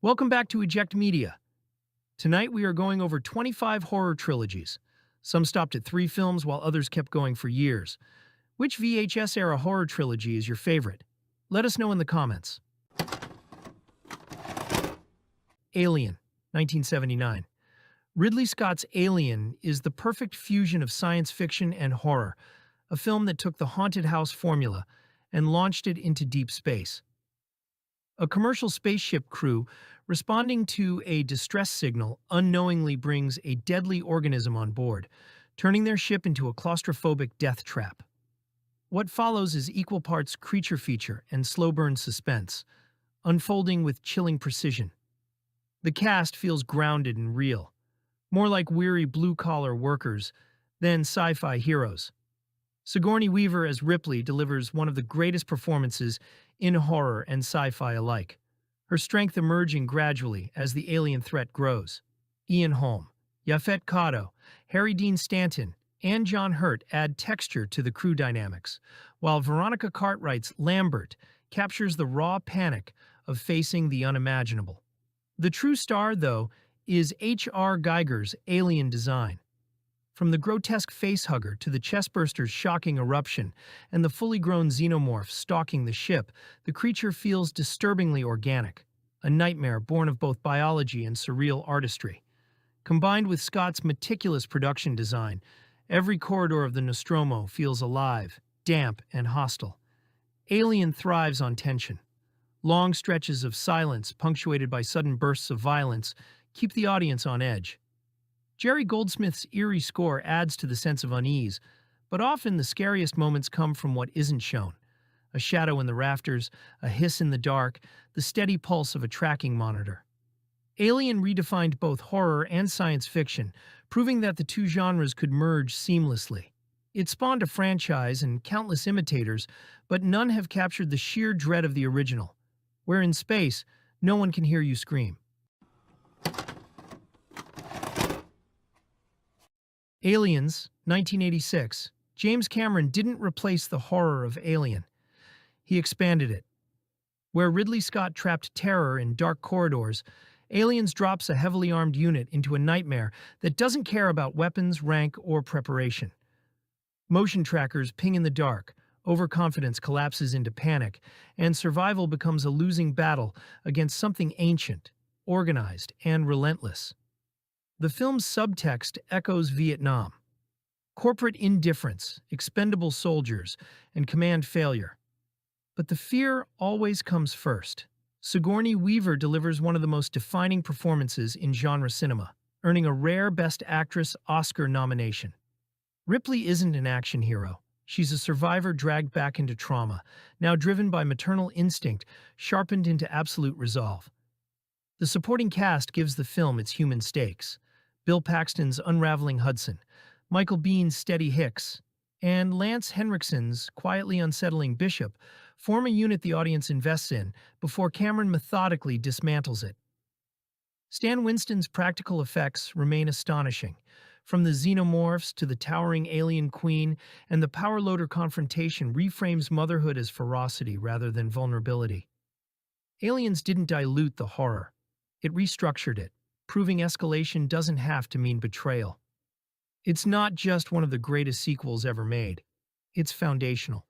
Welcome back to Eject Media. Tonight we are going over 25 horror trilogies. Some stopped at 3 films while others kept going for years. Which VHS-era horror trilogy is your favorite? Let us know in the comments. Alien, 1979. Ridley Scott's Alien is the perfect fusion of science fiction and horror, a film that took the haunted house formula and launched it into deep space. A commercial spaceship crew, responding to a distress signal, unknowingly brings a deadly organism on board, turning their ship into a claustrophobic death trap. What follows is equal parts creature feature and slow-burn suspense, unfolding with chilling precision. The cast feels grounded and real, more like weary blue-collar workers than sci-fi heroes. Sigourney Weaver as Ripley delivers one of the greatest performances in horror and sci-fi alike, her strength emerging gradually as the alien threat grows. Ian Holm, Yaphet Kotto, Harry Dean Stanton, and John Hurt add texture to the crew dynamics, while Veronica Cartwright's Lambert captures the raw panic of facing the unimaginable. The true star, though, is H.R. Giger's alien design. From the grotesque facehugger to the chestburster's shocking eruption and the fully grown xenomorph stalking the ship, the creature feels disturbingly organic, a nightmare born of both biology and surreal artistry. Combined with Scott's meticulous production design, every corridor of the Nostromo feels alive, damp, and hostile. Alien thrives on tension. Long stretches of silence, punctuated by sudden bursts of violence, keep the audience on edge. Jerry Goldsmith's eerie score adds to the sense of unease, but often the scariest moments come from what isn't shown. A shadow in the rafters, a hiss in the dark, the steady pulse of a tracking monitor. Alien redefined both horror and science fiction, proving that the two genres could merge seamlessly. It spawned a franchise and countless imitators, but none have captured the sheer dread of the original, where in space, no one can hear you scream. Aliens, 1986. James Cameron didn't replace the horror of Alien. He expanded it. Where Ridley Scott trapped terror in dark corridors, Aliens drops a heavily armed unit into a nightmare that doesn't care about weapons, rank, or preparation. Motion trackers ping in the dark, overconfidence collapses into panic, and survival becomes a losing battle against something ancient, organized, and relentless. The film's subtext echoes Vietnam. Corporate indifference, expendable soldiers, and command failure. But the fear always comes first. Sigourney Weaver delivers one of the most defining performances in genre cinema, earning a rare Best Actress Oscar nomination. Ripley isn't an action hero. She's a survivor dragged back into trauma, now driven by maternal instinct, sharpened into absolute resolve. The supporting cast gives the film its human stakes. Bill Paxton's unraveling Hudson, Michael Biehn's steady Hicks, and Lance Henriksen's quietly unsettling Bishop form a unit the audience invests in before Cameron methodically dismantles it. Stan Winston's practical effects remain astonishing, from the xenomorphs to the towering alien queen, and the power loader confrontation reframes motherhood as ferocity rather than vulnerability. Aliens didn't dilute the horror. It restructured it, proving escalation doesn't have to mean betrayal. It's not just one of the greatest sequels ever made. It's foundational.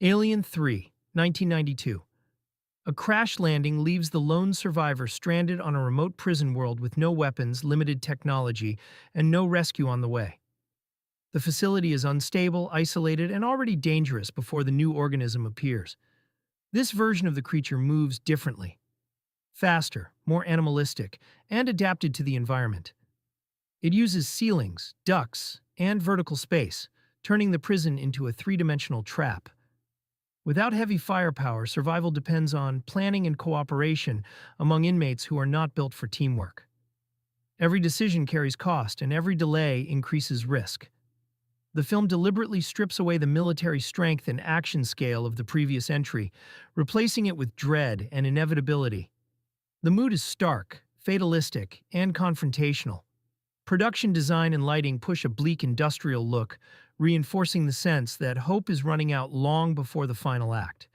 Alien 3, 1992. A crash landing leaves the lone survivor stranded on a remote prison world with no weapons, limited technology, and no rescue on the way. The facility is unstable, isolated, and already dangerous before the new organism appears. This version of the creature moves differently. Faster, more animalistic, and adapted to the environment. It uses ceilings, ducts, and vertical space, turning the prison into a three-dimensional trap. Without heavy firepower, survival depends on planning and cooperation among inmates who are not built for teamwork. Every decision carries cost, and every delay increases risk. The film deliberately strips away the military strength and action scale of the previous entry, replacing it with dread and inevitability. The mood is stark, fatalistic, and confrontational. Production design and lighting push a bleak industrial look, reinforcing the sense that hope is running out long before the final act.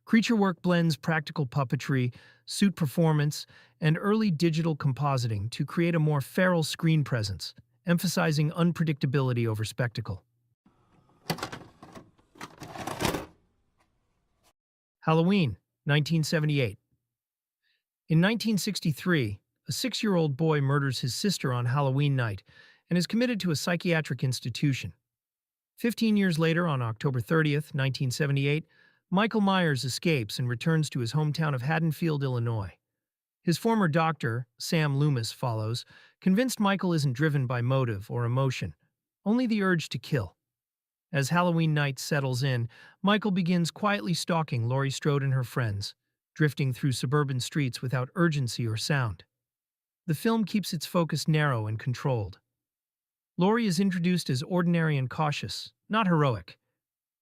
Creature work blends practical puppetry, suit performance, and early digital compositing to create a more feral screen presence, emphasizing unpredictability over spectacle. Halloween, 1978. In 1963, a 6-year-old boy murders his sister on Halloween night and is committed to a psychiatric institution. 15 years later, on October 30th, 1978, Michael Myers escapes and returns to his hometown of Haddonfield, Illinois. His former doctor, Sam Loomis, follows, convinced Michael isn't driven by motive or emotion, only the urge to kill. As Halloween night settles in, Michael begins quietly stalking Laurie Strode and her friends, drifting through suburban streets without urgency or sound. The film keeps its focus narrow and controlled. Laurie is introduced as ordinary and cautious, not heroic,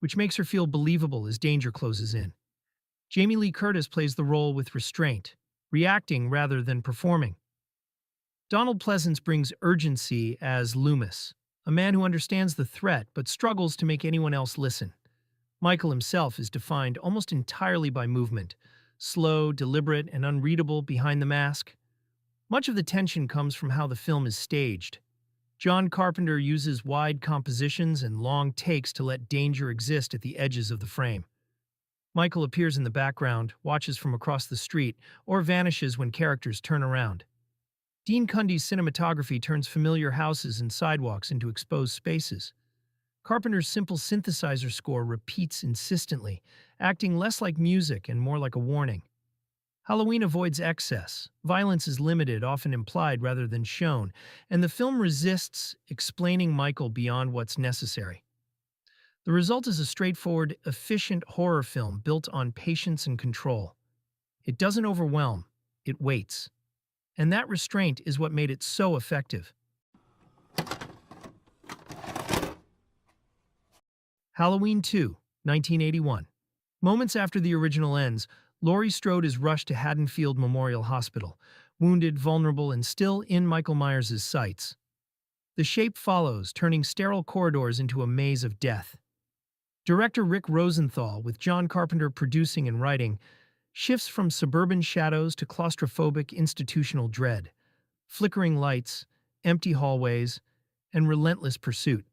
which makes her feel believable as danger closes in. Jamie Lee Curtis plays the role with restraint, reacting rather than performing. Donald Pleasance brings urgency as Loomis, a man who understands the threat but struggles to make anyone else listen. Michael himself is defined almost entirely by movement, slow, deliberate, and unreadable behind the mask. Much of the tension comes from how the film is staged. John Carpenter uses wide compositions and long takes to let danger exist at the edges of the frame. Michael appears in the background, watches from across the street, or vanishes when characters turn around. Dean Cundy's cinematography turns familiar houses and sidewalks into exposed spaces. Carpenter's simple synthesizer score repeats insistently, acting less like music and more like a warning. Halloween avoids excess. Violence is limited, often implied rather than shown, and the film resists explaining Michael beyond what's necessary. The result is a straightforward, efficient horror film built on patience and control. It doesn't overwhelm, it waits. And that restraint is what made it so effective. Halloween 2, 1981. Moments after the original ends, Laurie Strode is rushed to Haddonfield Memorial Hospital, wounded, vulnerable, and still in Michael Myers' sights. The shape follows, turning sterile corridors into a maze of death. Director Rick Rosenthal, with John Carpenter producing and writing, shifts from suburban shadows to claustrophobic institutional dread, flickering lights, empty hallways, and relentless pursuit.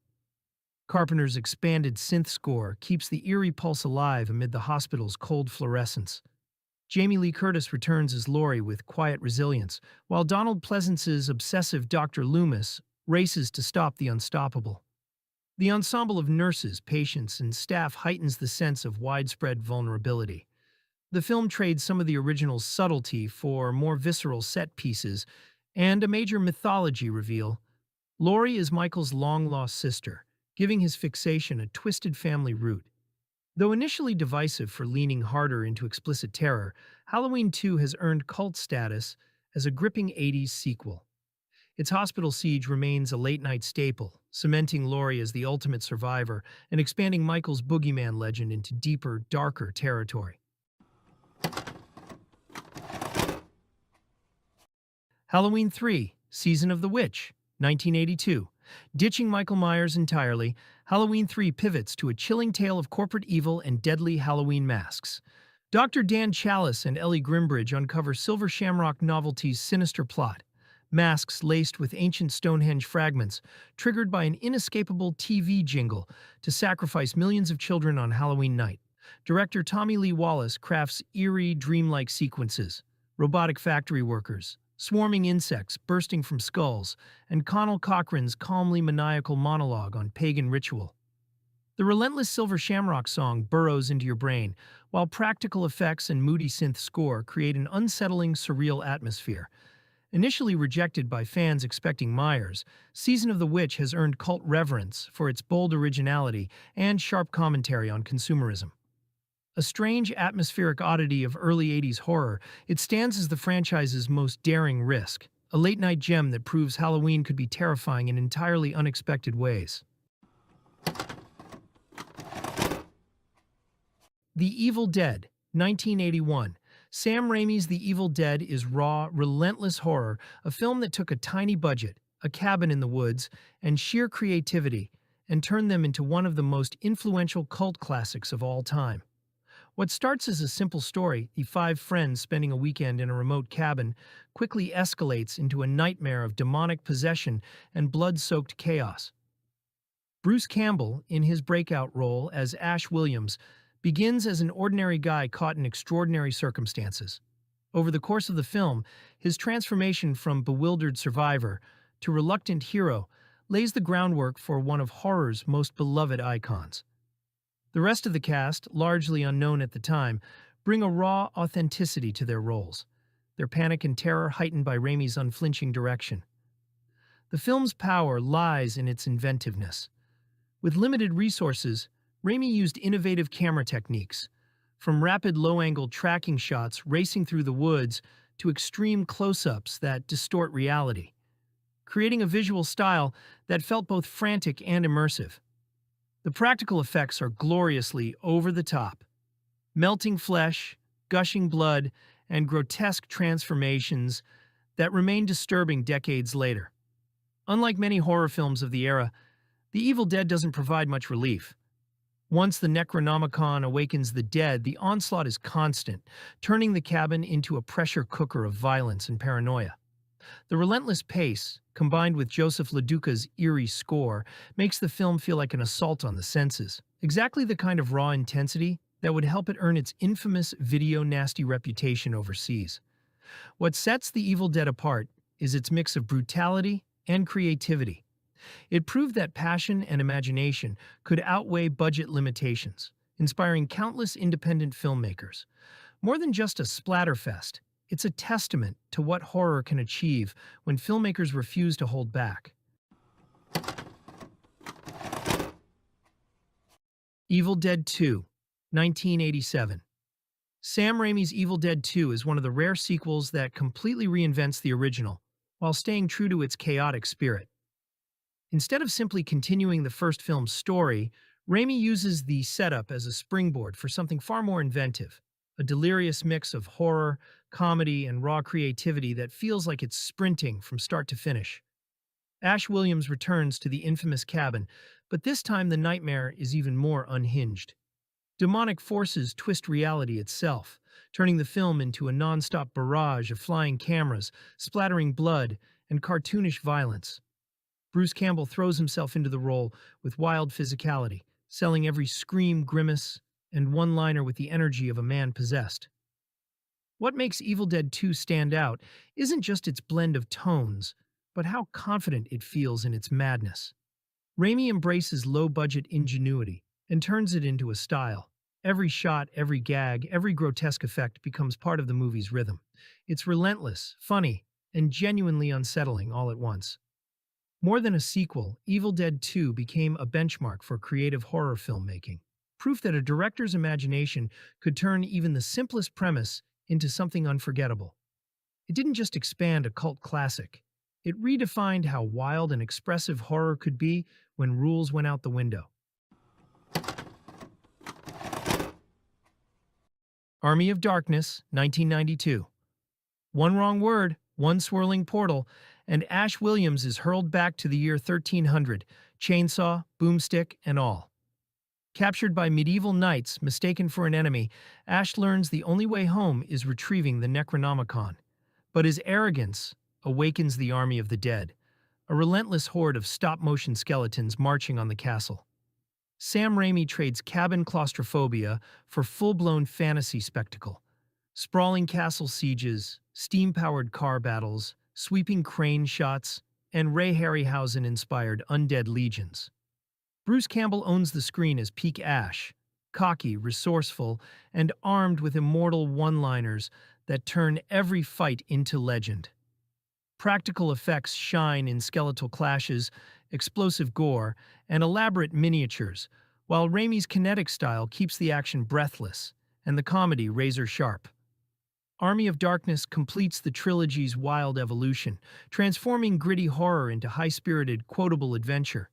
Carpenter's expanded synth score keeps the eerie pulse alive amid the hospital's cold fluorescence. Jamie Lee Curtis returns as Laurie with quiet resilience, while Donald Pleasance's obsessive Dr. Loomis races to stop the unstoppable. The ensemble of nurses, patients, and staff heightens the sense of widespread vulnerability. The film trades some of the original's subtlety for more visceral set pieces and a major mythology reveal. Laurie is Michael's long-lost sister, giving his fixation a twisted family root. Though initially divisive for leaning harder into explicit terror, Halloween 2 has earned cult status as a gripping 80s sequel. Its hospital siege remains a late-night staple, cementing Laurie as the ultimate survivor and expanding Michael's boogeyman legend into deeper, darker territory. Halloween 3, Season of the Witch, 1982. Ditching Michael Myers entirely, Halloween 3 pivots to a chilling tale of corporate evil and deadly Halloween masks. Dr. Dan Chalice and Ellie Grimbridge uncover Silver Shamrock Novelty's sinister plot. Masks laced with ancient Stonehenge fragments, triggered by an inescapable TV jingle to sacrifice millions of children on Halloween night. Director Tommy Lee Wallace crafts eerie, dreamlike sequences. Robotic factory workers, swarming insects bursting from skulls, and Connell Cochran's calmly maniacal monologue on pagan ritual. The relentless Silver Shamrock song burrows into your brain, while practical effects and moody synth score create an unsettling, surreal atmosphere. Initially rejected by fans expecting Myers, Season of the Witch has earned cult reverence for its bold originality and sharp commentary on consumerism. A strange, atmospheric oddity of early 80s horror, it stands as the franchise's most daring risk, a late-night gem that proves Halloween could be terrifying in entirely unexpected ways. The Evil Dead, 1981. Sam Raimi's The Evil Dead is raw, relentless horror, a film that took a tiny budget, a cabin in the woods, and sheer creativity, and turned them into one of the most influential cult classics of all time. What starts as a simple story, the five friends spending a weekend in a remote cabin, quickly escalates into a nightmare of demonic possession and blood-soaked chaos. Bruce Campbell, in his breakout role as Ash Williams, begins as an ordinary guy caught in extraordinary circumstances. Over the course of the film, his transformation from bewildered survivor to reluctant hero lays the groundwork for one of horror's most beloved icons. The rest of the cast, largely unknown at the time, bring a raw authenticity to their roles, their panic and terror heightened by Raimi's unflinching direction. The film's power lies in its inventiveness. With limited resources, Raimi used innovative camera techniques, from rapid low-angle tracking shots racing through the woods to extreme close-ups that distort reality, creating a visual style that felt both frantic and immersive. The practical effects are gloriously over the top. Melting flesh, gushing blood, and grotesque transformations that remain disturbing decades later. Unlike many horror films of the era, The Evil Dead doesn't provide much relief. Once the Necronomicon awakens the dead, the onslaught is constant, turning the cabin into a pressure cooker of violence and paranoia. The relentless pace, combined with Joseph LaDuca's eerie score, makes the film feel like an assault on the senses. Exactly the kind of raw intensity that would help it earn its infamous video nasty reputation overseas. What sets The Evil Dead apart is its mix of brutality and creativity. It proved that passion and imagination could outweigh budget limitations, inspiring countless independent filmmakers. More than just a splatterfest, it's a testament to what horror can achieve when filmmakers refuse to hold back. Evil Dead 2, 1987. Sam Raimi's Evil Dead 2 is one of the rare sequels that completely reinvents the original, while staying true to its chaotic spirit. Instead of simply continuing the first film's story, Raimi uses the setup as a springboard for something far more inventive, a delirious mix of horror, comedy, and raw creativity that feels like it's sprinting from start to finish. Ash Williams returns to the infamous cabin, but this time the nightmare is even more unhinged. Demonic forces twist reality itself, turning the film into a non-stop barrage of flying cameras, splattering blood, and cartoonish violence. Bruce Campbell throws himself into the role with wild physicality, selling every scream, grimace, and one-liner with the energy of a man possessed. What makes Evil Dead 2 stand out isn't just its blend of tones, but how confident it feels in its madness. Raimi embraces low-budget ingenuity and turns it into a style. Every shot, every gag, every grotesque effect becomes part of the movie's rhythm. It's relentless, funny, and genuinely unsettling all at once. More than a sequel, Evil Dead 2 became a benchmark for creative horror filmmaking, proof that a director's imagination could turn even the simplest premise into something unforgettable. It didn't just expand a cult classic. It redefined how wild and expressive horror could be when rules went out the window. Army of Darkness, 1992. One wrong word, one swirling portal, and Ash Williams is hurled back to the year 1300, chainsaw, boomstick, and all. Captured by medieval knights mistaken for an enemy, Ash learns the only way home is retrieving the Necronomicon. But his arrogance awakens the army of the dead, a relentless horde of stop-motion skeletons marching on the castle. Sam Raimi trades cabin claustrophobia for full-blown fantasy spectacle. Sprawling castle sieges, steam-powered car battles, sweeping crane shots, and Ray Harryhausen-inspired undead legions. Bruce Campbell owns the screen as peak Ash, cocky, resourceful, and armed with immortal one-liners that turn every fight into legend. Practical effects shine in skeletal clashes, explosive gore, and elaborate miniatures, while Raimi's kinetic style keeps the action breathless and the comedy razor-sharp. Army of Darkness completes the trilogy's wild evolution, transforming gritty horror into high-spirited, quotable adventure.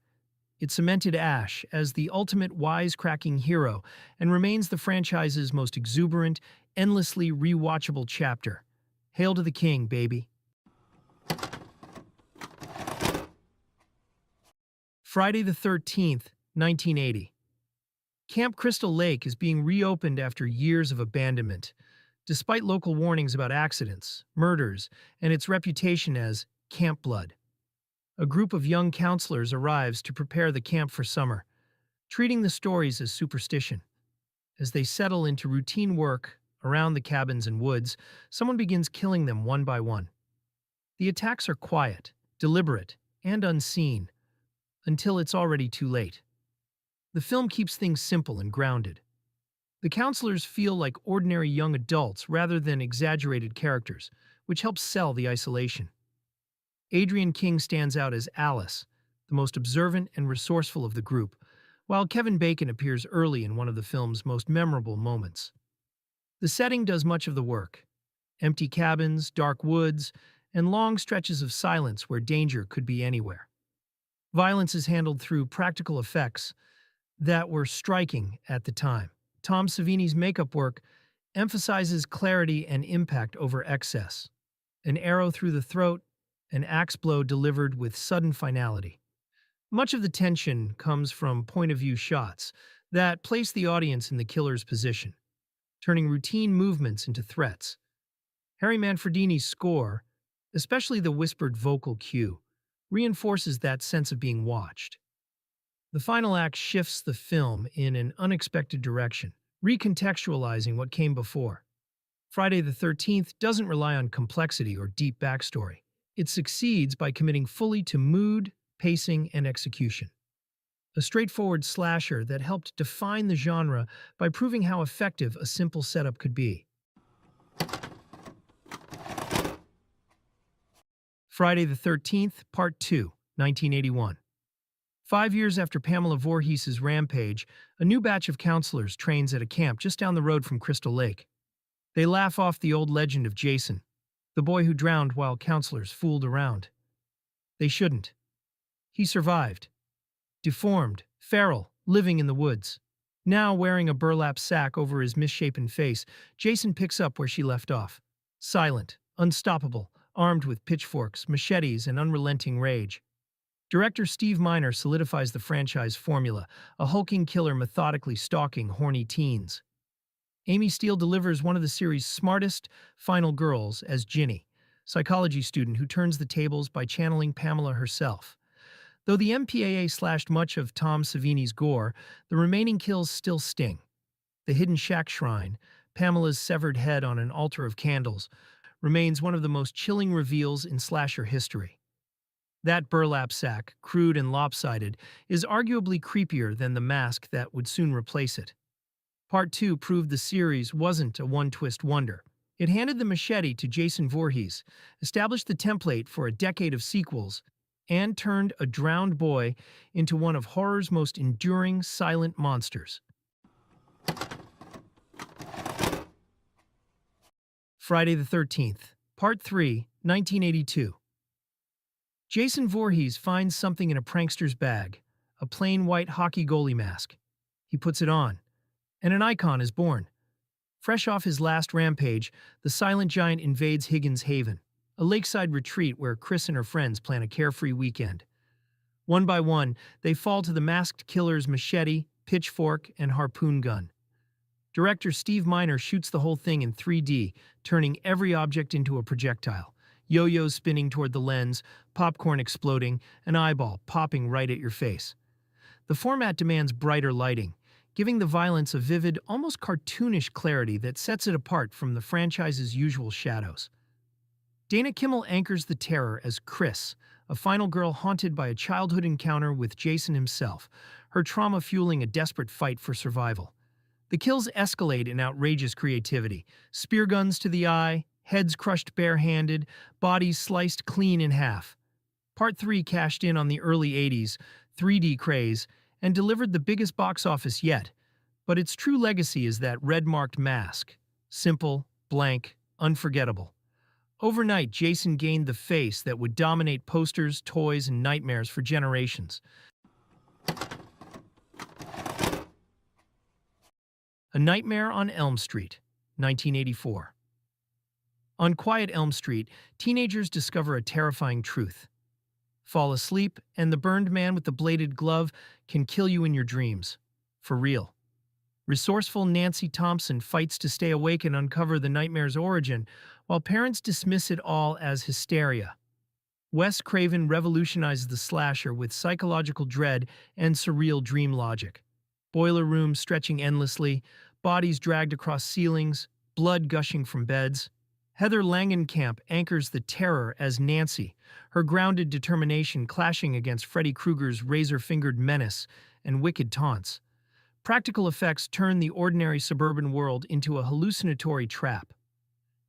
It cemented Ash as the ultimate wisecracking hero and remains the franchise's most exuberant, endlessly rewatchable chapter. Hail to the king, baby. Friday the 13th, 1980. Camp Crystal Lake is being reopened after years of abandonment, despite local warnings about accidents, murders, and its reputation as Camp Blood. A group of young counselors arrives to prepare the camp for summer, treating the stories as superstition. As they settle into routine work around the cabins and woods, someone begins killing them one by one. The attacks are quiet, deliberate, and unseen, until it's already too late. The film keeps things simple and grounded. The counselors feel like ordinary young adults rather than exaggerated characters, which helps sell the isolation. Adrienne King stands out as Alice, the most observant and resourceful of the group, while Kevin Bacon appears early in one of the film's most memorable moments. The setting does much of the work: empty cabins, dark woods, and long stretches of silence where danger could be anywhere. Violence is handled through practical effects that were striking at the time. Tom Savini's makeup work emphasizes clarity and impact over excess. An arrow through the throat, an axe blow delivered with sudden finality. Much of the tension comes from point-of-view shots that place the audience in the killer's position, turning routine movements into threats. Harry Manfredini's score, especially the whispered vocal cue, reinforces that sense of being watched. The final act shifts the film in an unexpected direction, recontextualizing what came before. Friday the 13th doesn't rely on complexity or deep backstory. It succeeds by committing fully to mood, pacing, and execution. A straightforward slasher that helped define the genre by proving how effective a simple setup could be. Friday the 13th, Part 2, 1981. 5 years after Pamela Voorhees' rampage, a new batch of counselors trains at a camp just down the road from Crystal Lake. They laugh off the old legend of Jason, the boy who drowned while counselors fooled around. They shouldn't. He survived. Deformed, feral, living in the woods. Now wearing a burlap sack over his misshapen face, Jason picks up where she left off. Silent, unstoppable, armed with pitchforks, machetes, and unrelenting rage. Director Steve Miner solidifies the franchise formula, a hulking killer methodically stalking horny teens. Amy Steele delivers one of the series' smartest final girls as Ginny, psychology student who turns the tables by channeling Pamela herself. Though the MPAA slashed much of Tom Savini's gore, the remaining kills still sting. The hidden shack shrine, Pamela's severed head on an altar of candles, remains one of the most chilling reveals in slasher history. That burlap sack, crude and lopsided, is arguably creepier than the mask that would soon replace it. Part 2 proved the series wasn't a one-twist wonder. It handed the machete to Jason Voorhees, established the template for a decade of sequels, and turned a drowned boy into one of horror's most enduring silent monsters. Friday the 13th, Part 3, 1982. Jason Voorhees finds something in a prankster's bag, a plain white hockey goalie mask. He puts it on, and an icon is born. Fresh off his last rampage, the silent giant invades Higgins Haven, a lakeside retreat where Chris and her friends plan a carefree weekend. One by one, they fall to the masked killer's machete, pitchfork, and harpoon gun. Director Steve Miner shoots the whole thing in 3D, turning every object into a projectile. Yo-yos spinning toward the lens, popcorn exploding, an eyeball popping right at your face. The format demands brighter lighting, giving the violence a vivid, almost cartoonish clarity that sets it apart from the franchise's usual shadows. Dana Kimmel anchors the terror as Chris, a final girl haunted by a childhood encounter with Jason himself, her trauma fueling a desperate fight for survival. The kills escalate in outrageous creativity, spear guns to the eye, heads crushed barehanded, bodies sliced clean in half. Part 3 cashed in on the early 80s 3D craze and delivered the biggest box office yet, but its true legacy is that red-marked mask. Simple, blank, unforgettable. Overnight, Jason gained the face that would dominate posters, toys, and nightmares for generations. A Nightmare on Elm Street, 1984. On Quiet Elm Street, teenagers discover a terrifying truth. Fall asleep, and the burned man with the bladed glove can kill you in your dreams. For real. Resourceful Nancy Thompson fights to stay awake and uncover the nightmare's origin, while parents dismiss it all as hysteria. Wes Craven revolutionizes the slasher with psychological dread and surreal dream logic. Boiler rooms stretching endlessly, bodies dragged across ceilings, blood gushing from beds. Heather Langenkamp anchors the terror as Nancy, her grounded determination clashing against Freddy Krueger's razor-fingered menace and wicked taunts. Practical effects turn the ordinary suburban world into a hallucinatory trap.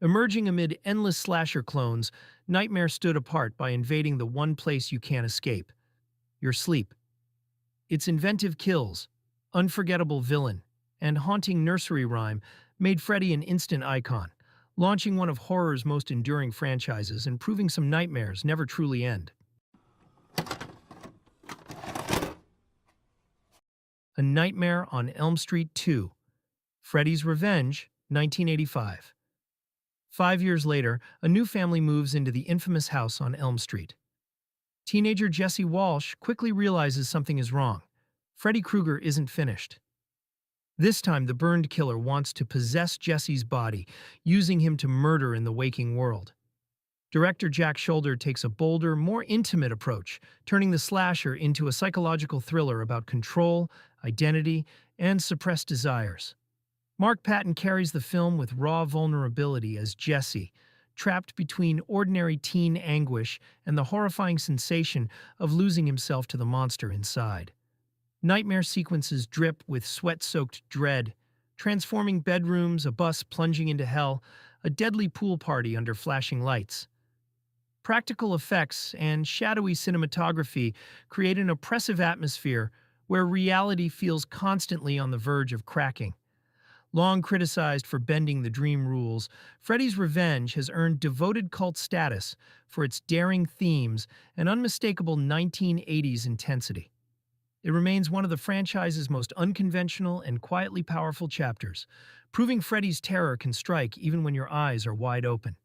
Emerging amid endless slasher clones, Nightmare stood apart by invading the one place you can't escape: your sleep. Its inventive kills, unforgettable villain, and haunting nursery rhyme made Freddy an instant icon, launching one of horror's most enduring franchises and proving some nightmares never truly end. A Nightmare on Elm Street 2, Freddy's Revenge, 1985. 5 years later, a new family moves into the infamous house on Elm Street. Teenager Jesse Walsh quickly realizes something is wrong. Freddy Krueger isn't finished. This time, the burned killer wants to possess Jesse's body, using him to murder in the waking world. Director Jack Shoulder takes a bolder, more intimate approach, turning the slasher into a psychological thriller about control, identity, and suppressed desires. Mark Patton carries the film with raw vulnerability as Jesse, trapped between ordinary teen anguish and the horrifying sensation of losing himself to the monster inside. Nightmare sequences drip with sweat-soaked dread, transforming bedrooms, a bus plunging into hell, a deadly pool party under flashing lights. Practical effects and shadowy cinematography create an oppressive atmosphere where reality feels constantly on the verge of cracking. Long criticized for bending the dream rules, Freddy's Revenge has earned devoted cult status for its daring themes and unmistakable 1980s intensity. It remains one of the franchise's most unconventional and quietly powerful chapters, proving Freddy's terror can strike even when your eyes are wide open.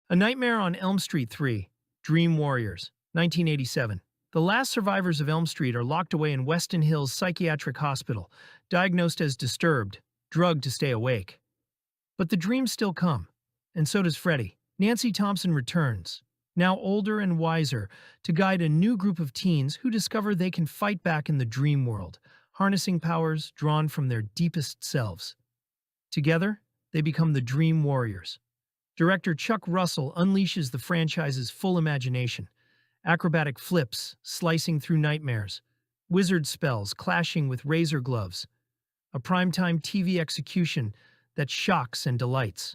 A Nightmare on Elm Street 3, Dream Warriors, 1987. The last survivors of Elm Street are locked away in Weston Hills Psychiatric Hospital, diagnosed as disturbed, drugged to stay awake. But the dreams still come, and so does Freddy. Nancy Thompson returns, now older and wiser, to guide a new group of teens who discover they can fight back in the dream world, harnessing powers drawn from their deepest selves. Together, they become the Dream Warriors. Director Chuck Russell unleashes the franchise's full imagination. Acrobatic flips, slicing through nightmares, wizard spells clashing with razor gloves, a primetime TV execution that shocks and delights.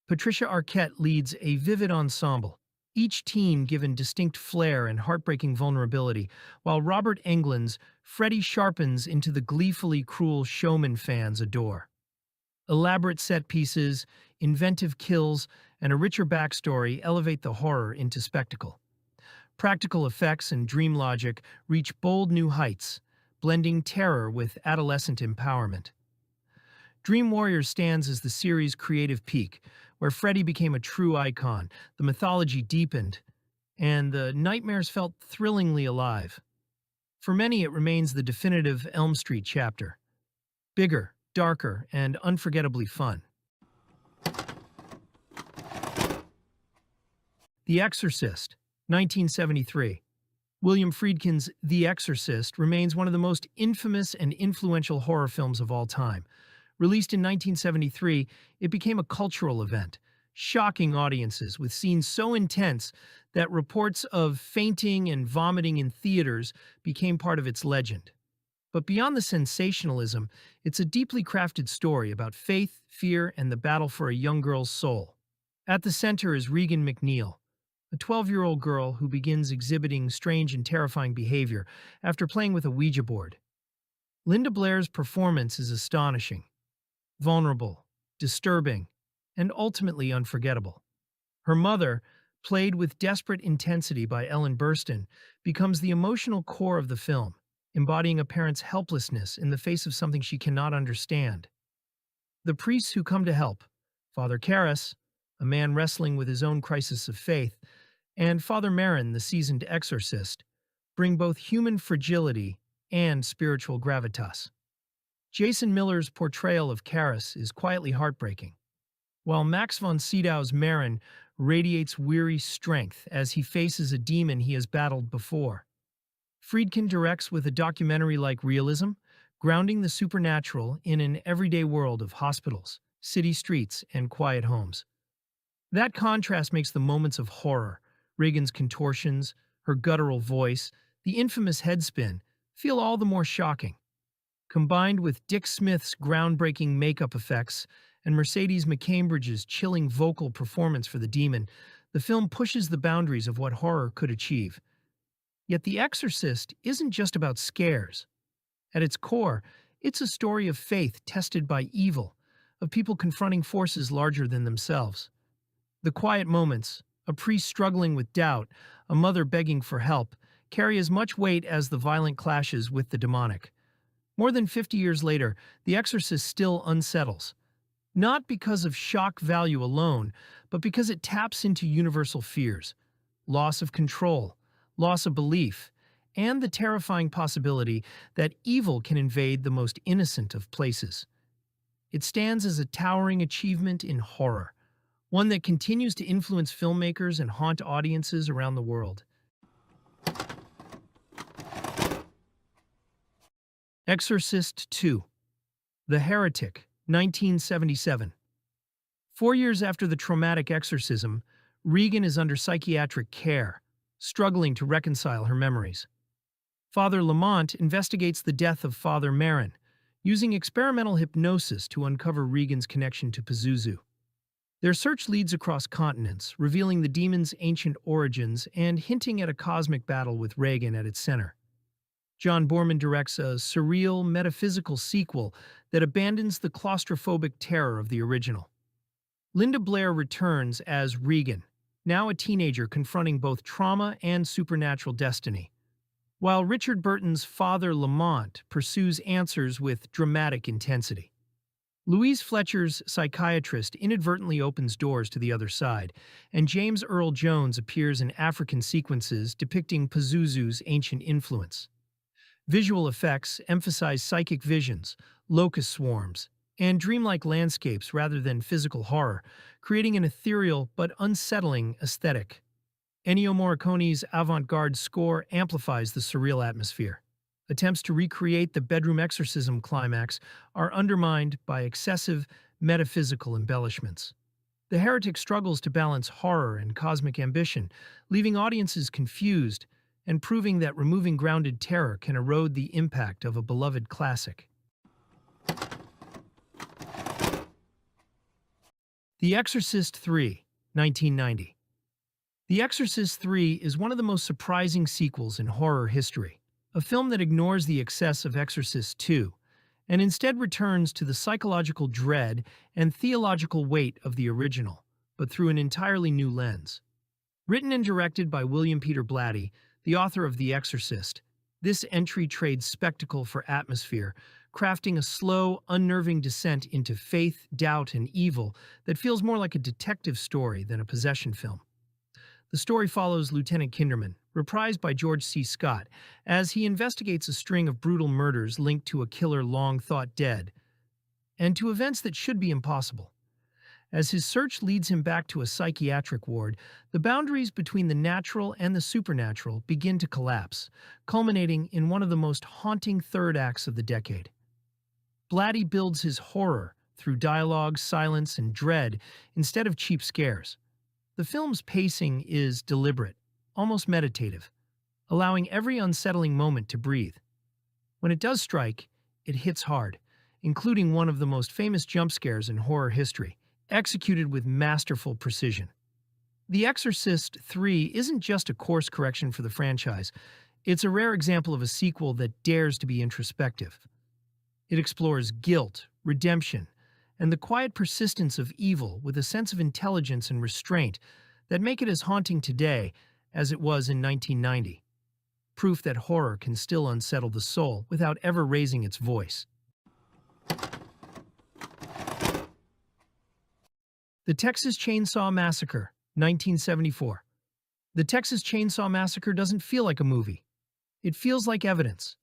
Patricia Arquette leads a vivid ensemble, each teen given distinct flair and heartbreaking vulnerability, while Robert Englund's Freddy sharpens into the gleefully cruel showman fans adore. Elaborate set pieces, inventive kills, and a richer backstory elevate the horror into spectacle. Practical effects and dream logic reach bold new heights, blending terror with adolescent empowerment. Dream Warriors stands as the series' creative peak, where Freddy became a true icon, the mythology deepened, and the nightmares felt thrillingly alive. For many, it remains the definitive Elm Street chapter. Bigger, darker, and unforgettably fun. The Exorcist, 1973. William Friedkin's The Exorcist remains one of the most infamous and influential horror films of all time. Released in 1973, it became a cultural event, shocking audiences with scenes so intense that reports of fainting and vomiting in theaters became part of its legend. But beyond the sensationalism, it's a deeply crafted story about faith, fear, and the battle for a young girl's soul. At the center is Regan McNeil, a 12-year-old girl who begins exhibiting strange and terrifying behavior after playing with a Ouija board. Linda Blair's performance is astonishing, vulnerable, disturbing, and ultimately unforgettable. Her mother, played with desperate intensity by Ellen Burstyn, becomes the emotional core of the film, embodying a parent's helplessness in the face of something she cannot understand. The priests who come to help, Father Karras, a man wrestling with his own crisis of faith, and Father Marin, the seasoned exorcist, bring both human fragility and spiritual gravitas. Jason Miller's portrayal of Karras is quietly heartbreaking, while Max von Sydow's Marin radiates weary strength as he faces a demon he has battled before. Friedkin directs with a documentary-like realism, grounding the supernatural in an everyday world of hospitals, city streets, and quiet homes. That contrast makes the moments of horror, Regan's contortions, her guttural voice, the infamous headspin, feel all the more shocking. Combined with Dick Smith's groundbreaking makeup effects and Mercedes McCambridge's chilling vocal performance for the demon, the film pushes the boundaries of what horror could achieve. Yet The Exorcist isn't just about scares. At its core, it's a story of faith tested by evil, of people confronting forces larger than themselves. The quiet moments, a priest struggling with doubt, a mother begging for help, carry as much weight as the violent clashes with the demonic. More than 50 years later, The Exorcist still unsettles. Not because of shock value alone, but because it taps into universal fears. Loss of control, loss of belief, and the terrifying possibility that evil can invade the most innocent of places. It stands as a towering achievement in horror, one that continues to influence filmmakers and haunt audiences around the world. Exorcist II: The Heretic, 1977. 4 years after the traumatic exorcism, Regan is under psychiatric care, struggling to reconcile her memories. Father Lamont investigates the death of Father Marin, using experimental hypnosis to uncover Regan's connection to Pazuzu. Their search leads across continents, revealing the demon's ancient origins and hinting at a cosmic battle with Regan at its center. John Boorman directs a surreal, metaphysical sequel that abandons the claustrophobic terror of the original. Linda Blair returns as Regan, now a teenager confronting both trauma and supernatural destiny, while Richard Burton's Father Lamont pursues answers with dramatic intensity. Louise Fletcher's psychiatrist inadvertently opens doors to the other side, and James Earl Jones appears in African sequences depicting Pazuzu's ancient influence. Visual effects emphasize psychic visions, locust swarms, and dreamlike landscapes rather than physical horror, creating an ethereal but unsettling aesthetic. Ennio Morricone's avant-garde score amplifies the surreal atmosphere. Attempts to recreate the bedroom exorcism climax are undermined by excessive metaphysical embellishments. The Heretic struggles to balance horror and cosmic ambition, leaving audiences confused and proving that removing grounded terror can erode the impact of a beloved classic. The Exorcist III, 1990. The Exorcist III is one of the most surprising sequels in horror history, a film that ignores the excess of Exorcist II and instead returns to the psychological dread and theological weight of the original, but through an entirely new lens. Written and directed by William Peter Blatty, the author of The Exorcist, this entry trades spectacle for atmosphere, crafting a slow, unnerving descent into faith, doubt, and evil that feels more like a detective story than a possession film. The story follows Lieutenant Kinderman, reprised by George C. Scott, as he investigates a string of brutal murders linked to a killer long thought dead, and to events that should be impossible. As his search leads him back to a psychiatric ward, the boundaries between the natural and the supernatural begin to collapse, culminating in one of the most haunting third acts of the decade. Blatty builds his horror through dialogue, silence, and dread instead of cheap scares. The film's pacing is deliberate, almost meditative, allowing every unsettling moment to breathe. When it does strike, it hits hard, including one of the most famous jump scares in horror history, executed with masterful precision. The Exorcist III isn't just a course correction for the franchise, it's a rare example of a sequel that dares to be introspective. It explores guilt, redemption, and the quiet persistence of evil with a sense of intelligence and restraint that make it as haunting today as it was in 1990. Proof that horror can still unsettle the soul without ever raising its voice. The Texas Chainsaw Massacre, 1974. The Texas Chainsaw Massacre doesn't feel like a movie. It feels like evidence.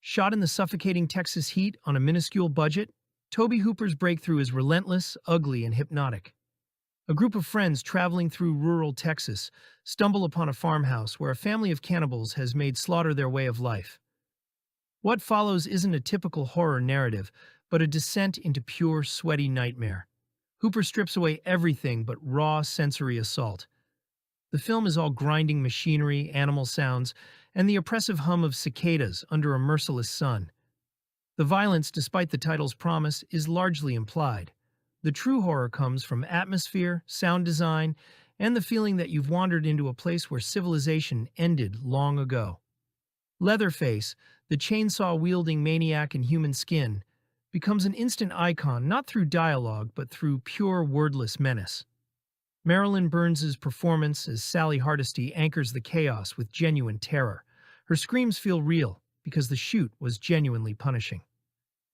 Shot in the suffocating Texas heat on a minuscule budget, Tobe Hooper's breakthrough is relentless, ugly, and hypnotic. A group of friends traveling through rural Texas stumble upon a farmhouse where a family of cannibals has made slaughter their way of life. What follows isn't a typical horror narrative, but a descent into pure, sweaty nightmare. Hooper strips away everything but raw sensory assault. The film is all grinding machinery, animal sounds, and the oppressive hum of cicadas under a merciless sun. The violence, despite the title's promise, is largely implied. The true horror comes from atmosphere, sound design, and the feeling that you've wandered into a place where civilization ended long ago. Leatherface, the chainsaw-wielding maniac in human skin, becomes an instant icon not through dialogue but through pure wordless menace. Marilyn Burns's performance as Sally Hardesty anchors the chaos with genuine terror. Her screams feel real because the shoot was genuinely punishing.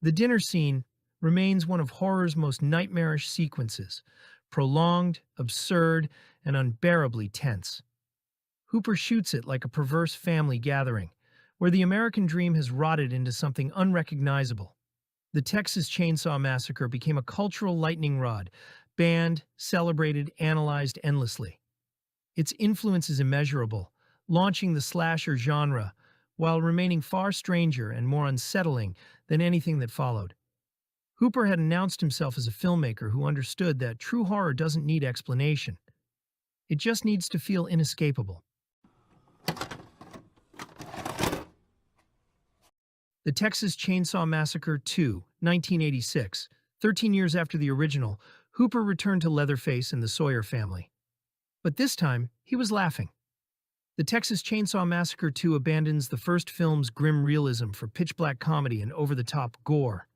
The dinner scene remains one of horror's most nightmarish sequences, prolonged, absurd, and unbearably tense. Hooper shoots it like a perverse family gathering, where the American dream has rotted into something unrecognizable. The Texas Chainsaw Massacre became a cultural lightning rod, banned, celebrated, analyzed endlessly. Its influence is immeasurable, launching the slasher genre while remaining far stranger and more unsettling than anything that followed. Hooper had announced himself as a filmmaker who understood that true horror doesn't need explanation. It just needs to feel inescapable. The Texas Chainsaw Massacre 2, 1986. 13 years after the original, Hooper returned to Leatherface and the Sawyer family. But this time, he was laughing. The Texas Chainsaw Massacre 2 abandons the first film's grim realism for pitch-black comedy and over-the-top gore.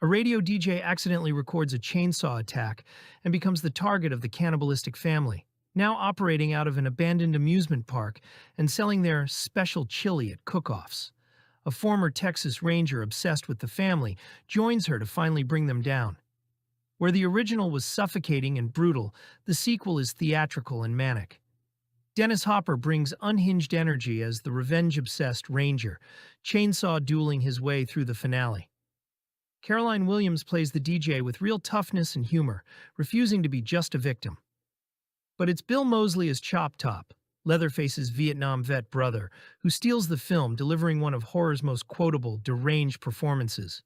A radio DJ accidentally records a chainsaw attack and becomes the target of the cannibalistic family, now operating out of an abandoned amusement park and selling their special chili at cook-offs. A former Texas Ranger obsessed with the family joins her to finally bring them down. Where the original was suffocating and brutal, the sequel is theatrical and manic. Dennis Hopper brings unhinged energy as the revenge-obsessed Ranger, chainsaw dueling his way through the finale. Caroline Williams plays the DJ with real toughness and humor, refusing to be just a victim. But it's Bill Moseley as Chop Top, Leatherface's Vietnam vet brother, who steals the film, delivering one of horror's most quotable, deranged performances.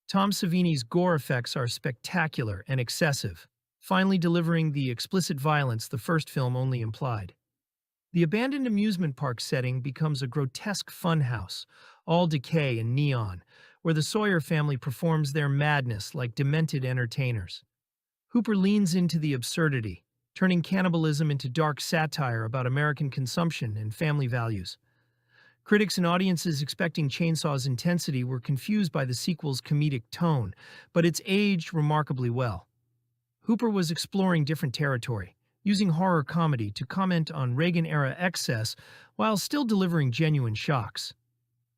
Tom Savini's gore effects are spectacular and excessive, finally delivering the explicit violence the first film only implied. The abandoned amusement park setting becomes a grotesque funhouse, all decay and neon, where the Sawyer family performs their madness like demented entertainers. Hooper leans into the absurdity, turning cannibalism into dark satire about American consumption and family values. Critics and audiences expecting Chainsaw's intensity were confused by the sequel's comedic tone, but it's aged remarkably well. Hooper was exploring different territory, using horror comedy to comment on Reagan-era excess while still delivering genuine shocks.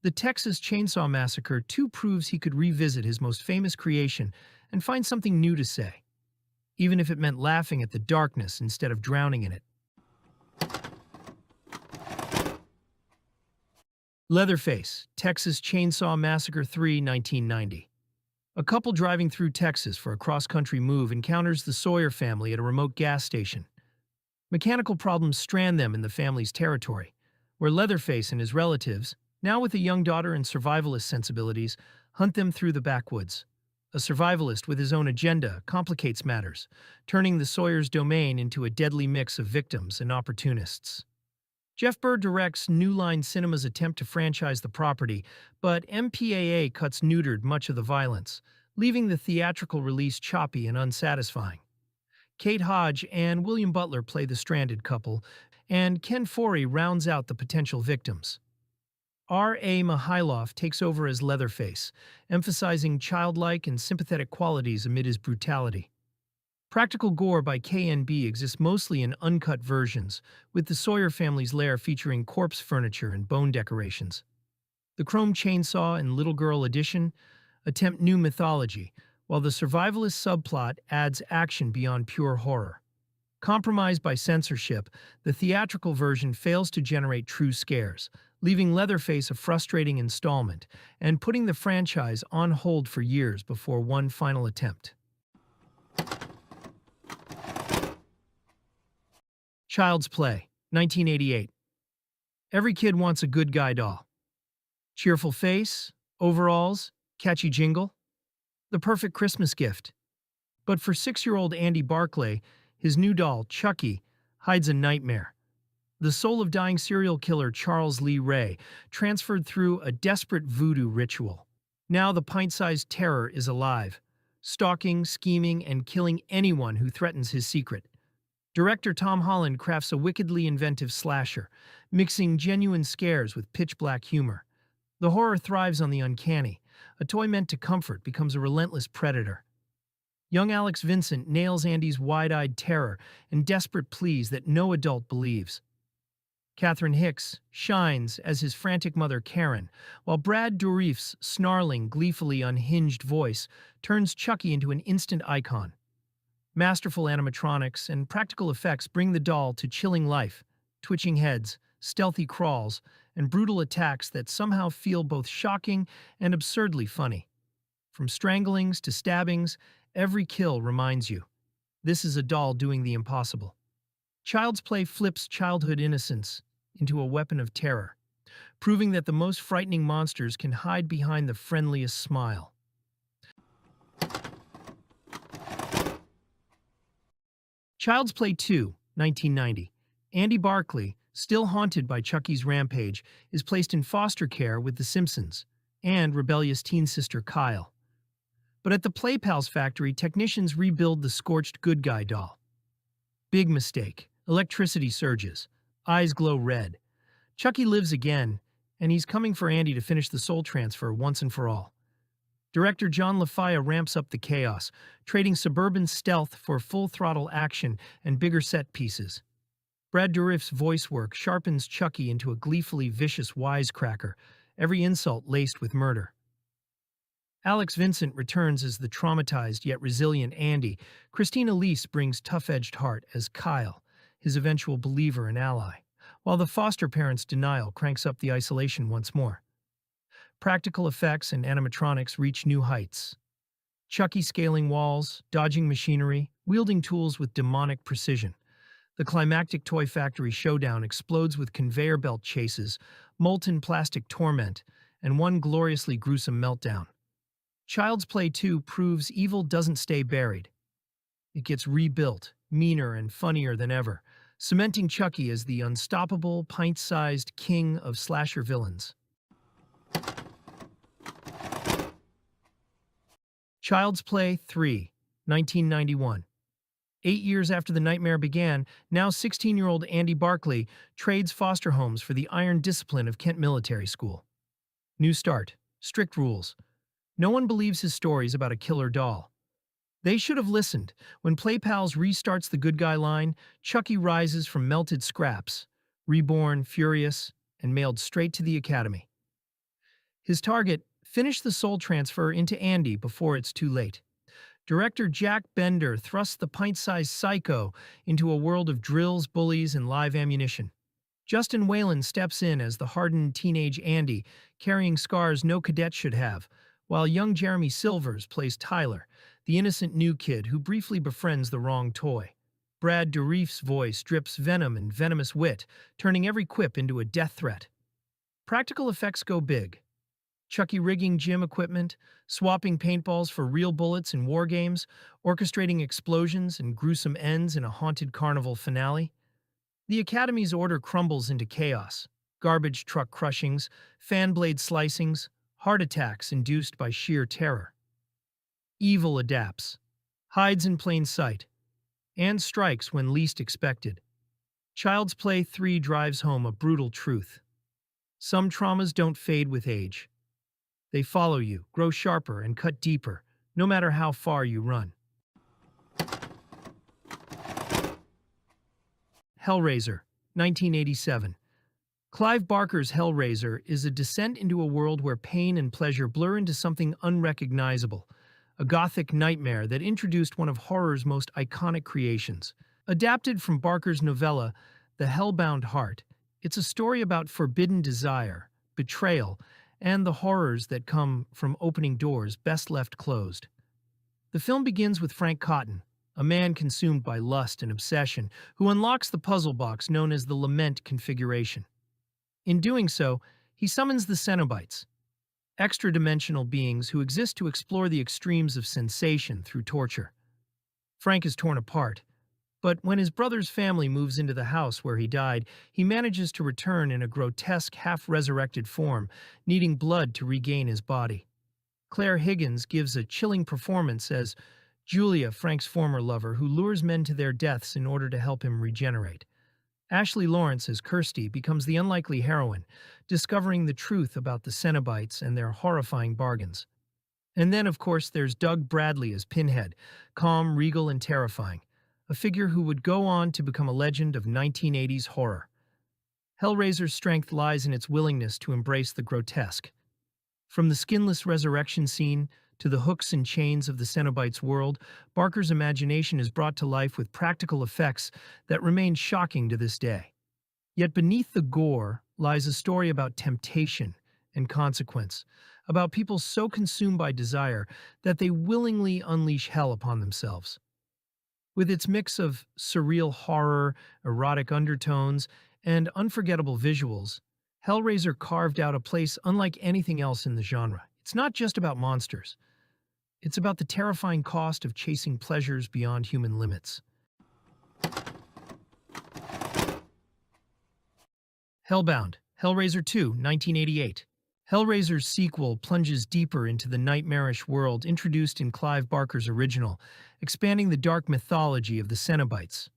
The Texas Chainsaw Massacre 2 proves he could revisit his most famous creation and find something new to say, even if it meant laughing at the darkness instead of drowning in it. Leatherface, Texas Chainsaw Massacre 3, 1990. A couple driving through Texas for a cross-country move encounters the Sawyer family at a remote gas station. Mechanical problems strand them in the family's territory, where Leatherface and his relatives, now with a young daughter and survivalist sensibilities, hunt them through the backwoods. A survivalist with his own agenda complicates matters, turning the Sawyers' domain into a deadly mix of victims and opportunists. Jeff Burr directs New Line Cinema's attempt to franchise the property, but MPAA cuts neutered much of the violence, leaving the theatrical release choppy and unsatisfying. Kate Hodge and William Butler play the stranded couple, and Ken Foree rounds out the potential victims. R.A. Mihailoff takes over as Leatherface, emphasizing childlike and sympathetic qualities amid his brutality. Practical gore by KNB exists mostly in uncut versions, with the Sawyer family's lair featuring corpse furniture and bone decorations. The Chrome Chainsaw and Little Girl edition attempt new mythology, while the survivalist subplot adds action beyond pure horror. Compromised by censorship, the theatrical version fails to generate true scares, leaving Leatherface a frustrating installment and putting the franchise on hold for years before one final attempt. Child's Play, 1988. Every kid wants a good guy doll. Cheerful face, overalls, catchy jingle. The perfect Christmas gift. But for 6-year-old Andy Barclay, his new doll, Chucky, hides a nightmare. The soul of dying serial killer Charles Lee Ray, transferred through a desperate voodoo ritual. Now the pint-sized terror is alive, stalking, scheming, and killing anyone who threatens his secret. Director Tom Holland crafts a wickedly inventive slasher, mixing genuine scares with pitch-black humor. The horror thrives on the uncanny. A toy meant to comfort becomes a relentless predator. Young Alex Vincent nails Andy's wide-eyed terror and desperate pleas that no adult believes. Catherine Hicks shines as his frantic mother Karen, while Brad Dourif's snarling, gleefully unhinged voice turns Chucky into an instant icon. Masterful animatronics and practical effects bring the doll to chilling life, twitching heads, stealthy crawls, and brutal attacks that somehow feel both shocking and absurdly funny. From stranglings to stabbings, every kill reminds you, this is a doll doing the impossible. Child's Play flips childhood innocence into a weapon of terror, proving that the most frightening monsters can hide behind the friendliest smile. Child's Play 2, 1990. Andy Barclay, still haunted by Chucky's rampage, is placed in foster care with the Simpsons and rebellious teen sister Kyle. But at the Play Pals factory, technicians rebuild the scorched good guy doll. Big mistake. Electricity surges. Eyes glow red. Chucky lives again, and he's coming for Andy to finish the soul transfer once and for all. Director John LaFaya ramps up the chaos, trading suburban stealth for full-throttle action and bigger set pieces. Brad Dourif's voice work sharpens Chucky into a gleefully vicious wisecracker, every insult laced with murder. Alex Vincent returns as the traumatized yet resilient Andy. Christina Leese brings tough-edged heart as Kyle, his eventual believer and ally, while the foster parents' denial cranks up the isolation once more. Practical effects and animatronics reach new heights. Chucky scaling walls, dodging machinery, wielding tools with demonic precision. The climactic Toy Factory showdown explodes with conveyor belt chases, molten plastic torment, and one gloriously gruesome meltdown. Child's Play 2 proves evil doesn't stay buried. It gets rebuilt, meaner and funnier than ever, cementing Chucky as the unstoppable, pint-sized king of slasher villains. Child's Play 3, 1991. 8 years after the nightmare began, now 16-year-old Andy Barclay trades foster homes for the iron discipline of Kent Military School. New start, strict rules. No one believes his stories about a killer doll. They should have listened. When Play Pals restarts the good guy line, Chucky rises from melted scraps, reborn, furious, and mailed straight to the academy. His target, finish the soul transfer into Andy before it's too late. Director Jack Bender thrusts the pint-sized psycho into a world of drills, bullies, and live ammunition. Justin Whalen steps in as the hardened teenage Andy, carrying scars no cadet should have, while young Jeremy Silvers plays Tyler, the innocent new kid who briefly befriends the wrong toy. Brad Dourif's voice drips venom and venomous wit, turning every quip into a death threat. Practical effects go big. Chucky rigging gym equipment, swapping paintballs for real bullets in war games, orchestrating explosions and gruesome ends in a haunted carnival finale. The Academy's order crumbles into chaos. Garbage truck crushings, fan blade slicings, heart attacks induced by sheer terror. Evil adapts, hides in plain sight, and strikes when least expected. Child's Play 3 drives home a brutal truth. Some traumas don't fade with age. They follow you, grow sharper, and cut deeper, no matter how far you run. Hellraiser, 1987. Clive Barker's Hellraiser is a descent into a world where pain and pleasure blur into something unrecognizable, a Gothic nightmare that introduced one of horror's most iconic creations. Adapted from Barker's novella, The Hellbound Heart, It's a story about forbidden desire, betrayal, and the horrors that come from opening doors best left closed. The film begins with Frank Cotton, a man consumed by lust and obsession, who unlocks the puzzle box known as the Lament configuration. In doing so, he summons the Cenobites, extra-dimensional beings who exist to explore the extremes of sensation through torture. Frank is torn apart, but when his brother's family moves into the house where he died, he manages to return in a grotesque, half-resurrected form, needing blood to regain his body. Claire Higgins gives a chilling performance as Julia, Frank's former lover, who lures men to their deaths in order to help him regenerate. Ashley Lawrence as Kirsty becomes the unlikely heroine, discovering the truth about the Cenobites and their horrifying bargains. And then, of course, there's Doug Bradley as Pinhead, calm, regal, and terrifying, a figure who would go on to become a legend of 1980s horror. Hellraiser's strength lies in its willingness to embrace the grotesque. From the skinless resurrection scene to the hooks and chains of the Cenobites' world, Barker's imagination is brought to life with practical effects that remain shocking to this day. Yet beneath the gore lies a story about temptation and consequence, about people so consumed by desire that they willingly unleash hell upon themselves. With its mix of surreal horror, erotic undertones, and unforgettable visuals, Hellraiser carved out a place unlike anything else in the genre. It's not just about monsters. It's about the terrifying cost of chasing pleasures beyond human limits. Hellbound, Hellraiser 2, 1988. Hellraiser's sequel plunges deeper into the nightmarish world introduced in Clive Barker's original, expanding the dark mythology of the Cenobites.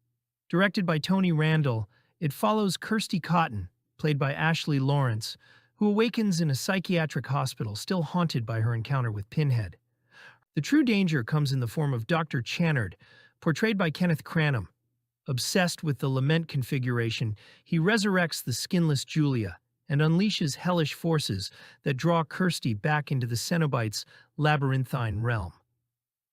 Directed by Tony Randall, it follows Kirsty Cotton, played by Ashley Lawrence, who awakens in a psychiatric hospital still haunted by her encounter with Pinhead. The true danger comes in the form of Dr. Channard, portrayed by Kenneth Cranham. Obsessed with the Lament configuration, he resurrects the skinless Julia and unleashes hellish forces that draw Kirsty back into the Cenobites' labyrinthine realm.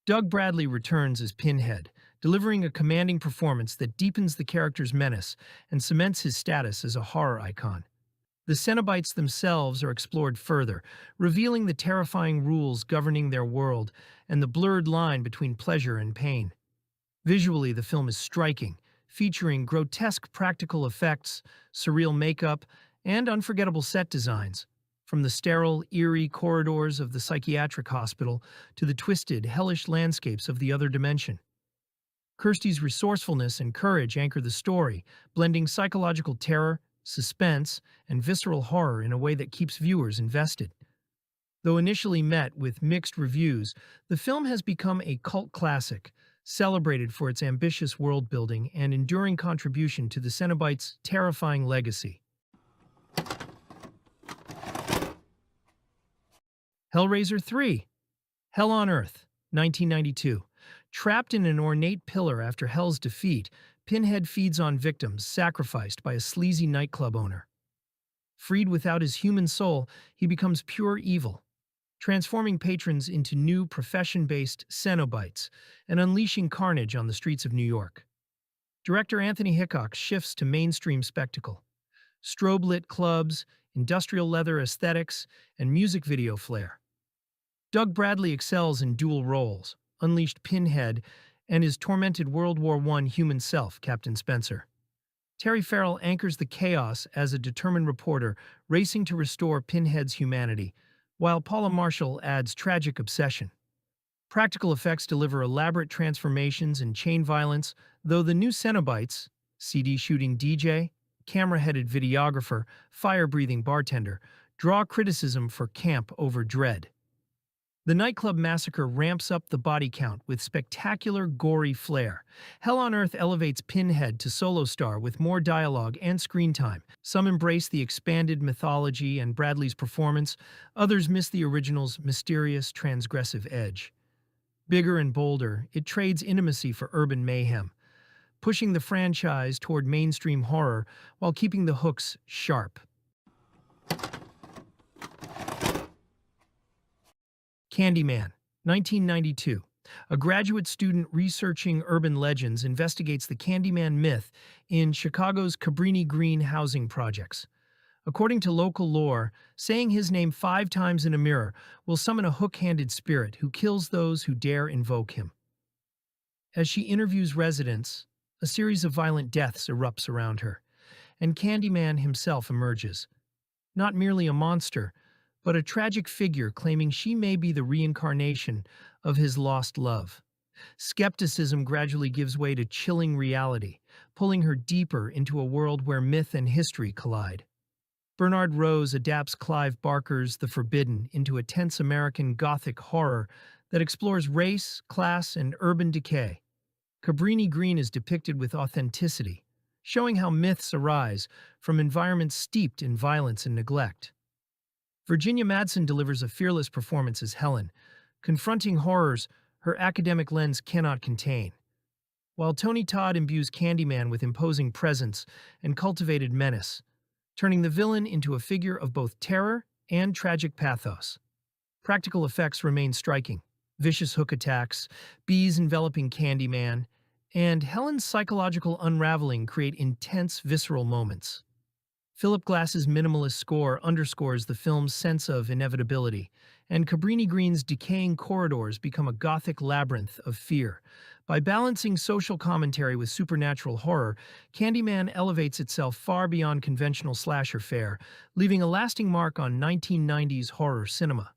Doug Bradley returns as Pinhead, delivering a commanding performance that deepens the character's menace and cements his status as a horror icon. The Cenobites themselves are explored further, revealing the terrifying rules governing their world and the blurred line between pleasure and pain. Visually, the film is striking, featuring grotesque practical effects, surreal makeup, and unforgettable set designs. From the sterile, eerie corridors of the psychiatric hospital to the twisted, hellish landscapes of the other dimension. Kirsty's resourcefulness and courage anchor the story, blending psychological terror, suspense, and visceral horror in a way that keeps viewers invested. Though initially met with mixed reviews, the film has become a cult classic, celebrated for its ambitious world-building and enduring contribution to the Cenobites' terrifying legacy. Hellraiser 3, Hell on Earth, 1992. Trapped in an ornate pillar after Hell's defeat, Pinhead feeds on victims sacrificed by a sleazy nightclub owner. Freed without his human soul, he becomes pure evil, transforming patrons into new profession-based Cenobites and unleashing carnage on the streets of New York. Director Anthony Hickok shifts to mainstream spectacle. Strobe-lit clubs, industrial leather aesthetics, and music video flair. Doug Bradley excels in dual roles, unleashed Pinhead and his tormented World War I human self, Captain Spencer. Terry Farrell anchors the chaos as a determined reporter racing to restore Pinhead's humanity, while Paula Marshall adds tragic obsession. Practical effects deliver elaborate transformations and chain violence, though the new Cenobites, CD-shooting DJ, camera-headed videographer, fire-breathing bartender, draw criticism for camp over dread. The nightclub massacre ramps up the body count with spectacular, gory flair. Hell on Earth elevates Pinhead to solo star with more dialogue and screen time. Some embrace the expanded mythology and Bradley's performance, others miss the original's mysterious, transgressive edge. Bigger and bolder, it trades intimacy for urban mayhem, pushing the franchise toward mainstream horror while keeping the hooks sharp. Candyman, 1992. A graduate student researching urban legends investigates the Candyman myth in Chicago's Cabrini Green housing projects. According to local lore, saying his name 5 times in a mirror will summon a hook-handed spirit who kills those who dare invoke him. As she interviews residents, a series of violent deaths erupts around her, and Candyman himself emerges. Not merely a monster, but a tragic figure claiming she may be the reincarnation of his lost love. Skepticism gradually gives way to chilling reality, pulling her deeper into a world where myth and history collide. Bernard Rose adapts Clive Barker's The Forbidden into a tense American Gothic horror that explores race, class, and urban decay. Cabrini Green is depicted with authenticity, showing how myths arise from environments steeped in violence and neglect. Virginia Madsen delivers a fearless performance as Helen, confronting horrors her academic lens cannot contain. While Tony Todd imbues Candyman with imposing presence and cultivated menace, turning the villain into a figure of both terror and tragic pathos. Practical effects remain striking. Vicious hook attacks, bees enveloping Candyman, and Helen's psychological unraveling create intense, visceral moments. Philip Glass's minimalist score underscores the film's sense of inevitability, and Cabrini Green's decaying corridors become a gothic labyrinth of fear. By balancing social commentary with supernatural horror, Candyman elevates itself far beyond conventional slasher fare, leaving a lasting mark on 1990s horror cinema.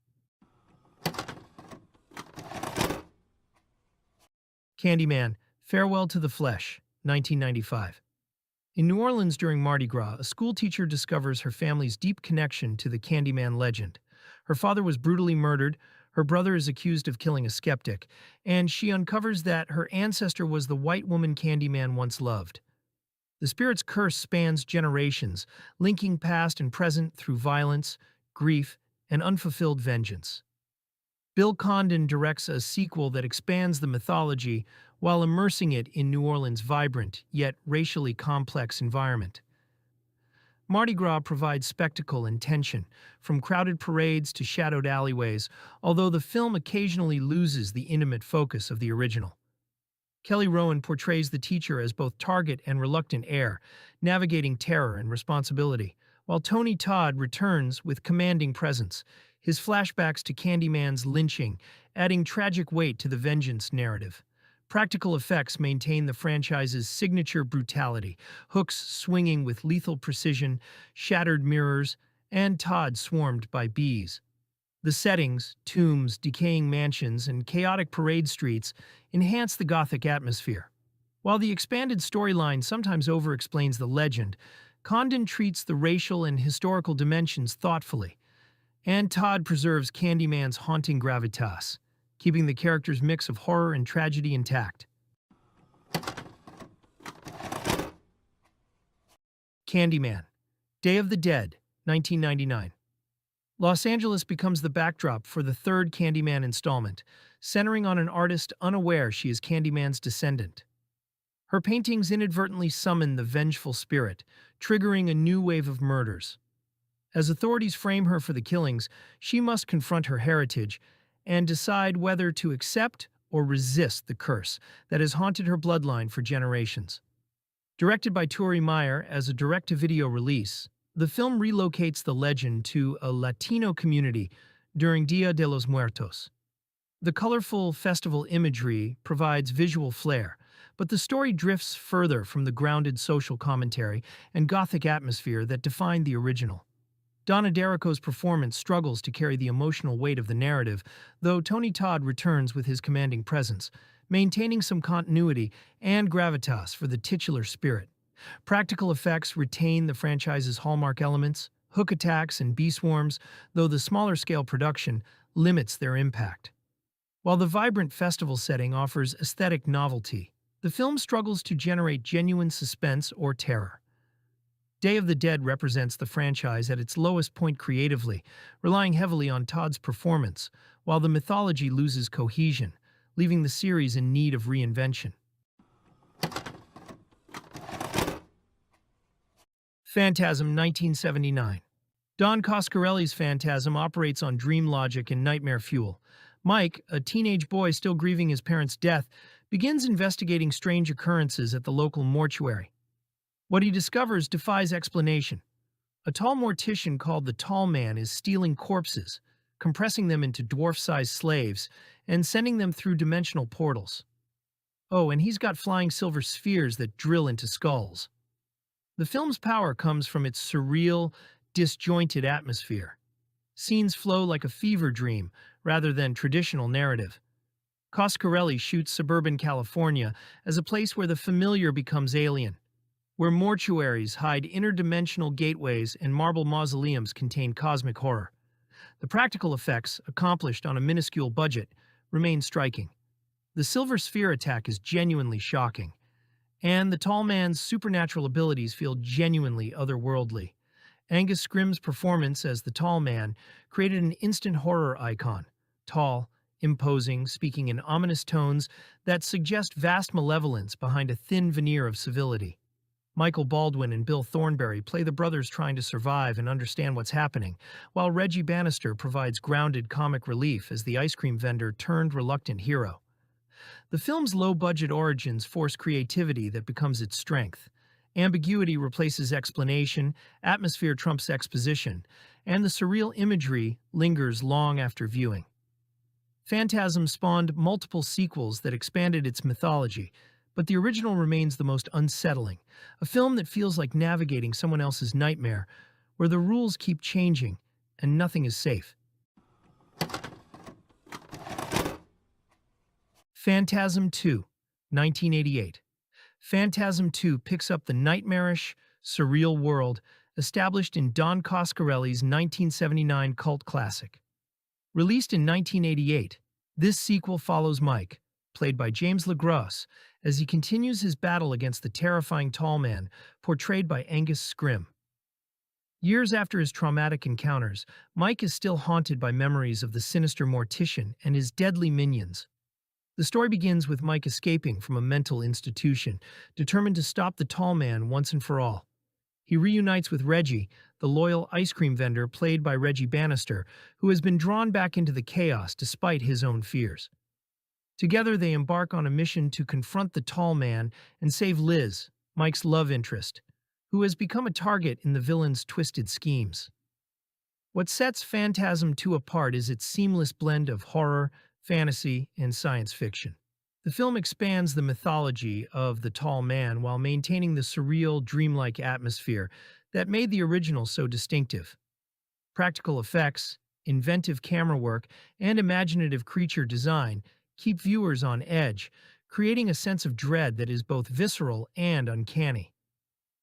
Candyman, Farewell to the Flesh, 1995. In New Orleans during Mardi Gras, a schoolteacher discovers her family's deep connection to the Candyman legend. Her father was brutally murdered, her brother is accused of killing a skeptic, and she uncovers that her ancestor was the white woman Candyman once loved. The spirit's curse spans generations, linking past and present through violence, grief, and unfulfilled vengeance. Bill Condon directs a sequel that expands the mythology while immersing it in New Orleans' vibrant, yet racially complex environment. Mardi Gras provides spectacle and tension, from crowded parades to shadowed alleyways, although the film occasionally loses the intimate focus of the original. Kelly Rowan portrays the teacher as both target and reluctant heir, navigating terror and responsibility, while Tony Todd returns with commanding presence, his flashbacks to Candyman's lynching, adding tragic weight to the vengeance narrative. Practical effects maintain the franchise's signature brutality, hooks swinging with lethal precision, shattered mirrors, and Todd swarmed by bees. The settings, tombs, decaying mansions, and chaotic parade streets enhance the Gothic atmosphere. While the expanded storyline sometimes over-explains the legend, Condon treats the racial and historical dimensions thoughtfully, and Todd preserves Candyman's haunting gravitas, keeping the character's mix of horror and tragedy intact. Candyman, Day of the Dead, 1999. Los Angeles becomes the backdrop for the third Candyman installment, centering on an artist unaware she is Candyman's descendant. Her paintings inadvertently summon the vengeful spirit, triggering a new wave of murders. As authorities frame her for the killings, she must confront her heritage and decide whether to accept or resist the curse that has haunted her bloodline for generations. Directed by Turi Meyer as a direct-to-video release, the film relocates the legend to a Latino community during Dia de los Muertos. The colorful festival imagery provides visual flair, but the story drifts further from the grounded social commentary and Gothic atmosphere that defined the original. Donna D'Errico's performance struggles to carry the emotional weight of the narrative, though Tony Todd returns with his commanding presence, maintaining some continuity and gravitas for the titular spirit. Practical effects retain the franchise's hallmark elements, hook attacks and bee swarms, though the smaller-scale production limits their impact. While the vibrant festival setting offers aesthetic novelty, the film struggles to generate genuine suspense or terror. Day of the Dead represents the franchise at its lowest point creatively, relying heavily on Todd's performance, while the mythology loses cohesion, leaving the series in need of reinvention. Phantasm, 1979. Don Coscarelli's Phantasm operates on dream logic and nightmare fuel, Mike, a teenage boy still grieving his parents' death, begins investigating strange occurrences at the local mortuary. What he discovers defies explanation. A tall mortician called the Tall Man is stealing corpses, compressing them into dwarf-sized slaves, and sending them through dimensional portals. Oh, and he's got flying silver spheres that drill into skulls. The film's power comes from its surreal, disjointed atmosphere. Scenes flow like a fever dream rather than traditional narrative. Coscarelli shoots suburban California as a place where the familiar becomes alien, where mortuaries hide interdimensional gateways and marble mausoleums contain cosmic horror. The practical effects, accomplished on a minuscule budget, remain striking. The silver sphere attack is genuinely shocking, and the tall man's supernatural abilities feel genuinely otherworldly. Angus Scrimm's performance as the Tall Man created an instant horror icon, tall, imposing, speaking in ominous tones that suggest vast malevolence behind a thin veneer of civility. Michael Baldwin and Bill Thornberry play the brothers trying to survive and understand what's happening, while Reggie Bannister provides grounded comic relief as the ice cream vendor turned reluctant hero. The film's low-budget origins force creativity that becomes its strength. Ambiguity replaces explanation, atmosphere trumps exposition, and the surreal imagery lingers long after viewing. Phantasm spawned multiple sequels that expanded its mythology, but the original remains the most unsettling, a film that feels like navigating someone else's nightmare, where the rules keep changing and nothing is safe. Phantasm 2, 1988. Phantasm 2 picks up the nightmarish, surreal world established in Don Coscarelli's 1979 cult classic. Released in 1988, this sequel follows Mike, played by James LeGros, as he continues his battle against the terrifying Tall Man, portrayed by Angus Scrimm. Years after his traumatic encounters, Mike is still haunted by memories of the sinister mortician and his deadly minions. The story begins with Mike escaping from a mental institution, determined to stop the Tall Man once and for all. He reunites with Reggie, the loyal ice cream vendor played by Reggie Bannister, who has been drawn back into the chaos despite his own fears. Together they embark on a mission to confront the Tall Man and save Liz, Mike's love interest, who has become a target in the villain's twisted schemes. What sets Phantasm 2 apart is its seamless blend of horror, fantasy, and science fiction. The film expands the mythology of the Tall Man while maintaining the surreal, dreamlike atmosphere that made the original so distinctive. Practical effects, inventive camera work, and imaginative creature design keep viewers on edge, creating a sense of dread that is both visceral and uncanny.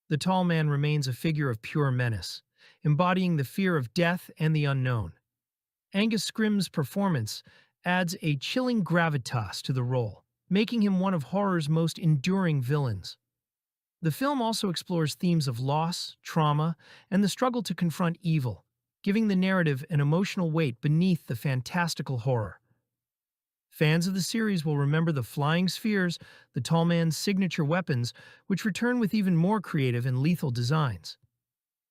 The Tall Man remains a figure of pure menace, embodying the fear of death and the unknown. Angus Scrimm's performance adds a chilling gravitas to the role, making him one of horror's most enduring villains. The film also explores themes of loss, trauma, and the struggle to confront evil, giving the narrative an emotional weight beneath the fantastical horror. Fans of the series will remember the flying spheres, the Tall Man's signature weapons, which return with even more creative and lethal designs.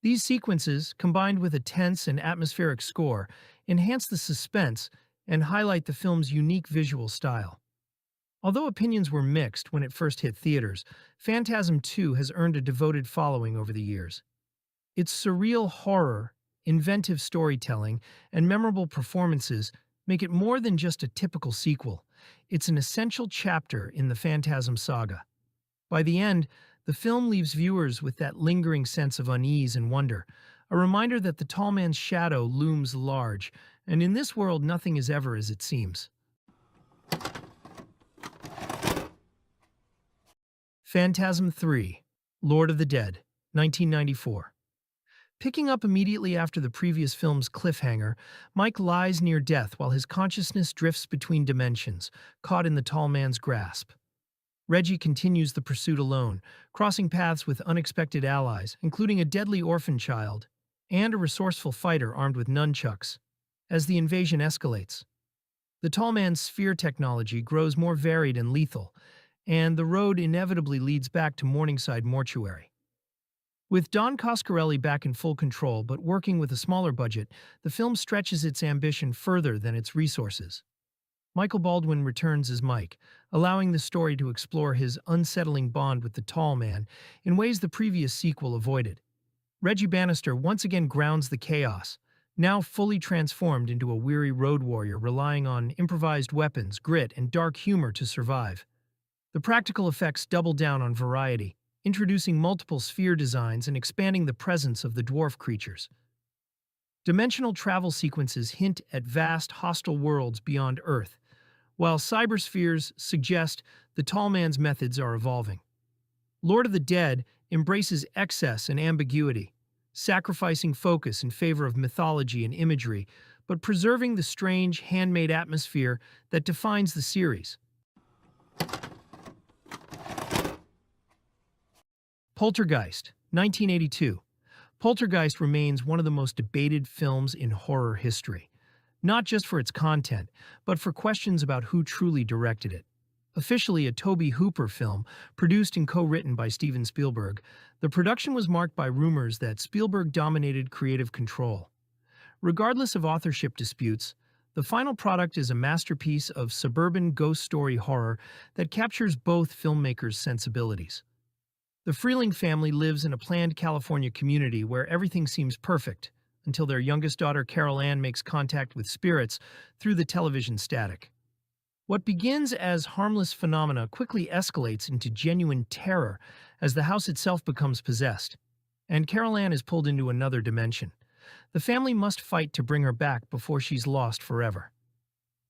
These sequences, combined with a tense and atmospheric score, enhance the suspense and highlight the film's unique visual style. Although opinions were mixed when it first hit theaters, Phantasm 2 has earned a devoted following over the years. Its surreal horror, inventive storytelling, and memorable performances make it more than just a typical sequel. It's an essential chapter in the Phantasm saga. By the end, the film leaves viewers with that lingering sense of unease and wonder, a reminder that the Tall Man's shadow looms large, and in this world nothing is ever as it seems. Phantasm 3, Lord of the Dead, 1994. Picking up immediately after the previous film's cliffhanger, Mike lies near death while his consciousness drifts between dimensions, caught in the Tall Man's grasp. Reggie continues the pursuit alone, crossing paths with unexpected allies, including a deadly orphan child and a resourceful fighter armed with nunchucks. As the invasion escalates, the Tall Man's sphere technology grows more varied and lethal, and the road inevitably leads back to Morningside Mortuary. With Don Coscarelli back in full control but working with a smaller budget, the film stretches its ambition further than its resources. Michael Baldwin returns as Mike, allowing the story to explore his unsettling bond with the tall man in ways the previous sequel avoided. Reggie Bannister once again grounds the chaos, now fully transformed into a weary road warrior relying on improvised weapons, grit, and dark humor to survive. The practical effects double down on variety, introducing multiple sphere designs and expanding the presence of the dwarf creatures. Dimensional travel sequences hint at vast, hostile worlds beyond Earth, while cyberspheres suggest the tall man's methods are evolving. Lord of the Dead embraces excess and ambiguity, sacrificing focus in favor of mythology and imagery, but preserving the strange, handmade atmosphere that defines the series. Poltergeist, 1982. Poltergeist remains one of the most debated films in horror history, not just for its content, but for questions about who truly directed it. Officially a Tobe Hooper film, produced and co-written by Steven Spielberg, the production was marked by rumors that Spielberg dominated creative control. Regardless of authorship disputes, the final product is a masterpiece of suburban ghost story horror that captures both filmmakers' sensibilities. The Freeling family lives in a planned California community where everything seems perfect, until their youngest daughter Carol Ann makes contact with spirits through the television static. What begins as harmless phenomena quickly escalates into genuine terror as the house itself becomes possessed, and Carol Ann is pulled into another dimension. The family must fight to bring her back before she's lost forever.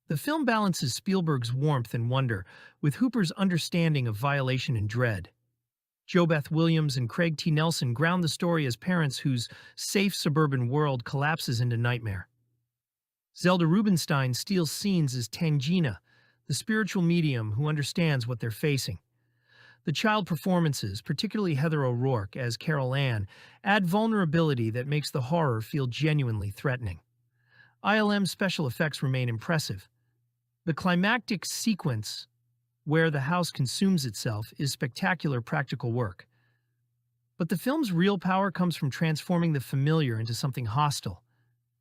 The film balances Spielberg's warmth and wonder with Hooper's understanding of violation and dread. JoBeth Williams and Craig T. Nelson ground the story as parents whose safe suburban world collapses into nightmare. Zelda Rubinstein steals scenes as Tangina, the spiritual medium who understands what they're facing. The child performances, particularly Heather O'Rourke as Carol Ann, add vulnerability that makes the horror feel genuinely threatening. ILM's special effects remain impressive. The climactic sequence, where the house consumes itself, is spectacular practical work. But the film's real power comes from transforming the familiar into something hostile.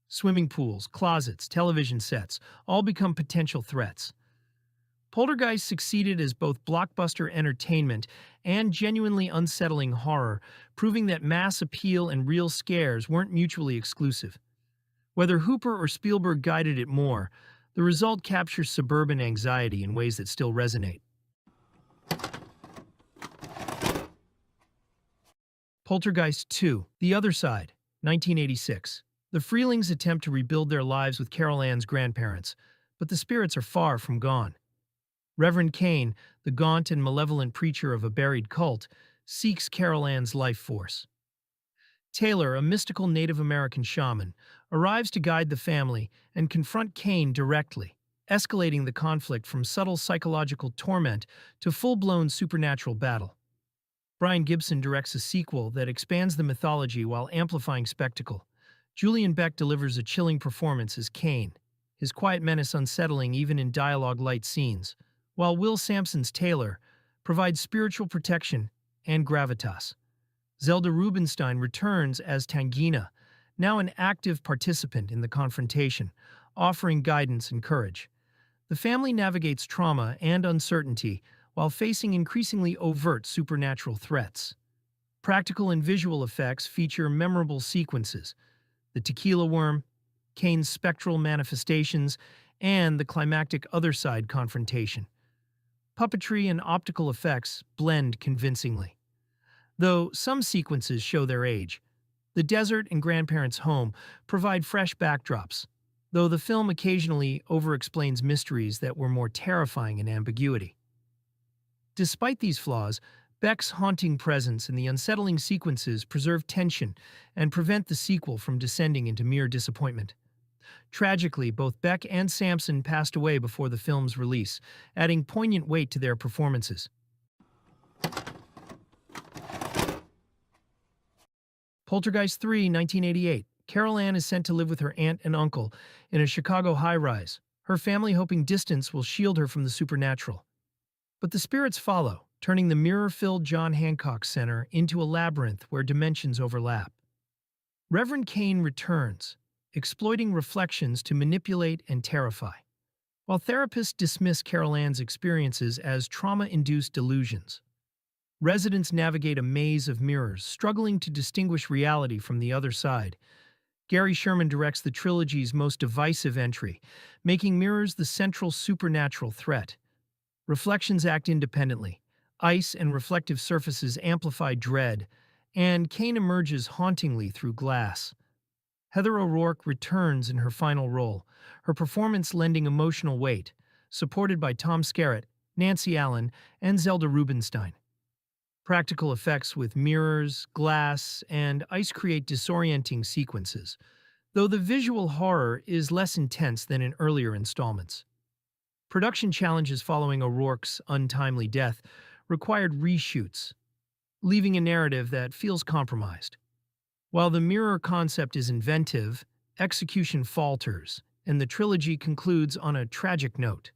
Swimming pools, closets, television sets all become potential threats. Poltergeist succeeded as both blockbuster entertainment and genuinely unsettling horror, proving that mass appeal and real scares weren't mutually exclusive. Whether Hooper or Spielberg guided it more, the result captures suburban anxiety in ways that still resonate. Poltergeist 2, The Other Side, 1986. The Freelings attempt to rebuild their lives with Carol Ann's grandparents, but the spirits are far from gone. Reverend Kane, the gaunt and malevolent preacher of a buried cult, seeks Carol Ann's life force. Taylor, a mystical Native American shaman, arrives to guide the family and confront Kane directly, escalating the conflict from subtle psychological torment to full-blown supernatural battle. Brian Gibson directs a sequel that expands the mythology while amplifying spectacle. Julian Beck delivers a chilling performance as Kane, his quiet menace unsettling even in dialogue-light scenes, while Will Sampson's Taylor provides spiritual protection and gravitas. Zelda Rubinstein returns as Tangina, now an active participant in the confrontation, offering guidance and courage. The family navigates trauma and uncertainty while facing increasingly overt supernatural threats. Practical and visual effects feature memorable sequences: the tequila worm, Kane's spectral manifestations, and the climactic Other Side confrontation. Puppetry and optical effects blend convincingly. Though some sequences show their age, the desert and grandparents' home provide fresh backdrops, though the film occasionally over-explains mysteries that were more terrifying in ambiguity. Despite these flaws, Beck's haunting presence and the unsettling sequences preserve tension and prevent the sequel from descending into mere disappointment. Tragically, both Beck and Sampson passed away before the film's release, adding poignant weight to their performances. Poltergeist 3, 1988. Carol Ann is sent to live with her aunt and uncle in a Chicago high-rise, her family hoping distance will shield her from the supernatural. But the spirits follow, turning the mirror-filled John Hancock Center into a labyrinth where dimensions overlap. Reverend Kane returns, exploiting reflections to manipulate and terrify. while therapists dismiss Carol Ann's experiences as trauma-induced delusions. Residents navigate a maze of mirrors, struggling to distinguish reality from the other side. Gary Sherman directs the trilogy's most divisive entry, making mirrors the central supernatural threat. Reflections act independently. Ice and reflective surfaces amplify dread, and Kane emerges hauntingly through glass. Heather O'Rourke returns in her final role, her performance lending emotional weight, supported by Tom Skerritt, Nancy Allen, and Zelda Rubinstein. Practical effects with mirrors, glass, and ice create disorienting sequences, though the visual horror is less intense than in earlier installments. Production challenges following O'Rourke's untimely death required reshoots, leaving a narrative that feels compromised. While the mirror concept is inventive, execution falters, and the trilogy concludes on a tragic note.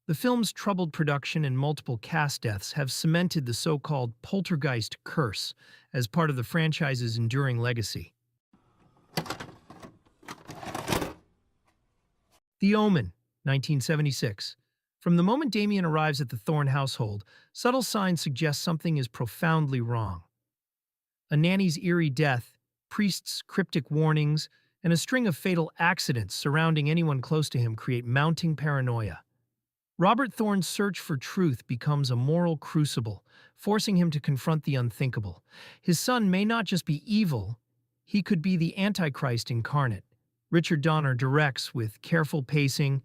The film's troubled production and multiple cast deaths have cemented the so-called Poltergeist curse as part of the franchise's enduring legacy. The Omen, 1976. From the moment Damien arrives at the Thorne household, subtle signs suggest something is profoundly wrong. A nanny's eerie death, priests' cryptic warnings, and a string of fatal accidents surrounding anyone close to him create mounting paranoia. Robert Thorne's search for truth becomes a moral crucible, forcing him to confront the unthinkable. His son may not just be evil, he could be the Antichrist incarnate. Richard Donner directs with careful pacing,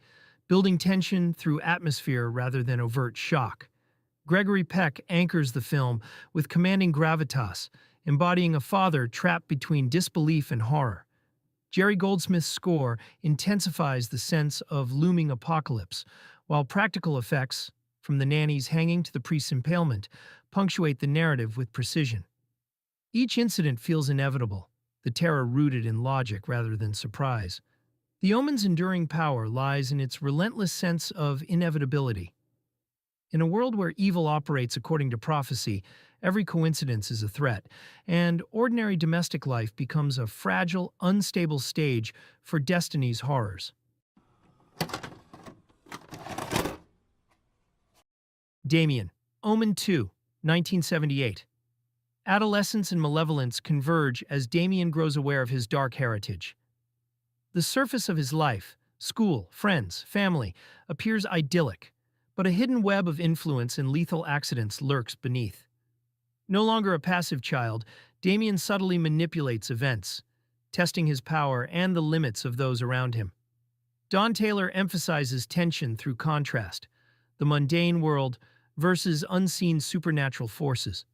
building tension through atmosphere rather than overt shock. Gregory Peck anchors the film with commanding gravitas, embodying a father trapped between disbelief and horror. Jerry Goldsmith's score intensifies the sense of looming apocalypse, while practical effects, from the nanny's hanging to the priest's impalement, punctuate the narrative with precision. Each incident feels inevitable, the terror rooted in logic rather than surprise. The Omen's enduring power lies in its relentless sense of inevitability. In a world where evil operates according to prophecy, every coincidence is a threat, and ordinary domestic life becomes a fragile, unstable stage for destiny's horrors. Damien, Omen 2, 1978. Adolescence and malevolence converge as Damien grows aware of his dark heritage. The surface of his life, school, friends, family, appears idyllic, but a hidden web of influence and lethal accidents lurks beneath. No longer a passive child, Damien subtly manipulates events, testing his power and the limits of those around him. Don Taylor emphasizes tension through contrast, the mundane world versus unseen supernatural forces.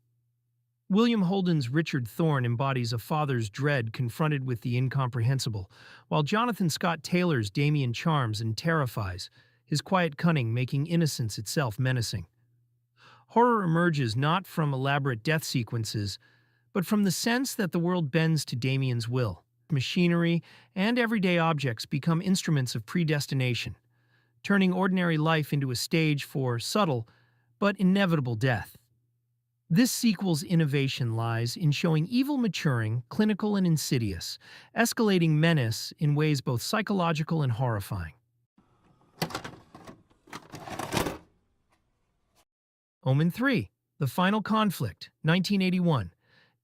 William Holden's Richard Thorne embodies a father's dread confronted with the incomprehensible, while Jonathan Scott Taylor's Damien charms and terrifies, his quiet cunning making innocence itself menacing. Horror emerges not from elaborate death sequences, but from the sense that the world bends to Damien's will. Machinery and everyday objects become instruments of predestination, turning ordinary life into a stage for subtle but inevitable death. This sequel's innovation lies in showing evil maturing, clinical and insidious, escalating menace in ways both psychological and horrifying. Omen 3, The Final Conflict, 1981.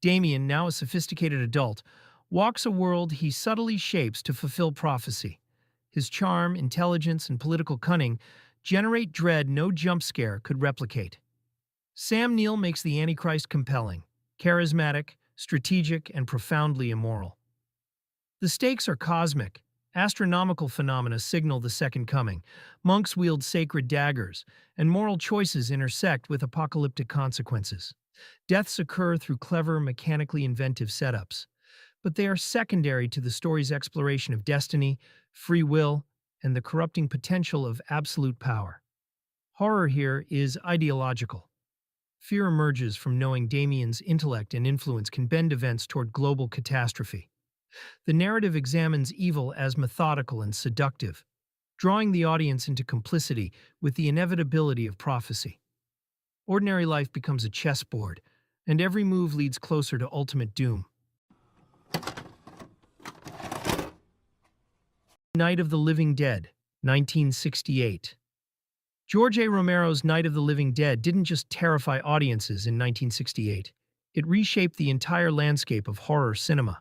Damien, now a sophisticated adult, walks a world he subtly shapes to fulfill prophecy. His charm, intelligence, and political cunning generate dread no jump scare could replicate. Sam Neill makes the Antichrist compelling, charismatic, strategic, and profoundly immoral. The stakes are cosmic. Astronomical phenomena signal the Second Coming. Monks wield sacred daggers, and moral choices intersect with apocalyptic consequences. Deaths occur through clever, mechanically inventive setups, but they are secondary to the story's exploration of destiny, free will, and the corrupting potential of absolute power. Horror here is ideological. Fear emerges from knowing Damien's intellect and influence can bend events toward global catastrophe. The narrative examines evil as methodical and seductive, drawing the audience into complicity with the inevitability of prophecy. Ordinary life becomes a chessboard, and every move leads closer to ultimate doom. Night of the Living Dead, 1968. George A. Romero's Night of the Living Dead didn't just terrify audiences in 1968. It reshaped the entire landscape of horror cinema.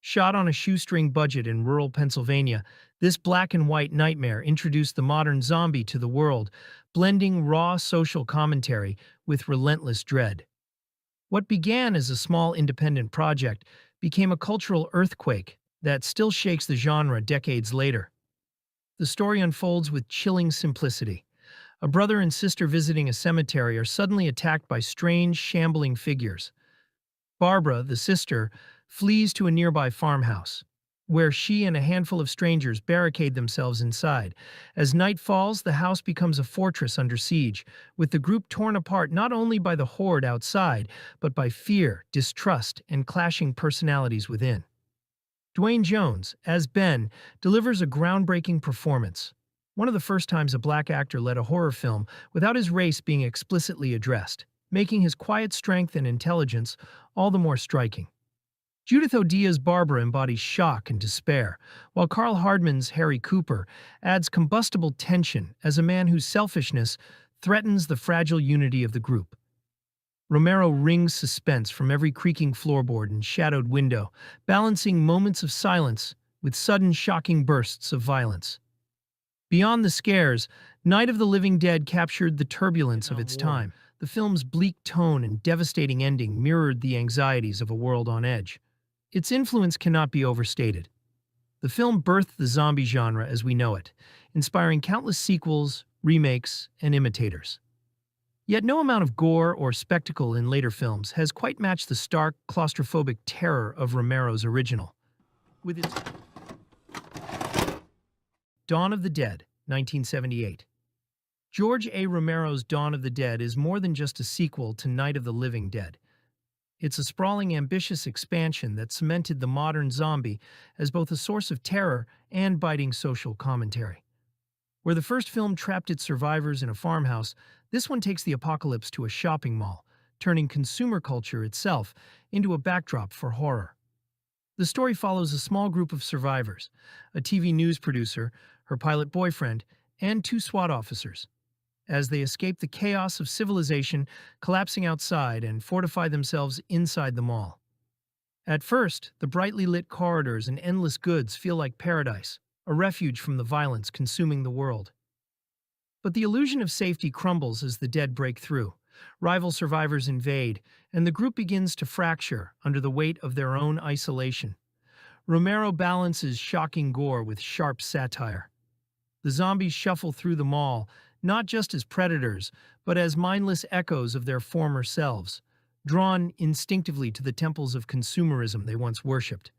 Shot on a shoestring budget in rural Pennsylvania, this black and white nightmare introduced the modern zombie to the world, blending raw social commentary with relentless dread. What began as a small independent project became a cultural earthquake that still shakes the genre decades later. The story unfolds with chilling simplicity. A brother and sister visiting a cemetery are suddenly attacked by strange, shambling figures. Barbara, the sister, flees to a nearby farmhouse, where she and a handful of strangers barricade themselves inside. As night falls, the house becomes a fortress under siege, with the group torn apart not only by the horde outside, but by fear, distrust, and clashing personalities within. Dwayne Jones, as Ben, delivers a groundbreaking performance. One of the first times a black actor led a horror film without his race being explicitly addressed, making his quiet strength and intelligence all the more striking. Judith O'Dea's Barbara embodies shock and despair, while Carl Hardman's Harry Cooper adds combustible tension as a man whose selfishness threatens the fragile unity of the group. Romero wrings suspense from every creaking floorboard and shadowed window, balancing moments of silence with sudden shocking bursts of violence. Beyond the scares, Night of the Living Dead captured the turbulence of its time. The film's bleak tone and devastating ending mirrored the anxieties of a world on edge. Its influence cannot be overstated. The film birthed the zombie genre as we know it, inspiring countless sequels, remakes, and imitators. Yet no amount of gore or spectacle in later films has quite matched the stark, claustrophobic terror of Romero's original. With its Dawn of the Dead, 1978. George A. Romero's Dawn of the Dead is more than just a sequel to Night of the Living Dead. It's a sprawling, ambitious expansion that cemented the modern zombie as both a source of terror and biting social commentary. Where the first film trapped its survivors in a farmhouse, this one takes the apocalypse to a shopping mall, turning consumer culture itself into a backdrop for horror. The story follows a small group of survivors, a TV news producer, her pilot boyfriend, and two SWAT officers, as they escape the chaos of civilization collapsing outside and fortify themselves inside the mall. At first, the brightly lit corridors and endless goods feel like paradise, a refuge from the violence consuming the world. But the illusion of safety crumbles as the dead break through. Rival survivors invade, and the group begins to fracture under the weight of their own isolation. Romero balances shocking gore with sharp satire. The zombies shuffle through the mall, not just as predators, but as mindless echoes of their former selves, drawn instinctively to the temples of consumerism they once worshipped.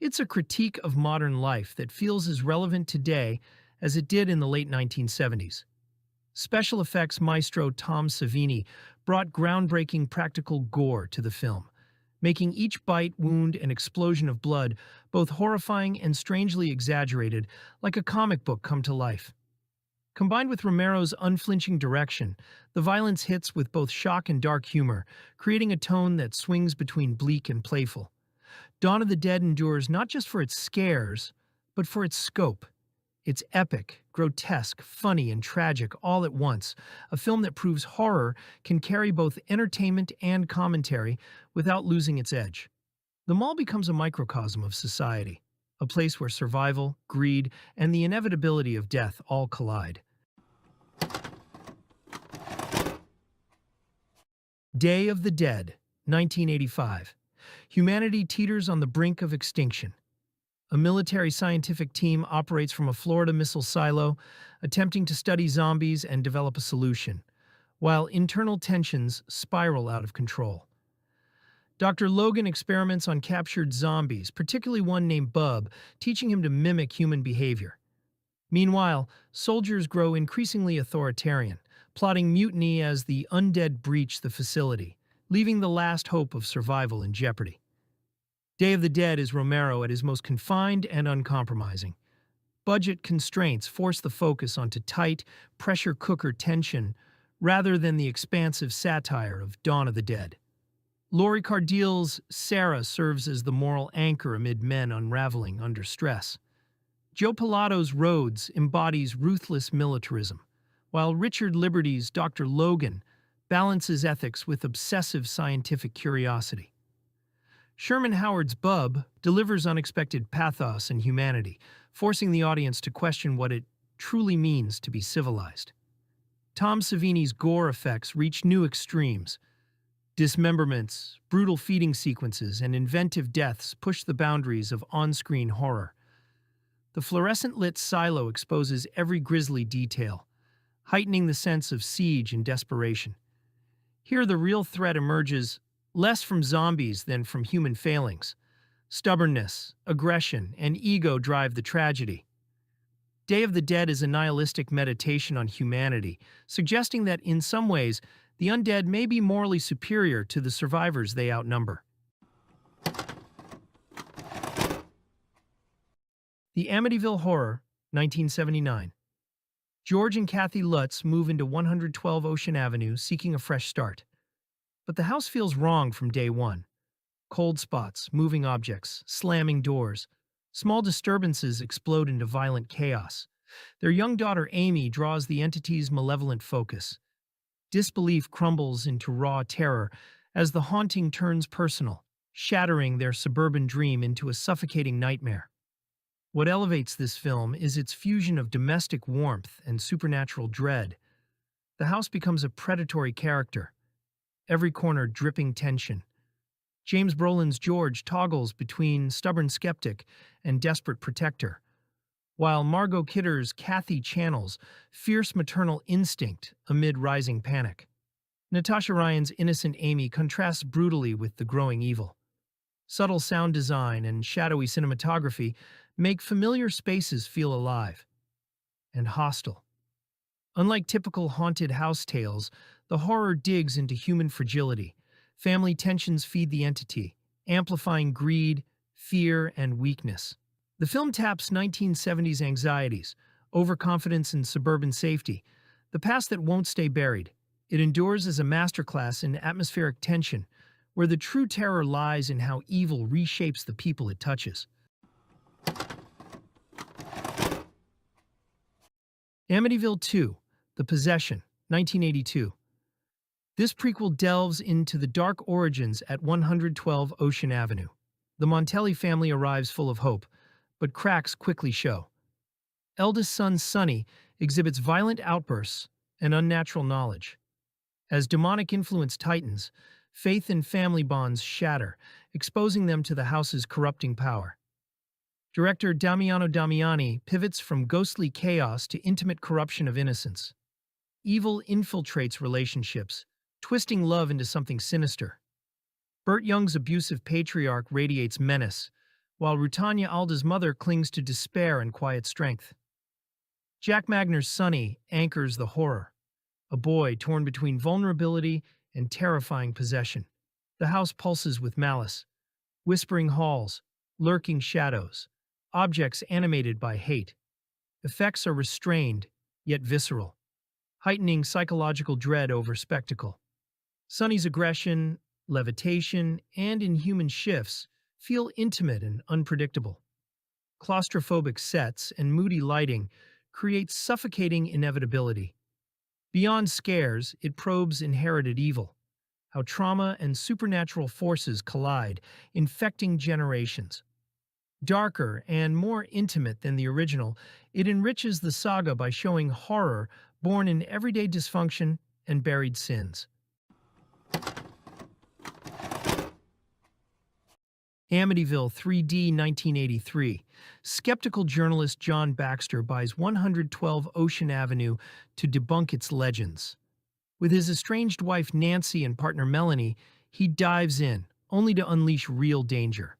It's a critique of modern life that feels as relevant today as it did in the late 1970s. Special effects maestro Tom Savini brought groundbreaking practical gore to the film, making each bite, wound, and explosion of blood both horrifying and strangely exaggerated, like a comic book come to life. Combined with Romero's unflinching direction, the violence hits with both shock and dark humor, creating a tone that swings between bleak and playful. Dawn of the Dead endures not just for its scares, but for its scope. It's epic, grotesque, funny, and tragic all at once, a film that proves horror can carry both entertainment and commentary without losing its edge. The mall becomes a microcosm of society, a place where survival, greed, and the inevitability of death all collide. Day of the Dead, 1985. Humanity teeters on the brink of extinction. A military scientific team operates from a Florida missile silo, attempting to study zombies and develop a solution, while internal tensions spiral out of control. Dr. Logan experiments on captured zombies, particularly one named Bub, teaching him to mimic human behavior. Meanwhile, soldiers grow increasingly authoritarian, plotting mutiny as the undead breach the facility, leaving the last hope of survival in jeopardy. Day of the Dead is Romero at his most confined and uncompromising. Budget constraints force the focus onto tight, pressure cooker tension rather than the expansive satire of Dawn of the Dead. Laurie Cardille's Sarah serves as the moral anchor amid men unraveling under stress. Joe Pilato's Rhodes embodies ruthless militarism, while Richard Liberty's Dr. Logan balances ethics with obsessive scientific curiosity. Sherman Howard's Bub delivers unexpected pathos and humanity, forcing the audience to question what it truly means to be civilized. Tom Savini's gore effects reach new extremes. Dismemberments, brutal feeding sequences, and inventive deaths push the boundaries of on-screen horror. The fluorescent-lit silo exposes every grisly detail, heightening the sense of siege and desperation. Here the real threat emerges less from zombies than from human failings. Stubbornness, aggression, and ego drive the tragedy. Day of the Dead is a nihilistic meditation on humanity, suggesting that in some ways, the undead may be morally superior to the survivors they outnumber. The Amityville Horror, 1979. George and Kathy Lutz move into 112 Ocean Avenue seeking a fresh start. But the house feels wrong from day one. Cold spots, moving objects, slamming doors. Small disturbances explode into violent chaos. Their young daughter Amy draws the entity's malevolent focus. Disbelief crumbles into raw terror as the haunting turns personal, shattering their suburban dream into a suffocating nightmare. What elevates this film is its fusion of domestic warmth and supernatural dread. The house becomes a predatory character, every corner dripping tension. James Brolin's George toggles between stubborn skeptic and desperate protector, while Margot Kidder's Kathy channels fierce maternal instinct amid rising panic. Natasha Ryan's innocent Amy contrasts brutally with the growing evil. Subtle sound design and shadowy cinematography make familiar spaces feel alive and hostile. Unlike typical haunted house tales, the horror digs into human fragility. Family tensions feed the entity, amplifying greed, fear, and weakness. The film taps 1970s anxieties, overconfidence in suburban safety, the past that won't stay buried. It endures as a masterclass in atmospheric tension, where the true terror lies in how evil reshapes the people it touches. Amityville 2, The Possession, 1982. This prequel delves into the dark origins at 112 Ocean Avenue. The Montelli family arrives full of hope, but cracks quickly show. Eldest son Sonny exhibits violent outbursts and unnatural knowledge. As demonic influence tightens, faith and family bonds shatter, exposing them to the house's corrupting power. Director Damiano Damiani pivots from ghostly chaos to intimate corruption of innocence. Evil infiltrates relationships, twisting love into something sinister. Burt Young's abusive patriarch radiates menace, while Rutanya Alda's mother clings to despair and quiet strength. Jack Magner's Sonny anchors the horror, a boy torn between vulnerability and terrifying possession. The house pulses with malice, whispering halls, lurking shadows, objects animated by hate. Effects are restrained, yet visceral, heightening psychological dread over spectacle. Sonny's aggression, levitation, and inhuman shifts feel intimate and unpredictable. Claustrophobic sets and moody lighting create suffocating inevitability. Beyond scares, it probes inherited evil, how trauma and supernatural forces collide, infecting generations. Darker and more intimate than the original, it enriches the saga by showing horror born in everyday dysfunction and buried sins. Amityville 3D 1983. Skeptical journalist John Baxter buys 112 Ocean Avenue to debunk its legends. With his estranged wife Nancy and partner Melanie, he dives in, only to unleash real danger.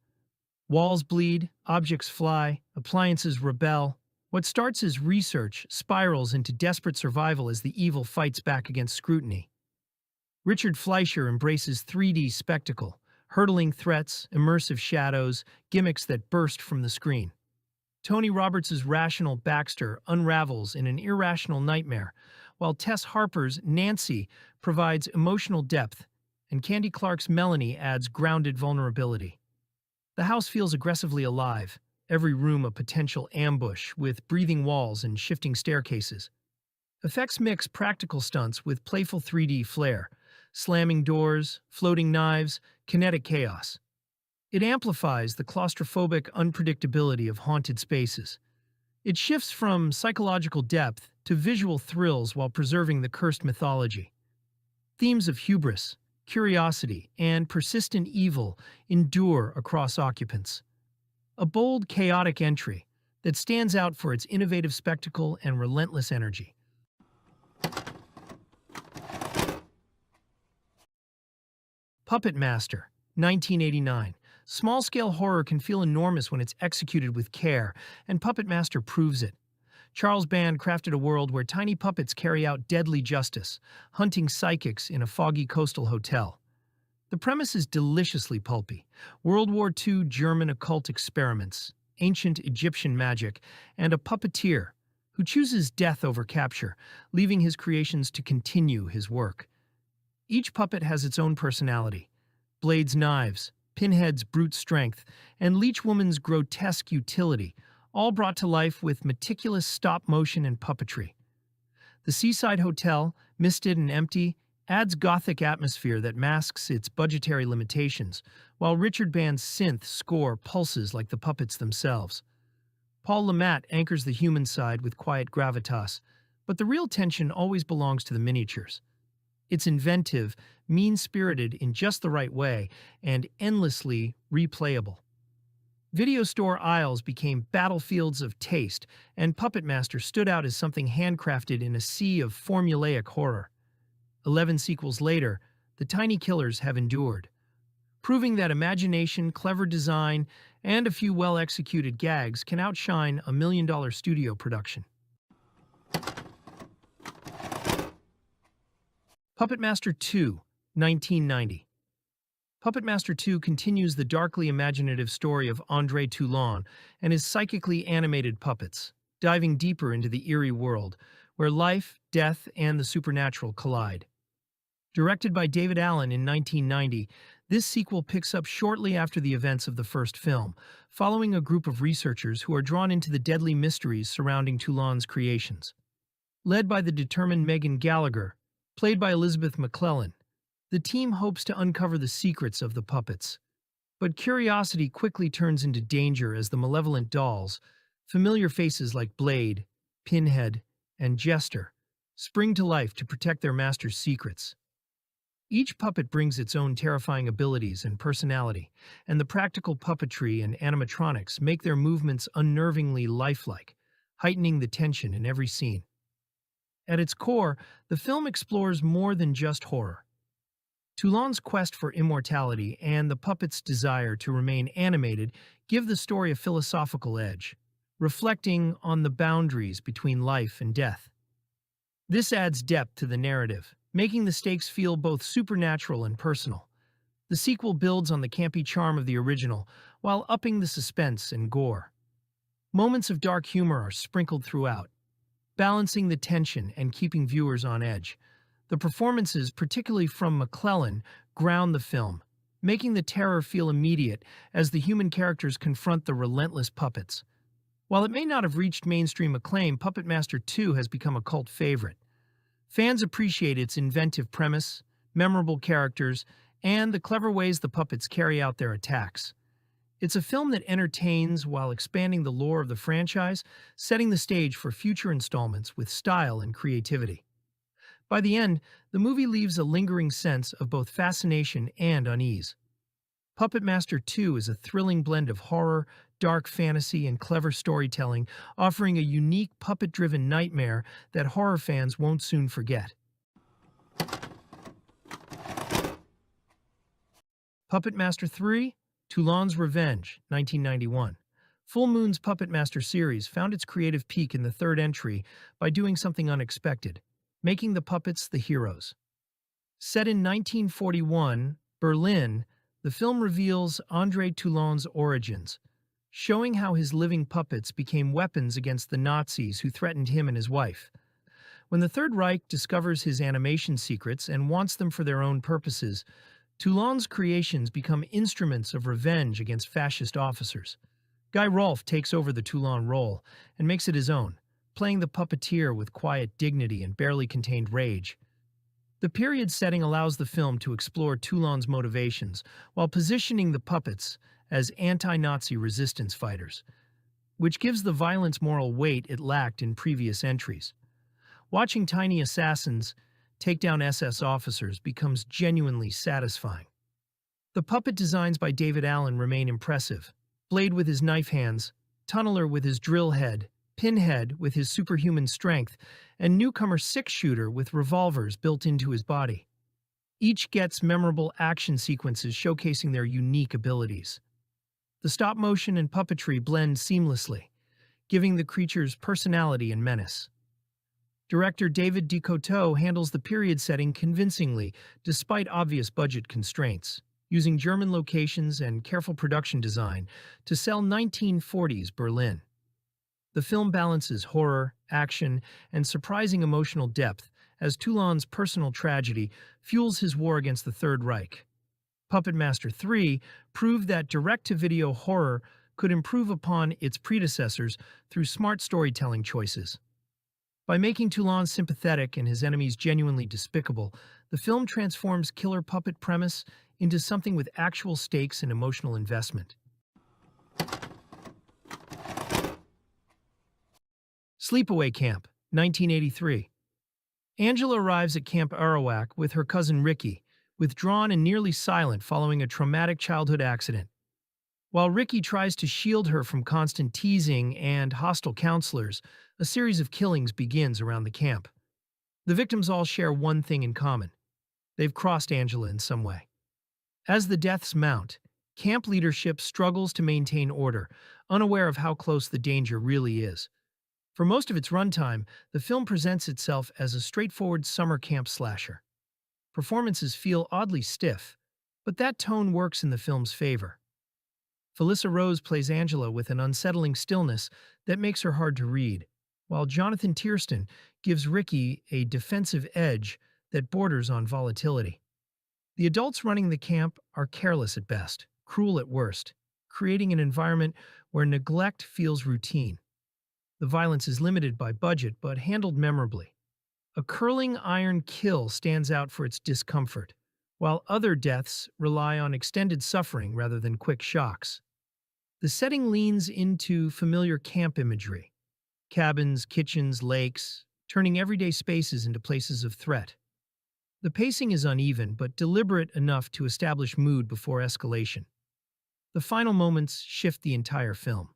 Walls bleed, objects fly, appliances rebel. What starts as research spirals into desperate survival as the evil fights back against scrutiny. Richard Fleischer embraces 3D spectacle, hurtling threats, immersive shadows, gimmicks that burst from the screen. Tony Roberts' rational Baxter unravels in an irrational nightmare, while Tess Harper's Nancy provides emotional depth, and Candy Clark's Melanie adds grounded vulnerability. The house feels aggressively alive, every room a potential ambush with breathing walls and shifting staircases. Effects mix practical stunts with playful 3D flair, slamming doors, floating knives, kinetic chaos. It amplifies the claustrophobic unpredictability of haunted spaces. It shifts from psychological depth to visual thrills while preserving the cursed mythology. Themes of hubris, curiosity, and persistent evil endure across occupants. A bold, chaotic entry that stands out for its innovative spectacle and relentless energy. Puppet Master, 1989. Small-scale horror can feel enormous when it's executed with care, and Puppet Master proves it. Charles Band crafted a world where tiny puppets carry out deadly justice, hunting psychics in a foggy coastal hotel. The premise is deliciously pulpy. World War II German occult experiments, ancient Egyptian magic, and a puppeteer who chooses death over capture, leaving his creations to continue his work. Each puppet has its own personality. Blade's knives, Pinhead's brute strength, and Leech Woman's grotesque utility, all brought to life with meticulous stop-motion and puppetry. The seaside hotel, misted and empty, adds Gothic atmosphere that masks its budgetary limitations, while Richard Band's synth score pulses like the puppets themselves. Paul Le Mat anchors the human side with quiet gravitas, but the real tension always belongs to the miniatures. It's inventive, mean-spirited in just the right way, and endlessly replayable. Video store aisles became battlefields of taste, and Puppet Master stood out as something handcrafted in a sea of formulaic horror. 11 sequels later, the tiny killers have endured, proving that imagination, clever design, and a few well-executed gags can outshine a million-dollar studio production. Puppet Master 2, 1990. Puppet Master 2 continues the darkly imaginative story of André Toulon and his psychically animated puppets, diving deeper into the eerie world, where life, death, and the supernatural collide. Directed by David Allen in 1990, this sequel picks up shortly after the events of the first film, following a group of researchers who are drawn into the deadly mysteries surrounding Toulon's creations. Led by the determined Megan Gallagher, played by Elizabeth McClellan, the team hopes to uncover the secrets of the puppets. But curiosity quickly turns into danger as the malevolent dolls, familiar faces like Blade, Pinhead, and Jester, spring to life to protect their master's secrets. Each puppet brings its own terrifying abilities and personality, and the practical puppetry and animatronics make their movements unnervingly lifelike, heightening the tension in every scene. At its core, the film explores more than just horror. Toulon's quest for immortality and the puppet's desire to remain animated give the story a philosophical edge, reflecting on the boundaries between life and death. This adds depth to the narrative, making the stakes feel both supernatural and personal. The sequel builds on the campy charm of the original, while upping the suspense and gore. Moments of dark humor are sprinkled throughout, balancing the tension and keeping viewers on edge. The performances, particularly from McClellan, ground the film, making the terror feel immediate as the human characters confront the relentless puppets. While it may not have reached mainstream acclaim, Puppet Master 2 has become a cult favorite. Fans appreciate its inventive premise, memorable characters, and the clever ways the puppets carry out their attacks. It's a film that entertains while expanding the lore of the franchise, setting the stage for future installments with style and creativity. By the end, the movie leaves a lingering sense of both fascination and unease. Puppet Master 2 is a thrilling blend of horror, dark fantasy, and clever storytelling, offering a unique puppet-driven nightmare that horror fans won't soon forget. Puppet Master 3, Toulon's Revenge, 1991. Full Moon's Puppet Master series found its creative peak in the third entry by doing something unexpected, making the puppets the heroes. Set in 1941, Berlin, the film reveals André Toulon's origins, showing how his living puppets became weapons against the Nazis who threatened him and his wife. When the Third Reich discovers his animation secrets and wants them for their own purposes, Toulon's creations become instruments of revenge against fascist officers. Guy Rolfe takes over the Toulon role and makes it his own, playing the puppeteer with quiet dignity and barely contained rage. The period setting allows the film to explore Toulon's motivations while positioning the puppets as anti-Nazi resistance fighters, which gives the violence moral weight it lacked in previous entries. Watching tiny assassins take down SS officers becomes genuinely satisfying. The puppet designs by David Allen remain impressive. Blade with his knife hands, Tunneler with his drill head, Pinhead with his superhuman strength, and newcomer six-shooter with revolvers built into his body. Each gets memorable action sequences showcasing their unique abilities. The stop-motion and puppetry blend seamlessly, giving the creatures personality and menace. Director David Dicoteau handles the period setting convincingly, despite obvious budget constraints, using German locations and careful production design to sell 1940s Berlin. The film balances horror, action, and surprising emotional depth as Toulon's personal tragedy fuels his war against the Third Reich. Puppet Master 3 proved that direct-to-video horror could improve upon its predecessors through smart storytelling choices. By making Toulon sympathetic and his enemies genuinely despicable, the film transforms killer puppet premise into something with actual stakes and emotional investment. Sleepaway Camp, 1983. Angela arrives at Camp Arawak with her cousin Ricky, withdrawn and nearly silent following a traumatic childhood accident. While Ricky tries to shield her from constant teasing and hostile counselors, a series of killings begins around the camp. The victims all share one thing in common. They've crossed Angela in some way. As the deaths mount, camp leadership struggles to maintain order, unaware of how close the danger really is. For most of its runtime, the film presents itself as a straightforward summer camp slasher. Performances feel oddly stiff, but that tone works in the film's favor. Felissa Rose plays Angela with an unsettling stillness that makes her hard to read, while Jonathan Tiersten gives Ricky a defensive edge that borders on volatility. The adults running the camp are careless at best, cruel at worst, creating an environment where neglect feels routine. The violence is limited by budget but handled memorably. A curling iron kill stands out for its discomfort, while other deaths rely on extended suffering rather than quick shocks. The setting leans into familiar camp imagery: cabins, kitchens, lakes, turning everyday spaces into places of threat. The pacing is uneven but deliberate enough to establish mood before escalation. The final moments shift the entire film.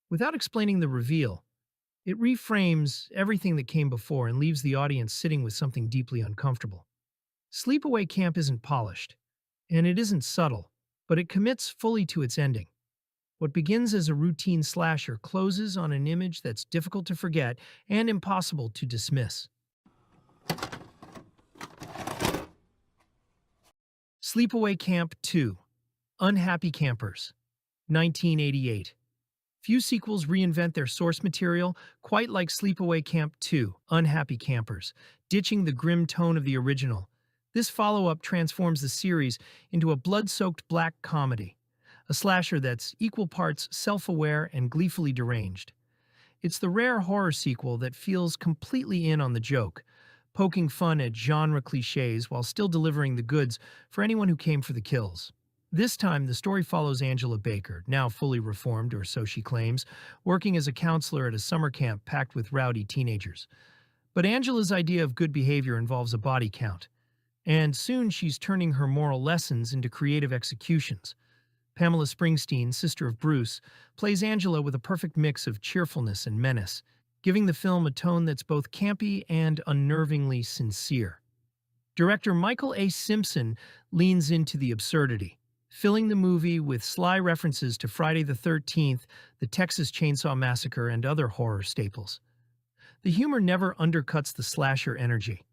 Without explaining the reveal, it reframes everything that came before and leaves the audience sitting with something deeply uncomfortable. Sleepaway Camp isn't polished, and it isn't subtle, but it commits fully to its ending. What begins as a routine slasher closes on an image that's difficult to forget and impossible to dismiss. Sleepaway Camp 2: Unhappy Campers, 1988. Few sequels reinvent their source material quite like Sleepaway Camp 2: Unhappy Campers, ditching the grim tone of the original. This follow-up transforms the series into a blood-soaked black comedy, a slasher that's equal parts self-aware and gleefully deranged. It's the rare horror sequel that feels completely in on the joke, poking fun at genre cliches while still delivering the goods for anyone who came for the kills. This time, the story follows Angela Baker, now fully reformed, or so she claims, working as a counselor at a summer camp packed with rowdy teenagers. But Angela's idea of good behavior involves a body count, and soon she's turning her moral lessons into creative executions. Pamela Springsteen, sister of Bruce, plays Angela with a perfect mix of cheerfulness and menace, giving the film a tone that's both campy and unnervingly sincere. Director Michael A. Simpson leans into the absurdity, filling the movie with sly references to Friday the 13th, the Texas Chainsaw Massacre, and other horror staples. The humor never undercuts the slasher energy.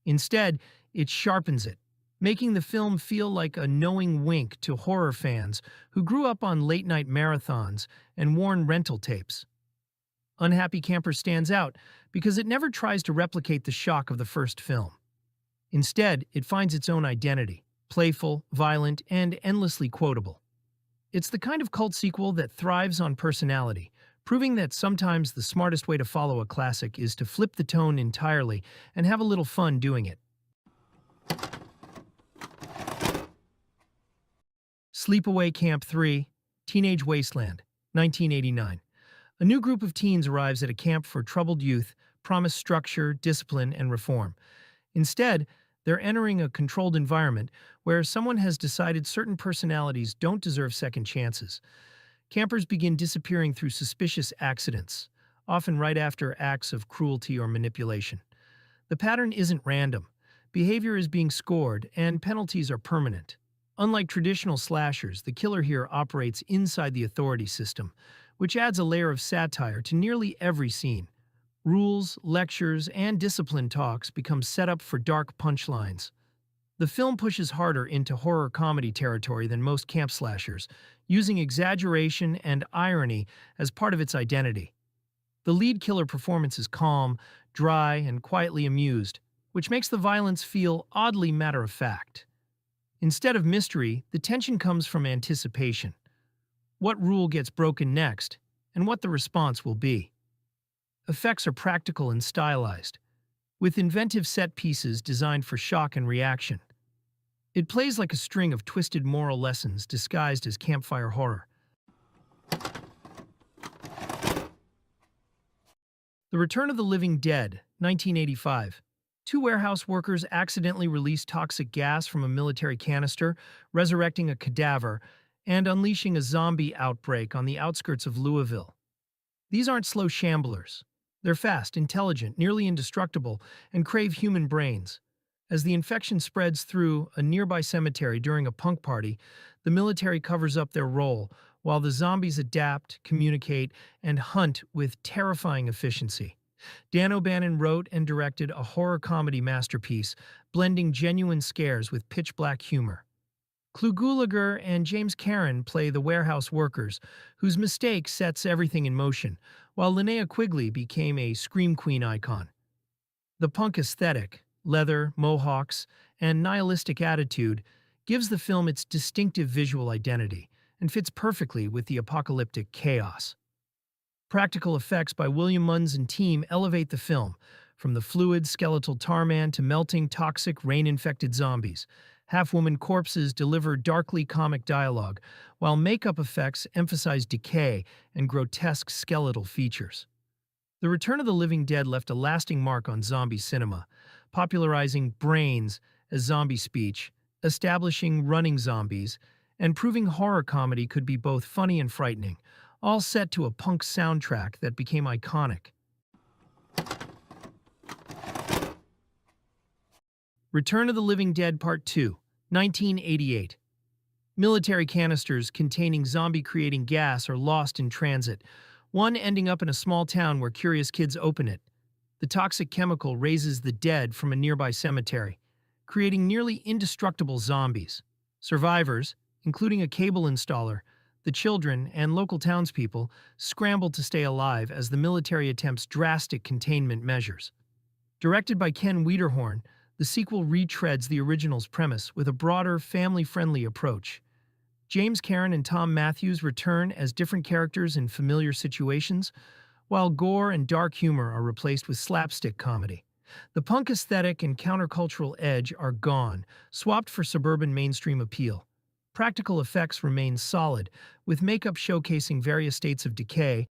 Instead, it sharpens it, making the film feel like a knowing wink to horror fans who grew up on late-night marathons and worn rental tapes. Unhappy Camper stands out because it never tries to replicate the shock of the first film. Instead, it finds its own identity: playful, violent, and endlessly quotable. It's the kind of cult sequel that thrives on personality, proving that sometimes the smartest way to follow a classic is to flip the tone entirely and have a little fun doing it. Sleepaway Camp 3, Teenage Wasteland, 1989. A new group of teens arrives at a camp for troubled youth, promise structure, discipline, and reform. Instead, they're entering a controlled environment where someone has decided certain personalities don't deserve second chances. Campers begin disappearing through suspicious accidents, often right after acts of cruelty or manipulation. The pattern isn't random. Behavior is being scored, and penalties are permanent. Unlike traditional slashers, the killer here operates inside the authority system, which adds a layer of satire to nearly every scene. Rules, lectures, and discipline talks become set up for dark punchlines. The film pushes harder into horror comedy territory than most camp slashers, using exaggeration and irony as part of its identity. The lead killer performance is calm, dry, and quietly amused, which makes the violence feel oddly matter-of-fact. Instead of mystery, the tension comes from anticipation. What rule gets broken next, and what the response will be. Effects are practical and stylized, with inventive set pieces designed for shock and reaction. It plays like a string of twisted moral lessons disguised as campfire horror. The Return of the Living Dead, 1985. Two warehouse workers accidentally release toxic gas from a military canister, resurrecting a cadaver, and unleashing a zombie outbreak on the outskirts of Louisville. These aren't slow shamblers. They're fast, intelligent, nearly indestructible, and crave human brains. As the infection spreads through a nearby cemetery during a punk party, the military covers up their role, while the zombies adapt, communicate, and hunt with terrifying efficiency. Dan O'Bannon wrote and directed a horror comedy masterpiece, blending genuine scares with pitch-black humor. Krueger and James Karen play the warehouse workers, whose mistake sets everything in motion, while Linnea Quigley became a scream queen icon. The punk aesthetic, leather, mohawks, and nihilistic attitude gives the film its distinctive visual identity and fits perfectly with the apocalyptic chaos. Practical effects by William Munns and team elevate the film, from the fluid skeletal tarman to melting toxic rain-infected zombies. Half-woman corpses deliver darkly comic dialogue, while makeup effects emphasize decay and grotesque skeletal features. The Return of the Living Dead left a lasting mark on zombie cinema, popularizing brains as zombie speech, establishing running zombies, and proving horror comedy could be both funny and frightening, all set to a punk soundtrack that became iconic. Return of the Living Dead Part 2, 1988. Military canisters containing zombie-creating gas are lost in transit, one ending up in a small town where curious kids open it. The toxic chemical raises the dead from a nearby cemetery, creating nearly indestructible zombies. Survivors, including a cable installer, the children, and local townspeople, scramble to stay alive as the military attempts drastic containment measures. Directed by Ken Wiederhorn, the sequel retreads the original's premise with a broader, family-friendly approach. James Karen and Tom Matthews return as different characters in familiar situations, while gore and dark humor are replaced with slapstick comedy. The punk aesthetic and countercultural edge are gone, swapped for suburban mainstream appeal. Practical effects remain solid, with makeup showcasing various states of decay.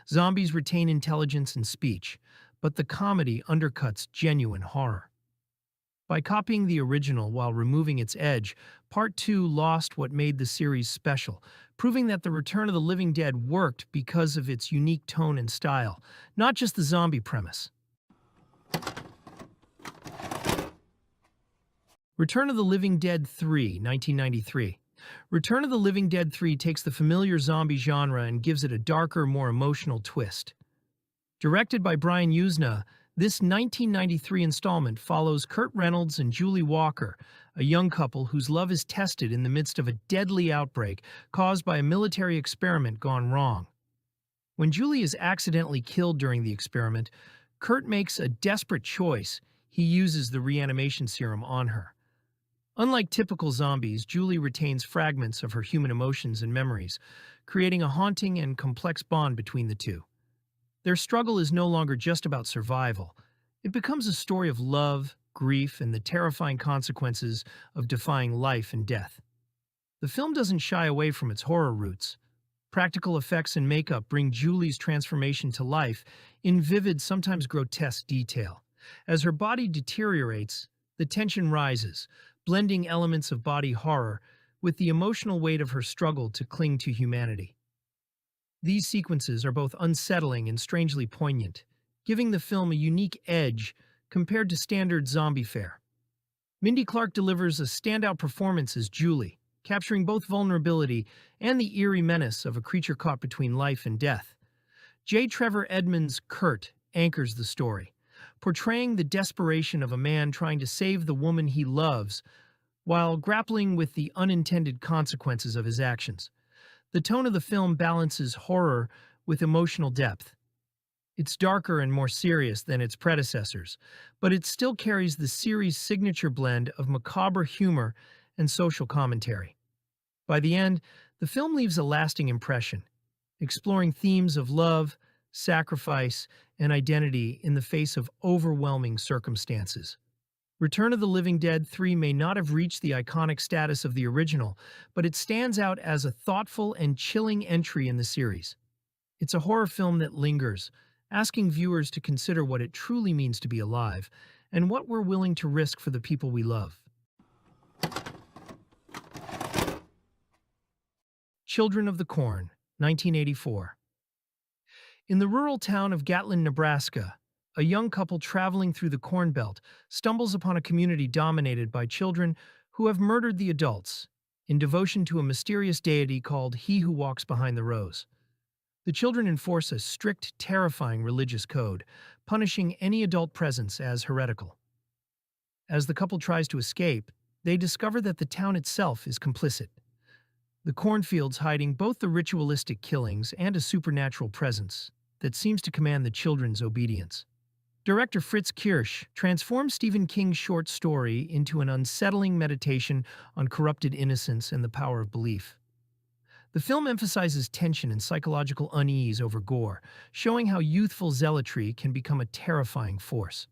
Zombies retain intelligence and speech, but the comedy undercuts genuine horror. By copying the original while removing its edge, Part 2 lost what made the series special, proving that The Return of the Living Dead worked because of its unique tone and style, not just the zombie premise. Return of the Living Dead 3, 1993. Return of the Living Dead 3 takes the familiar zombie genre and gives it a darker, more emotional twist. Directed by Brian Yuzna, this 1993 installment follows Kurt Reynolds and Julie Walker, a young couple whose love is tested in the midst of a deadly outbreak caused by a military experiment gone wrong. When Julie is accidentally killed during the experiment, Kurt makes a desperate choice. He uses the reanimation serum on her. Unlike typical zombies, Julie retains fragments of her human emotions and memories, creating a haunting and complex bond between the two. Their struggle is no longer just about survival. It becomes a story of love, grief, and the terrifying consequences of defying life and death. The film doesn't shy away from its horror roots. Practical effects and makeup bring Julie's transformation to life in vivid, sometimes grotesque detail. As her body deteriorates, the tension rises, blending elements of body horror with the emotional weight of her struggle to cling to humanity. These sequences are both unsettling and strangely poignant, giving the film a unique edge compared to standard zombie fare. Mindy Clark delivers a standout performance as Julie, capturing both vulnerability and the eerie menace of a creature caught between life and death. J. Trevor Edmonds' Kurt anchors the story, portraying the desperation of a man trying to save the woman he loves while grappling with the unintended consequences of his actions. The tone of the film balances horror with emotional depth. It's darker and more serious than its predecessors, but it still carries the series' signature blend of macabre humor and social commentary. By the end, the film leaves a lasting impression, exploring themes of love, sacrifice, and identity in the face of overwhelming circumstances. Return of the Living Dead 3 may not have reached the iconic status of the original, but it stands out as a thoughtful and chilling entry in the series. It's a horror film that lingers, asking viewers to consider what it truly means to be alive and what we're willing to risk for the people we love. Children of the Corn, 1984. In the rural town of Gatlin, Nebraska, a young couple traveling through the Corn Belt stumbles upon a community dominated by children who have murdered the adults in devotion to a mysterious deity called He Who Walks Behind the Rows. The children enforce a strict, terrifying religious code, punishing any adult presence as heretical. As the couple tries to escape, they discover that the town itself is complicit. The cornfields hiding both the ritualistic killings and a supernatural presence that seems to command the children's obedience. Director Fritz Kirsch transforms Stephen King's short story into an unsettling meditation on corrupted innocence and the power of belief. The film emphasizes tension and psychological unease over gore, showing how youthful zealotry can become a terrifying force.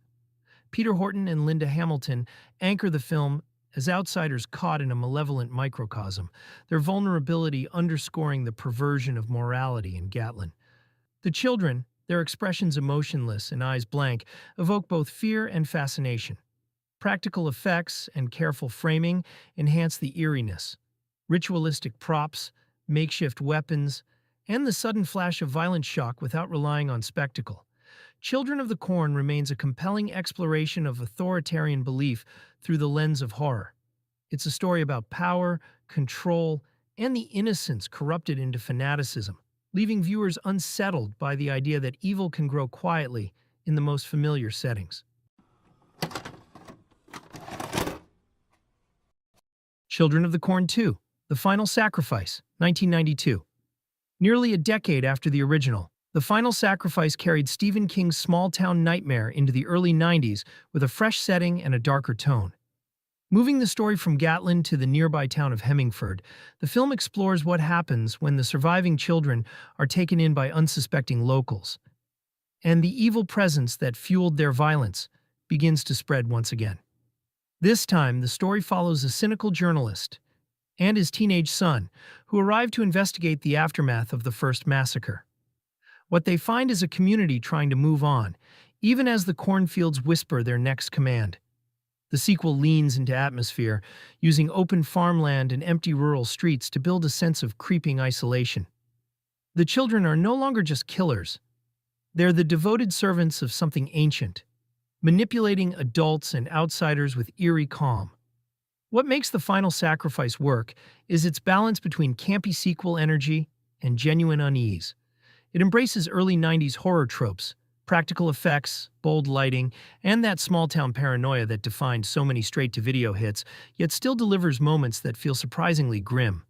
Peter Horton and Linda Hamilton anchor the film as outsiders caught in a malevolent microcosm, their vulnerability underscoring the perversion of morality in Gatlin. The children, their expressions emotionless and eyes blank, evoke both fear and fascination. Practical effects and careful framing enhance the eeriness. Ritualistic props, makeshift weapons, and the sudden flash of violent shock without relying on spectacle. Children of the Corn remains a compelling exploration of authoritarian belief through the lens of horror. It's a story about power, control, and the innocence corrupted into fanaticism, leaving viewers unsettled by the idea that evil can grow quietly in the most familiar settings. Children of the Corn 2, The Final Sacrifice, 1992. Nearly a decade after the original, The Final Sacrifice carried Stephen King's small-town nightmare into the early 90s with a fresh setting and a darker tone. Moving the story from Gatlin to the nearby town of Hemmingford, the film explores what happens when the surviving children are taken in by unsuspecting locals, and the evil presence that fueled their violence begins to spread once again. This time, the story follows a cynical journalist and his teenage son, who arrive to investigate the aftermath of the first massacre. What they find is a community trying to move on, even as the cornfields whisper their next command. The sequel leans into atmosphere, using open farmland and empty rural streets to build a sense of creeping isolation. The children are no longer just killers. They're the devoted servants of something ancient, manipulating adults and outsiders with eerie calm. What makes The Final Sacrifice work is its balance between campy sequel energy and genuine unease. It embraces early 90s horror tropes, practical effects, bold lighting, and that small-town paranoia that defined so many straight-to-video hits, yet still delivers moments that feel surprisingly grim.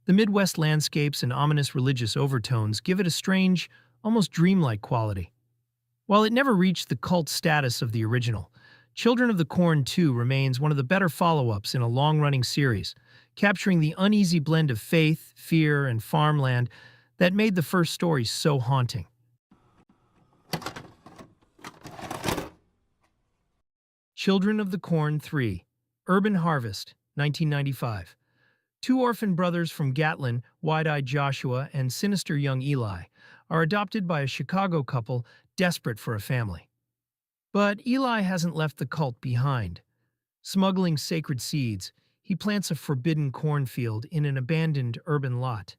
The Midwest landscapes and ominous religious overtones give it a strange, almost dreamlike quality. While it never reached the cult status of the original, Children of the Corn 2 remains one of the better follow-ups in a long-running series, capturing the uneasy blend of faith, fear, and farmland that made the first story so haunting. Children of the Corn 3, Urban Harvest, 1995. Two orphan brothers from Gatlin, Wide-Eyed Joshua and sinister young Eli, are adopted by a Chicago couple desperate for a family. But Eli hasn't left the cult behind. Smuggling sacred seeds, he plants a forbidden cornfield in an abandoned urban lot.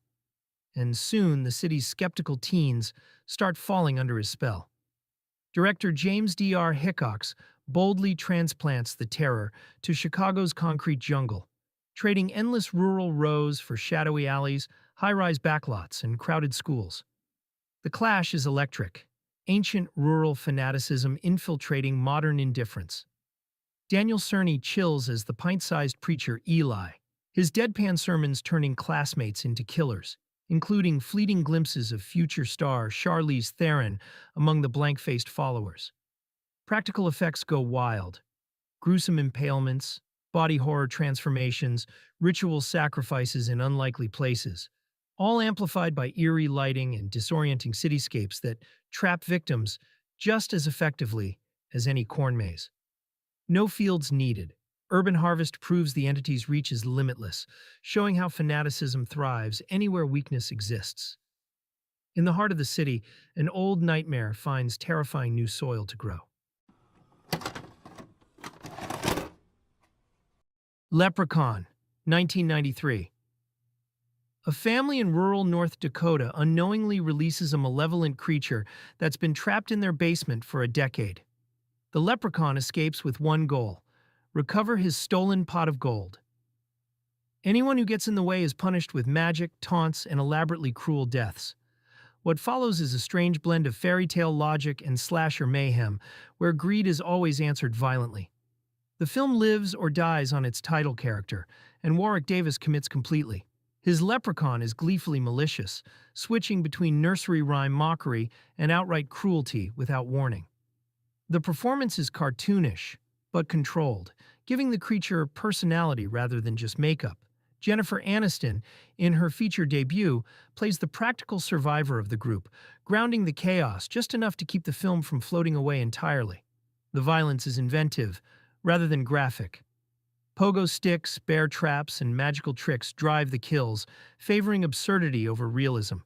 And soon the city's skeptical teens start falling under his spell. Director James D.R. Hickox boldly transplants the terror to Chicago's concrete jungle, trading endless rural rows for shadowy alleys, high-rise backlots, and crowded schools. The clash is electric, ancient rural fanaticism infiltrating modern indifference. Daniel Cerny chills as the pint-sized preacher Eli, his deadpan sermons turning classmates into killers, including fleeting glimpses of future star Charlize Theron among the blank-faced followers. Practical effects go wild. Gruesome impalements, body horror transformations, ritual sacrifices in unlikely places, all amplified by eerie lighting and disorienting cityscapes that trap victims just as effectively as any corn maze. No fields needed. Urban Harvest proves the entity's reach is limitless, showing how fanaticism thrives anywhere weakness exists. In the heart of the city, an old nightmare finds terrifying new soil to grow. Leprechaun, 1993. A family in rural North Dakota unknowingly releases a malevolent creature that's been trapped in their basement for a decade. The leprechaun escapes with one goal: recover his stolen pot of gold. Anyone who gets in the way is punished with magic, taunts, and elaborately cruel deaths. What follows is a strange blend of fairy tale logic and slasher mayhem, where greed is always answered violently. The film lives or dies on its title character, and Warwick Davis commits completely. His leprechaun is gleefully malicious, switching between nursery rhyme mockery and outright cruelty without warning. The performance is cartoonish, but controlled, giving the creature personality rather than just makeup. Jennifer Aniston, in her feature debut, plays the practical survivor of the group, grounding the chaos just enough to keep the film from floating away entirely. The violence is inventive, rather than graphic. Pogo sticks, bear traps, and magical tricks drive the kills, favoring absurdity over realism.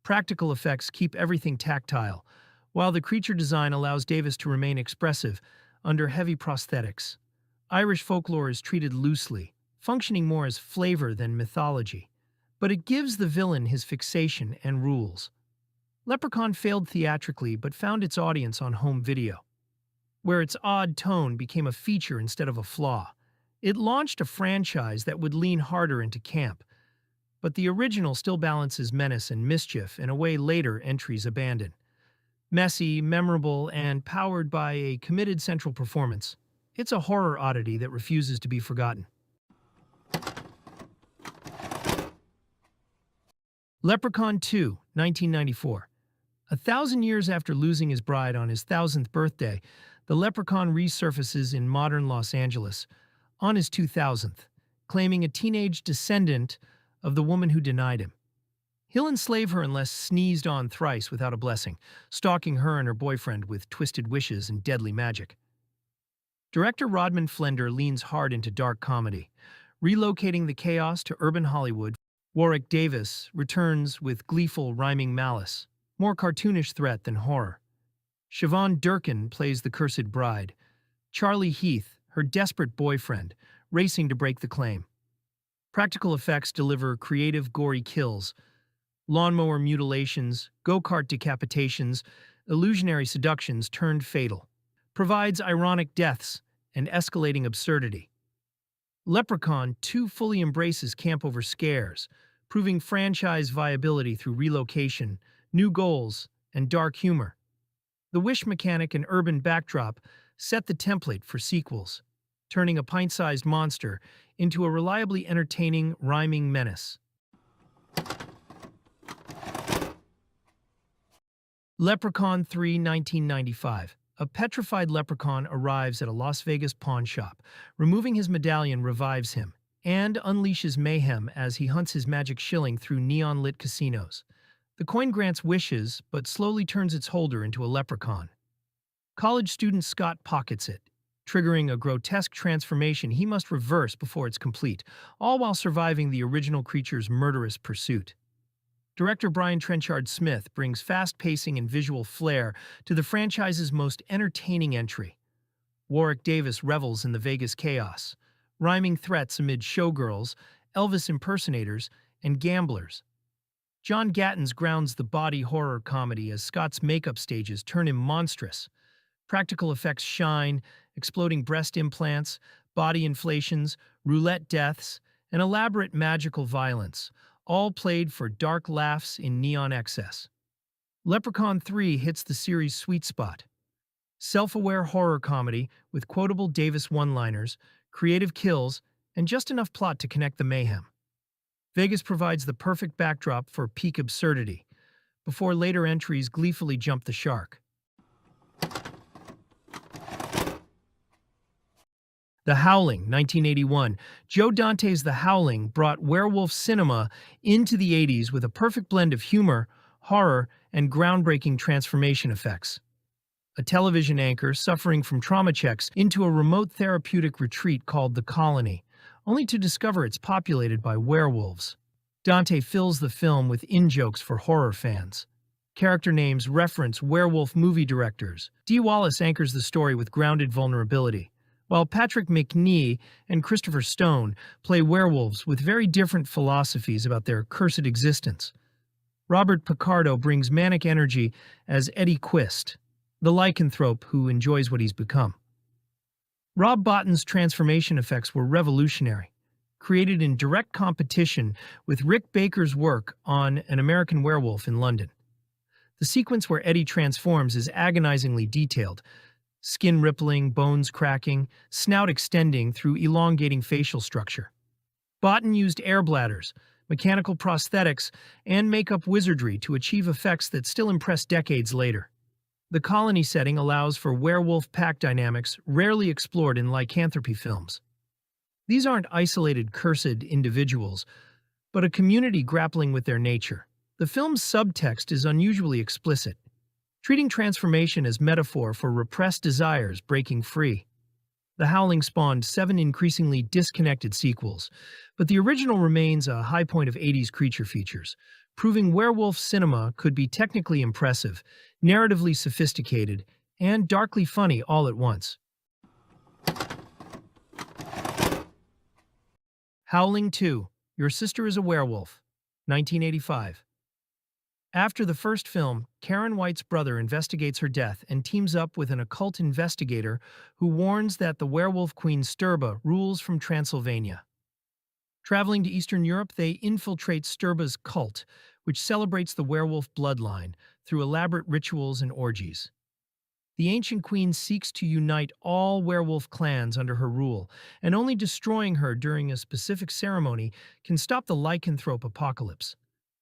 Practical effects keep everything tactile, while the creature design allows Davis to remain expressive under heavy prosthetics. Irish folklore is treated loosely, functioning more as flavor than mythology, but it gives the villain his fixation and rules. Leprechaun failed theatrically but found its audience on home video, where its odd tone became a feature instead of a flaw. It launched a franchise that would lean harder into camp, but the original still balances menace and mischief in a way later entries abandon. Messy, memorable, and powered by a committed central performance, it's a horror oddity that refuses to be forgotten. Leprechaun 2, 1994. 1,000 years after losing his bride on his 1,000th birthday, the leprechaun resurfaces in modern Los Angeles on his 2,000th, claiming a teenage descendant of the woman who denied him. He'll enslave her unless sneezed on thrice without a blessing, stalking her and her boyfriend with twisted wishes and deadly magic. Director Rodman Flender leans hard into dark comedy, relocating the chaos to urban Hollywood. Warwick Davis returns with gleeful rhyming malice, more cartoonish threat than horror. Siobhan Durkin plays the cursed bride, Charlie Heath, her desperate boyfriend, racing to break the claim. Practical effects deliver creative, gory kills, lawnmower mutilations, go-kart decapitations, illusionary seductions turned fatal, provides ironic deaths and escalating absurdity. Leprechaun 2 fully embraces camp over scares, proving franchise viability through relocation, new goals, and dark humor. The wish mechanic and urban backdrop set the template for sequels, turning a pint-sized monster into a reliably entertaining, rhyming menace. Leprechaun 3, 1995. A petrified leprechaun arrives at a Las Vegas pawn shop. Removing his medallion revives him, and unleashes mayhem as he hunts his magic shilling through neon-lit casinos. The coin grants wishes, but slowly turns its holder into a leprechaun. College student Scott pockets it, triggering a grotesque transformation he must reverse before it's complete, all while surviving the original creature's murderous pursuit. Director Brian Trenchard Smith brings fast pacing and visual flair to the franchise's most entertaining entry. Warwick Davis revels in the Vegas chaos, rhyming threats amid showgirls, Elvis impersonators, and gamblers. John Gatins grounds the body horror comedy as Scott's makeup stages turn him monstrous. Practical effects shine, exploding breast implants, body inflations, roulette deaths, and elaborate magical violence, all played for dark laughs in neon excess. Leprechaun 3 hits the series' sweet spot. Self-aware horror comedy with quotable Davis one-liners, creative kills, and just enough plot to connect the mayhem. Vegas provides the perfect backdrop for peak absurdity, before later entries gleefully jump the shark. The Howling, 1981. Joe Dante's The Howling brought werewolf cinema into the 80s with a perfect blend of humor, horror, and groundbreaking transformation effects. A television anchor suffering from trauma checks into a remote therapeutic retreat called The Colony, only to discover it's populated by werewolves. Dante fills the film with in-jokes for horror fans. Character names reference werewolf movie directors. Dee Wallace anchors the story with grounded vulnerability, while Patrick Macnee and Christopher Stone play werewolves with very different philosophies about their cursed existence. Robert Picardo brings manic energy as Eddie Quist, the lycanthrope who enjoys what he's become. Rob Bottin's transformation effects were revolutionary, created in direct competition with Rick Baker's work on An American Werewolf in London. The sequence where Eddie transforms is agonizingly detailed, skin rippling, bones cracking, snout extending through elongating facial structure. Bottin used air bladders, mechanical prosthetics, and makeup wizardry to achieve effects that still impress decades later. The Colony setting allows for werewolf pack dynamics rarely explored in lycanthropy films. These aren't isolated, cursed individuals, but a community grappling with their nature. The film's subtext is unusually explicit, treating transformation as metaphor for repressed desires breaking free. The Howling spawned 7 increasingly disconnected sequels, but the original remains a high point of 80s creature features, proving werewolf cinema could be technically impressive, narratively sophisticated, and darkly funny all at once. Howling 2, Your Sister is a Werewolf, 1985. After the first film, Karen White's brother investigates her death and teams up with an occult investigator who warns that the werewolf queen Sturba rules from Transylvania. Traveling to Eastern Europe, they infiltrate Sturba's cult, which celebrates the werewolf bloodline through elaborate rituals and orgies. The ancient queen seeks to unite all werewolf clans under her rule, and only destroying her during a specific ceremony can stop the lycanthrope apocalypse.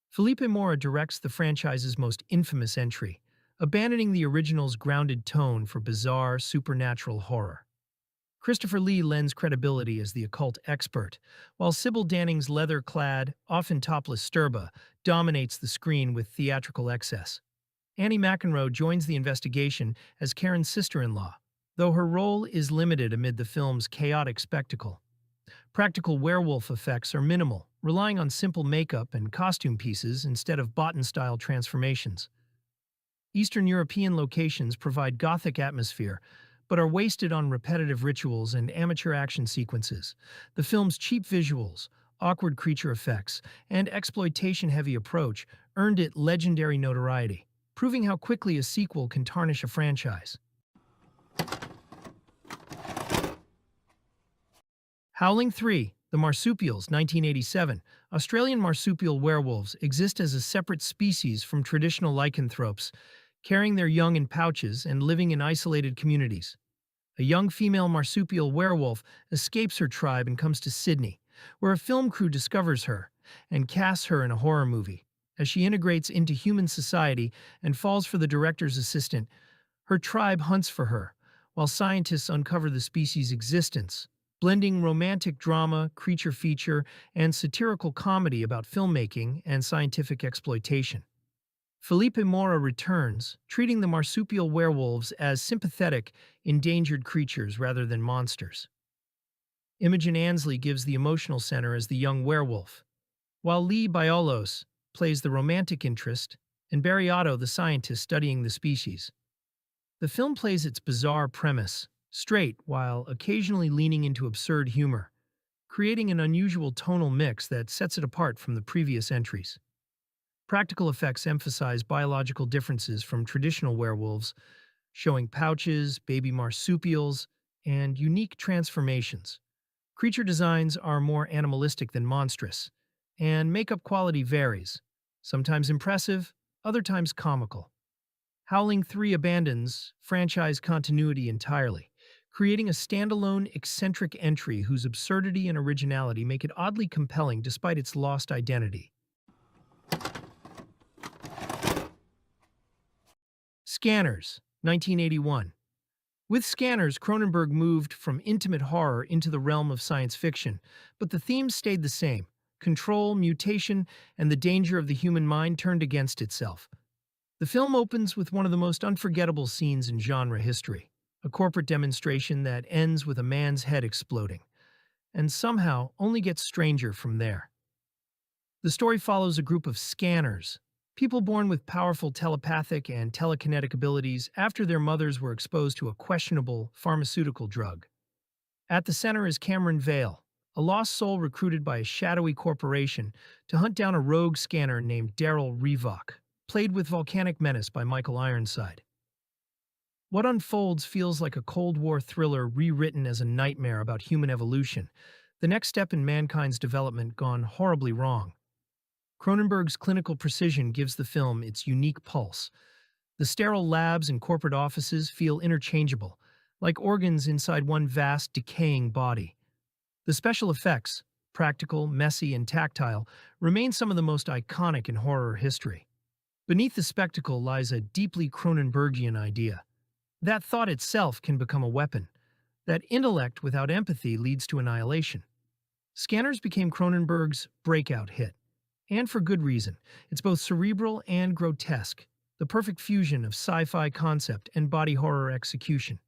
Felipe Mora directs the franchise's most infamous entry, abandoning the original's grounded tone for bizarre, supernatural horror. Christopher Lee lends credibility as the occult expert, while Sybil Danning's leather-clad, often topless Sturba dominates the screen with theatrical excess. Annie McEnroe joins the investigation as Karen's sister-in-law, though her role is limited amid the film's chaotic spectacle. Practical werewolf effects are minimal, relying on simple makeup and costume pieces instead of Bottin-style transformations. Eastern European locations provide Gothic atmosphere, but are wasted on repetitive rituals and amateur action sequences. The film's cheap visuals, awkward creature effects, and exploitation-heavy approach earned it legendary notoriety, proving how quickly a sequel can tarnish a franchise. Howling 3, The Marsupials, 1987. Australian marsupial werewolves exist as a separate species from traditional lycanthropes, carrying their young in pouches and living in isolated communities. A young female marsupial werewolf escapes her tribe and comes to Sydney, where a film crew discovers her and casts her in a horror movie. As she integrates into human society and falls for the director's assistant, Her tribe hunts for her, while scientists uncover the species' existence, blending romantic drama, creature feature, and satirical comedy about filmmaking and scientific exploitation. Felipe Mora returns, treating the marsupial werewolves as sympathetic, endangered creatures rather than monsters. Imogen Ansley gives the emotional center as the young werewolf, while Lee Biolos plays the romantic interest and Barry Otto the scientist studying the species. The film plays its bizarre premise straight while occasionally leaning into absurd humor, creating an unusual tonal mix that sets it apart from the previous entries. Practical effects emphasize biological differences from traditional werewolves, showing pouches, baby marsupials, and unique transformations. Creature designs are more animalistic than monstrous, and makeup quality varies, sometimes impressive, other times comical. Howling 3 abandons franchise continuity entirely, creating a standalone, eccentric entry whose absurdity and originality make it oddly compelling despite its lost identity. Scanners, 1981. With Scanners, Cronenberg moved from intimate horror into the realm of science fiction, but the themes stayed the same. Control, mutation, and the danger of the human mind turned against itself. The film opens with one of the most unforgettable scenes in genre history, a corporate demonstration that ends with a man's head exploding, and somehow only gets stranger from there. The story follows a group of scanners, people born with powerful telepathic and telekinetic abilities after their mothers were exposed to a questionable pharmaceutical drug. At the center is Cameron Vale, a lost soul recruited by a shadowy corporation to hunt down a rogue scanner named Daryl Revok, played with volcanic menace by Michael Ironside. What unfolds feels like a Cold War thriller rewritten as a nightmare about human evolution, the next step in mankind's development gone horribly wrong. Cronenberg's clinical precision gives the film its unique pulse. The sterile labs and corporate offices feel interchangeable, like organs inside one vast, decaying body. The special effects, practical, messy, and tactile, remain some of the most iconic in horror history. Beneath the spectacle lies a deeply Cronenbergian idea. That thought itself can become a weapon. That intellect without empathy leads to annihilation. Scanners became Cronenberg's breakout hit. And for good reason. It's both cerebral and grotesque, the perfect fusion of sci-fi concept and body horror execution.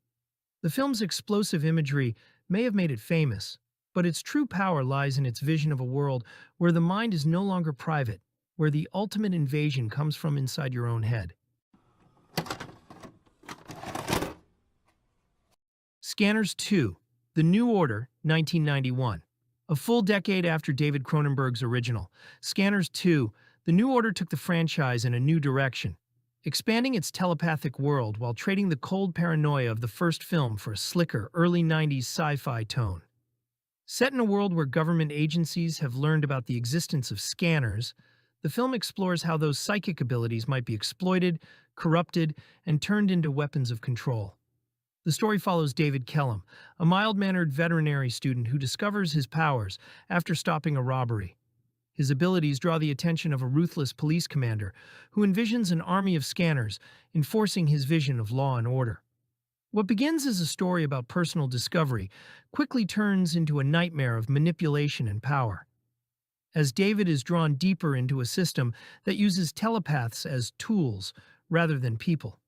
The film's explosive imagery may have made it famous, but its true power lies in its vision of a world where the mind is no longer private, where the ultimate invasion comes from inside your own head. Scanners 2, The New Order, 1991. A full decade after David Cronenberg's original, Scanners 2, The New Order took the franchise in a new direction, expanding its telepathic world while trading the cold paranoia of the first film for a slicker, early 90s sci-fi tone. Set in a world where government agencies have learned about the existence of scanners, the film explores how those psychic abilities might be exploited, corrupted, and turned into weapons of control. The story follows David Kellum, a mild-mannered veterinary student who discovers his powers after stopping a robbery. His abilities draw the attention of a ruthless police commander who envisions an army of scanners enforcing his vision of law and order. What begins as a story about personal discovery quickly turns into a nightmare of manipulation and power. As David is drawn deeper into a system that uses telepaths as tools rather than people.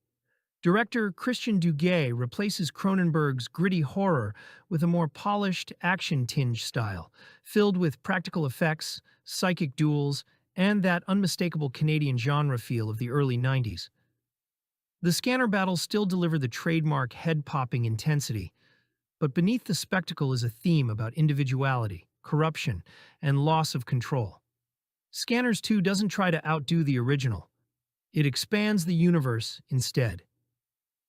Director Christian Duguay replaces Cronenberg's gritty horror with a more polished, action-tinged style, filled with practical effects, psychic duels, and that unmistakable Canadian genre feel of the early 90s. The scanner battles still deliver the trademark head-popping intensity, but beneath the spectacle is a theme about individuality, corruption, and loss of control. Scanners 2 doesn't try to outdo the original. It expands the universe instead.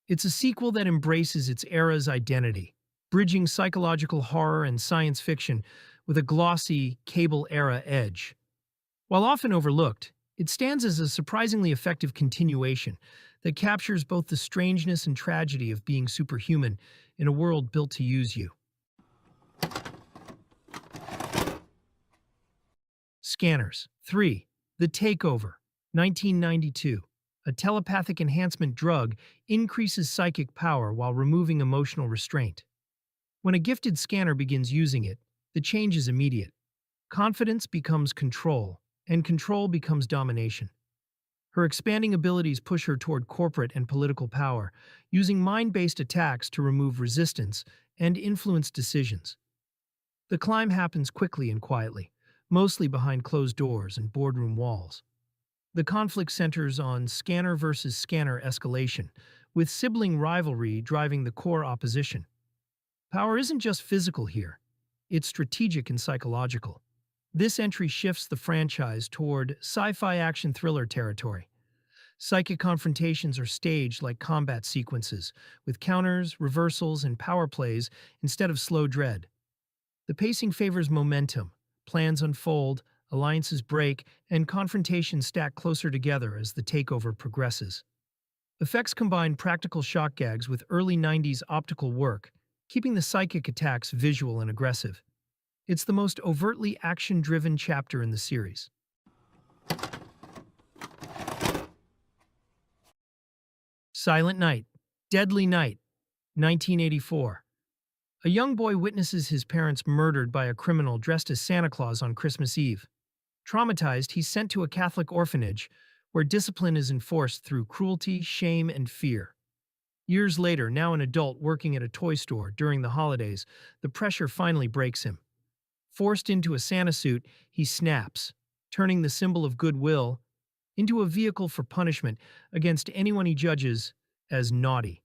It's a sequel that embraces its era's identity, bridging psychological horror and science fiction with a glossy, cable-era edge. While often overlooked, it stands as a surprisingly effective continuation that captures both the strangeness and tragedy of being superhuman in a world built to use you. Scanners 3, The Takeover, 1992. A telepathic enhancement drug increases psychic power while removing emotional restraint. When a gifted scanner begins using it, the change is immediate. Confidence becomes control, and control becomes domination. Her expanding abilities push her toward corporate and political power, using mind-based attacks to remove resistance and influence decisions. The climb happens quickly and quietly, mostly behind closed doors and boardroom walls. The conflict centers on scanner versus scanner escalation, with sibling rivalry driving the core opposition. Power isn't just physical here, it's strategic and psychological. This entry shifts the franchise toward sci-fi action thriller territory. Psychic confrontations are staged like combat sequences, with counters, reversals, and power plays instead of slow dread. The pacing favors momentum. Plans unfold, alliances break, and confrontations stack closer together as the takeover progresses. Effects combine practical shock gags with early 90s optical work, keeping the psychic attacks visual and aggressive. It's the most overtly action-driven chapter in the series. Silent Night, Deadly Night, 1984. A young boy witnesses his parents murdered by a criminal dressed as Santa Claus on Christmas Eve. Traumatized, he's sent to a Catholic orphanage where discipline is enforced through cruelty, shame, and fear. Years later, now an adult working at a toy store during the holidays, the pressure finally breaks him. Forced into a Santa suit, he snaps, turning the symbol of goodwill into a vehicle for punishment against anyone he judges as naughty.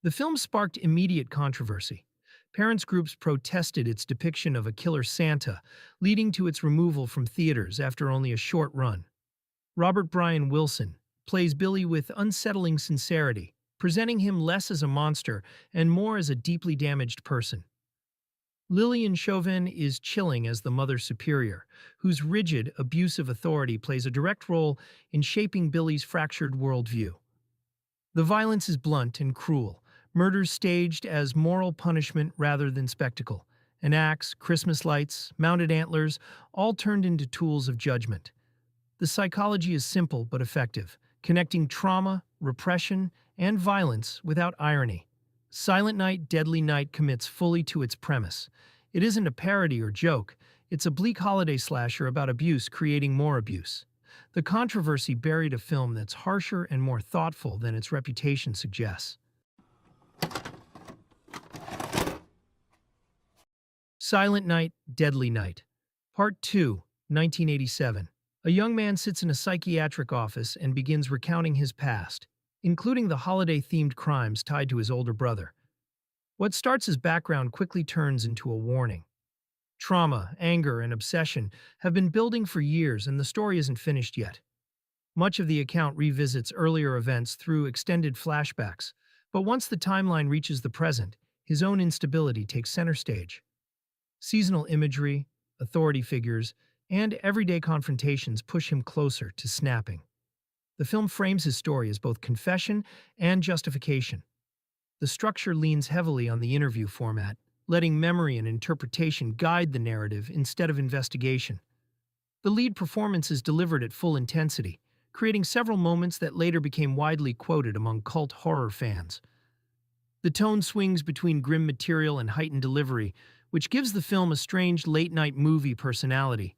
The film sparked immediate controversy. Parents' groups protested its depiction of a killer Santa, leading to its removal from theaters after only a short run. Robert Brian Wilson plays Billy with unsettling sincerity, presenting him less as a monster and more as a deeply damaged person. Lillian Chauvin is chilling as the Mother Superior, whose rigid, abusive authority plays a direct role in shaping Billy's fractured worldview. The violence is blunt and cruel, murders staged as moral punishment rather than spectacle. An axe, Christmas lights, mounted antlers, all turned into tools of judgment. The psychology is simple but effective, connecting trauma, repression, and violence without irony. Silent Night, Deadly Night commits fully to its premise. It isn't a parody or joke, it's a bleak holiday slasher about abuse creating more abuse. The controversy buried a film that's harsher and more thoughtful than its reputation suggests. Silent Night, Deadly Night, Part 2, 1987. A young man sits in a psychiatric office and begins recounting his past, including the holiday-themed crimes tied to his older brother. What starts as background quickly turns into a warning. Trauma, anger, and obsession have been building for years, and the story isn't finished yet. Much of the account revisits earlier events through extended flashbacks, but once the timeline reaches the present, his own instability takes center stage. Seasonal imagery, authority figures, and everyday confrontations push him closer to snapping. The film frames his story as both confession and justification. The structure leans heavily on the interview format, letting memory and interpretation guide the narrative instead of investigation. The lead performance is delivered at full intensity, creating several moments that later became widely quoted among cult horror fans. The tone swings between grim material and heightened delivery, which gives the film a strange late-night movie personality.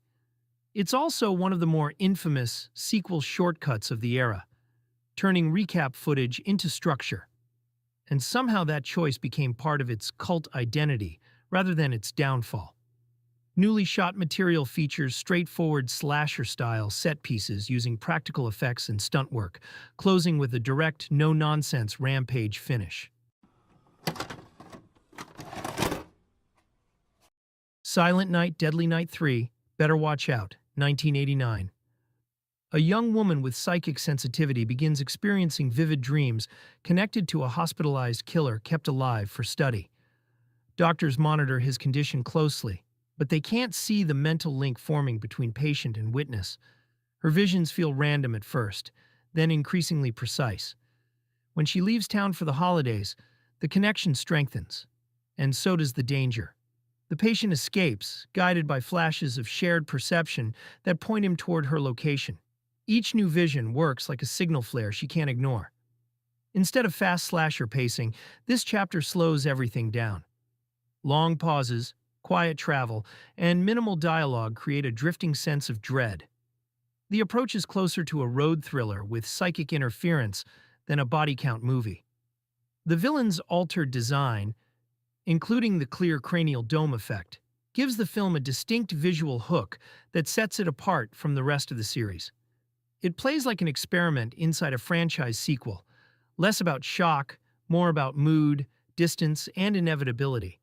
It's also one of the more infamous sequel shortcuts of the era, turning recap footage into structure. And somehow that choice became part of its cult identity rather than its downfall. Newly shot material features straightforward slasher-style set pieces using practical effects and stunt work, closing with a direct, no-nonsense rampage finish. Silent Night, Deadly Night 3, Better Watch Out, 1989. A young woman with psychic sensitivity begins experiencing vivid dreams connected to a hospitalized killer kept alive for study. Doctors monitor his condition closely, but they can't see the mental link forming between patient and witness. Her visions feel random at first, then increasingly precise. When she leaves town for the holidays, the connection strengthens, and so does the danger. The patient escapes, guided by flashes of shared perception that point him toward her location. Each new vision works like a signal flare she can't ignore. Instead of fast slasher pacing, this chapter slows everything down. Long pauses, quiet travel, and minimal dialogue create a drifting sense of dread. The approach is closer to a road thriller with psychic interference than a body count movie. The villain's altered design, including the clear cranial dome effect, gives the film a distinct visual hook that sets it apart from the rest of the series. It plays like an experiment inside a franchise sequel, less about shock, more about mood, distance, and inevitability.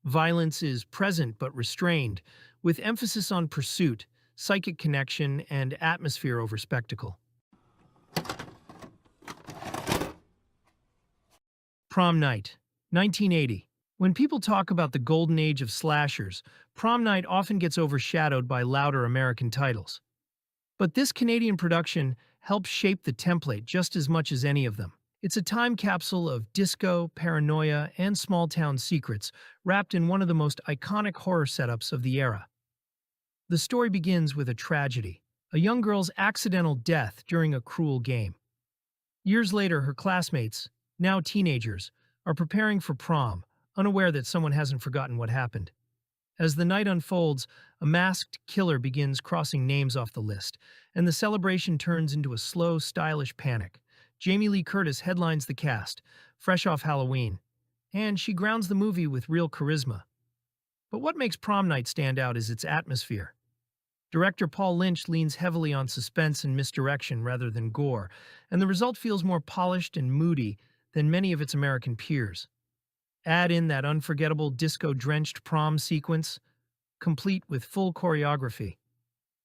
Violence is present but restrained, with emphasis on pursuit, psychic connection, and atmosphere over spectacle. Prom Night, 1980. When people talk about the golden age of slashers, Prom Night often gets overshadowed by louder American titles. But this Canadian production helps shape the template just as much as any of them. It's a time capsule of disco, paranoia, and small-town secrets, wrapped in one of the most iconic horror setups of the era. The story begins with a tragedy, a young girl's accidental death during a cruel game. Years later, her classmates, now teenagers, are preparing for prom, unaware that someone hasn't forgotten what happened. As the night unfolds, a masked killer begins crossing names off the list, and the celebration turns into a slow, stylish panic. Jamie Lee Curtis headlines the cast, fresh off Halloween, and she grounds the movie with real charisma. But what makes Prom Night stand out is its atmosphere. Director Paul Lynch leans heavily on suspense and misdirection rather than gore, and the result feels more polished and moody than many of its American peers. Add in that unforgettable disco-drenched prom sequence, complete with full choreography,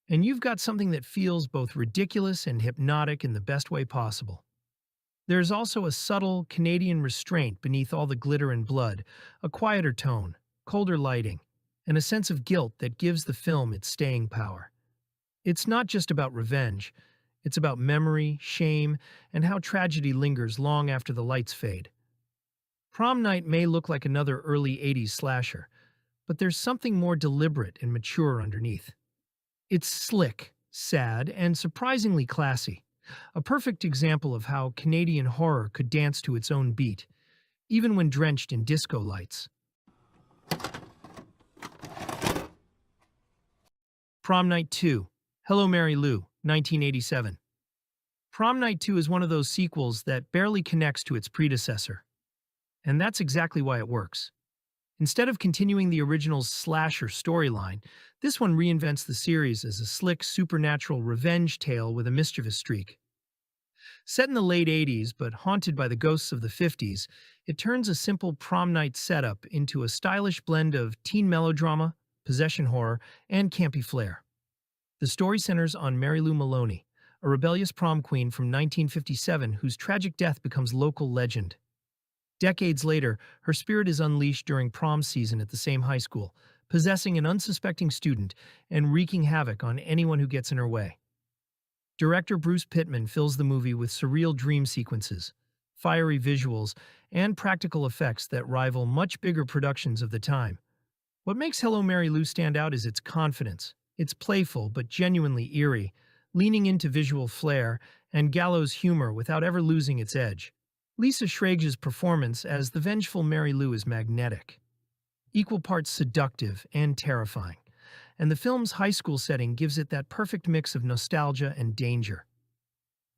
and you've got something that feels both ridiculous and hypnotic in the best way possible. There's also a subtle Canadian restraint beneath all the glitter and blood, a quieter tone, colder lighting, and a sense of guilt that gives the film its staying power. It's not just about revenge, it's about memory, shame, and how tragedy lingers long after the lights fade. Prom Night may look like another early 80s slasher, but there's something more deliberate and mature underneath. It's slick, sad, and surprisingly classy, a perfect example of how Canadian horror could dance to its own beat, even when drenched in disco lights. Prom Night 2, Hello Mary Lou, 1987. Prom Night 2 is one of those sequels that barely connects to its predecessor. And that's exactly why it works. Instead of continuing the original's slasher storyline, this one reinvents the series as a slick, supernatural revenge tale with a mischievous streak. Set in the late 80s but haunted by the ghosts of the 50s, it turns a simple prom night setup into a stylish blend of teen melodrama, possession horror, and campy flair. The story centers on Mary Lou Maloney, a rebellious prom queen from 1957 whose tragic death becomes local legend. Decades later, her spirit is unleashed during prom season at the same high school, possessing an unsuspecting student and wreaking havoc on anyone who gets in her way. Director Bruce Pittman fills the movie with surreal dream sequences, fiery visuals, and practical effects that rival much bigger productions of the time. What makes Hello Mary Lou stand out is its confidence. It's playful but genuinely eerie, leaning into visual flair and gallows humor without ever losing its edge. Lisa Schrage's performance as the vengeful Mary Lou is magnetic, equal parts seductive and terrifying, and the film's high school setting gives it that perfect mix of nostalgia and danger.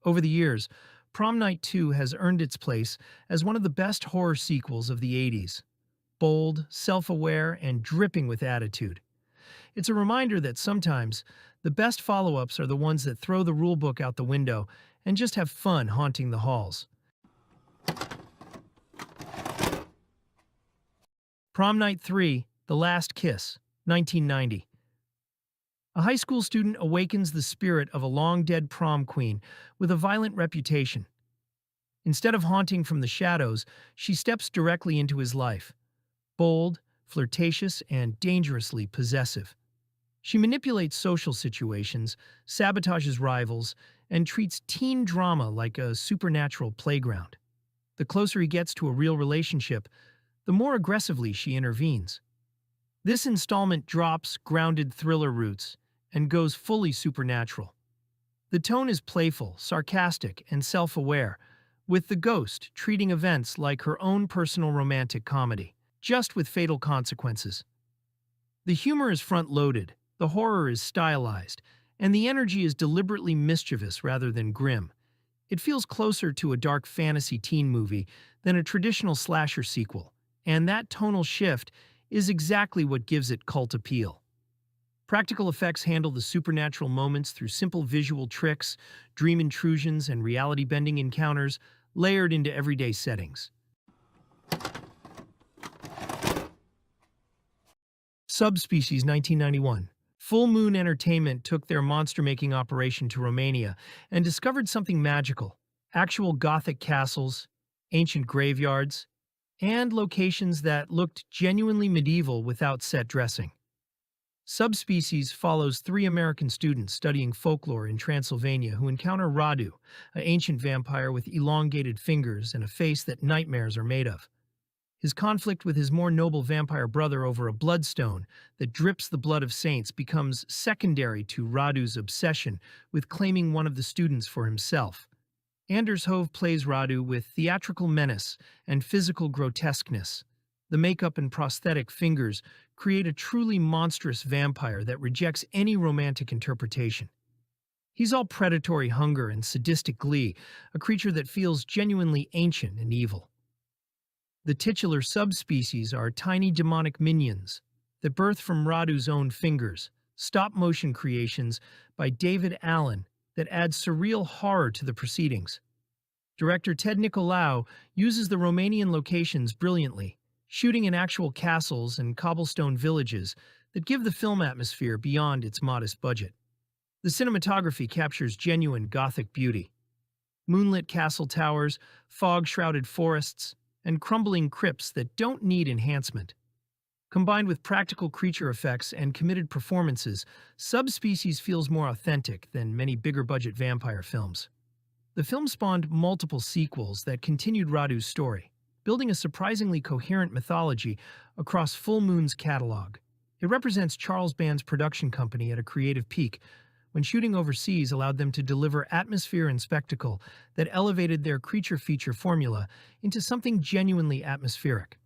Over the years, Prom Night 2 has earned its place as one of the best horror sequels of the 80s. Bold, self-aware, and dripping with attitude. It's a reminder that sometimes the best follow-ups are the ones that throw the rulebook out the window and just have fun haunting the halls. Prom Night 3, The Last Kiss, 1990. A high school student awakens the spirit of a long-dead prom queen with a violent reputation. Instead of haunting from the shadows, she steps directly into his life. Bold, flirtatious, and dangerously possessive. She manipulates social situations, sabotages rivals, and treats teen drama like a supernatural playground. The closer he gets to a real relationship, the more aggressively she intervenes. This installment drops grounded thriller roots and goes fully supernatural. The tone is playful, sarcastic, and self-aware, with the ghost treating events like her own personal romantic comedy, just with fatal consequences. The humor is front-loaded, the horror is stylized, and the energy is deliberately mischievous rather than grim. It feels closer to a dark fantasy teen movie than a traditional slasher sequel, and that tonal shift is exactly what gives it cult appeal. Practical effects handle the supernatural moments through simple visual tricks, dream intrusions, and reality-bending encounters layered into everyday settings. Subspecies 1991. Full Moon Entertainment took their monster-making operation to Romania and discovered something magical: actual Gothic castles, ancient graveyards, and locations that looked genuinely medieval without set dressing. Subspecies follows three American students studying folklore in Transylvania who encounter Radu, an ancient vampire with elongated fingers and a face that nightmares are made of. His conflict with his more noble vampire brother over a bloodstone that drips the blood of saints becomes secondary to Radu's obsession with claiming one of the students for himself. Anders Hove plays Radu with theatrical menace and physical grotesqueness. The makeup and prosthetic fingers create a truly monstrous vampire that rejects any romantic interpretation. He's all predatory hunger and sadistic glee, a creature that feels genuinely ancient and evil. The titular subspecies are tiny demonic minions that birth from Radu's own fingers, stop-motion creations by David Allen that add surreal horror to the proceedings. Director Ted Nicolau uses the Romanian locations brilliantly, shooting in actual castles and cobblestone villages that give the film atmosphere beyond its modest budget. The cinematography captures genuine Gothic beauty. Moonlit castle towers, fog-shrouded forests, and crumbling crypts that don't need enhancement. Combined with practical creature effects and committed performances, Subspecies feels more authentic than many bigger-budget vampire films. The film spawned multiple sequels that continued Radu's story, building a surprisingly coherent mythology across Full Moon's catalog. It represents Charles Band's production company at a creative peak, when shooting overseas allowed them to deliver atmosphere and spectacle that elevated their creature feature formula into something genuinely atmospheric.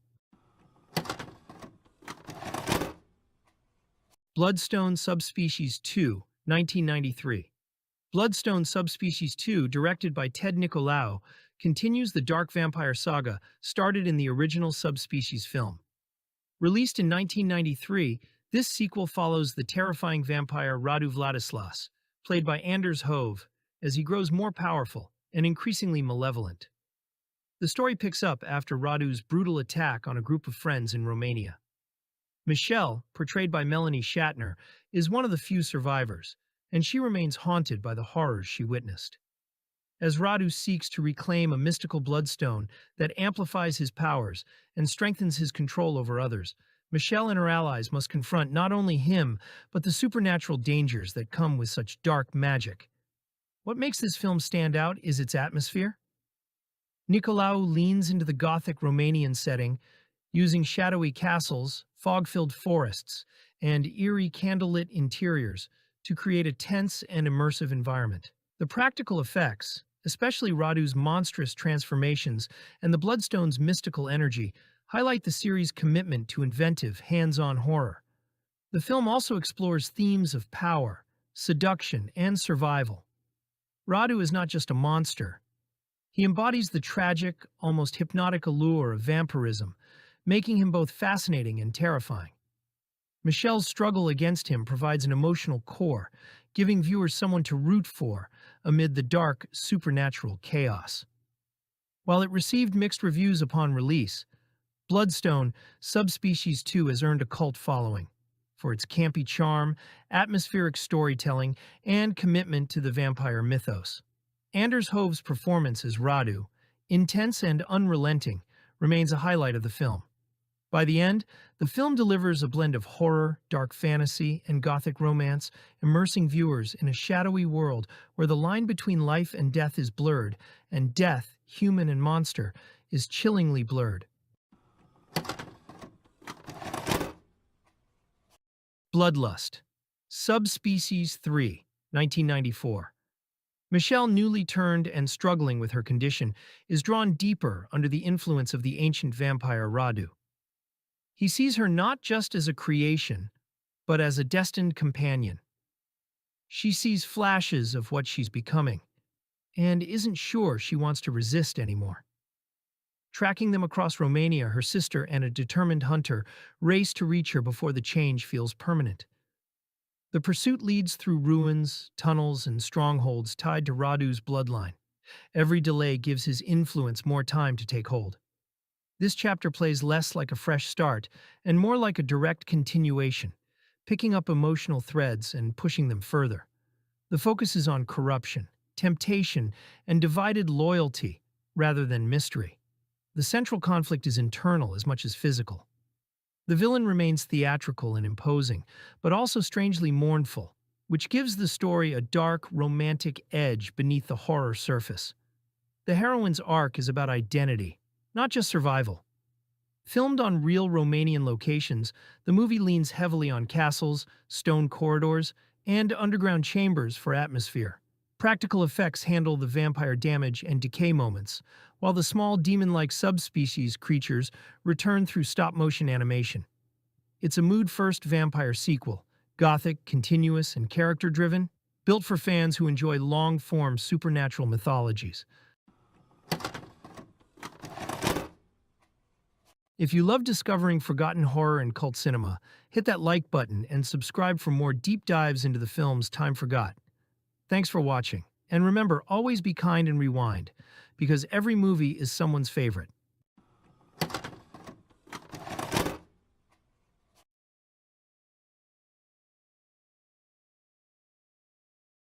Bloodstone Subspecies 2, 1993. Bloodstone Subspecies 2, directed by Ted Nicolau, continues the dark vampire saga started in the original Subspecies film. Released in 1993, this sequel follows the terrifying vampire Radu Vladislas, played by Anders Hove, as he grows more powerful and increasingly malevolent. The story picks up after Radu's brutal attack on a group of friends in Romania. Michelle, portrayed by Melanie Shatner, is one of the few survivors, and she remains haunted by the horrors she witnessed. As Radu seeks to reclaim a mystical bloodstone that amplifies his powers and strengthens his control over others, Michelle and her allies must confront not only him, but the supernatural dangers that come with such dark magic. What makes this film stand out is its atmosphere. Nicolau leans into the Gothic Romanian setting, using shadowy castles, fog-filled forests, and eerie candlelit interiors to create a tense and immersive environment. The practical effects, especially Radu's monstrous transformations and the Bloodstone's mystical energy, highlight the series' commitment to inventive, hands-on horror. The film also explores themes of power, seduction, and survival. Radu is not just a monster. He embodies the tragic, almost hypnotic allure of vampirism, making him both fascinating and terrifying. Michelle's struggle against him provides an emotional core, giving viewers someone to root for amid the dark, supernatural chaos. While it received mixed reviews upon release, Bloodstone Subspecies 2 has earned a cult following for its campy charm, atmospheric storytelling, and commitment to the vampire mythos. Anders Hove's performance as Radu, intense and unrelenting, remains a highlight of the film. By the end, the film delivers a blend of horror, dark fantasy, and gothic romance, immersing viewers in a shadowy world where the line between life and death is blurred, and death, human and monster, is chillingly blurred. Bloodlust Subspecies 3, 1994. Michelle, newly turned and struggling with her condition, is drawn deeper under the influence of the ancient vampire Radu. He sees her not just as a creation, but as a destined companion. She sees flashes of what she's becoming, and isn't sure she wants to resist anymore. Tracking them across Romania, her sister and a determined hunter race to reach her before the change feels permanent. The pursuit leads through ruins, tunnels, and strongholds tied to Radu's bloodline. Every delay gives his influence more time to take hold. This chapter plays less like a fresh start and more like a direct continuation, picking up emotional threads and pushing them further. The focus is on corruption, temptation, and divided loyalty rather than mystery. The central conflict is internal as much as physical. The villain remains theatrical and imposing, but also strangely mournful, which gives the story a dark, romantic edge beneath the horror surface. The heroine's arc is about identity, not just survival. Filmed on real Romanian locations, the movie leans heavily on castles, stone corridors, and underground chambers for atmosphere. Practical effects handle the vampire damage and decay moments, while the small demon-like subspecies creatures return through stop-motion animation. It's a mood-first vampire sequel, Gothic, continuous, and character-driven, built for fans who enjoy long-form supernatural mythologies. If you love discovering forgotten horror and cult cinema, hit that like button and subscribe for more deep dives into the films time forgot. Thanks for watching, and remember, always be kind and rewind, because every movie is someone's favorite.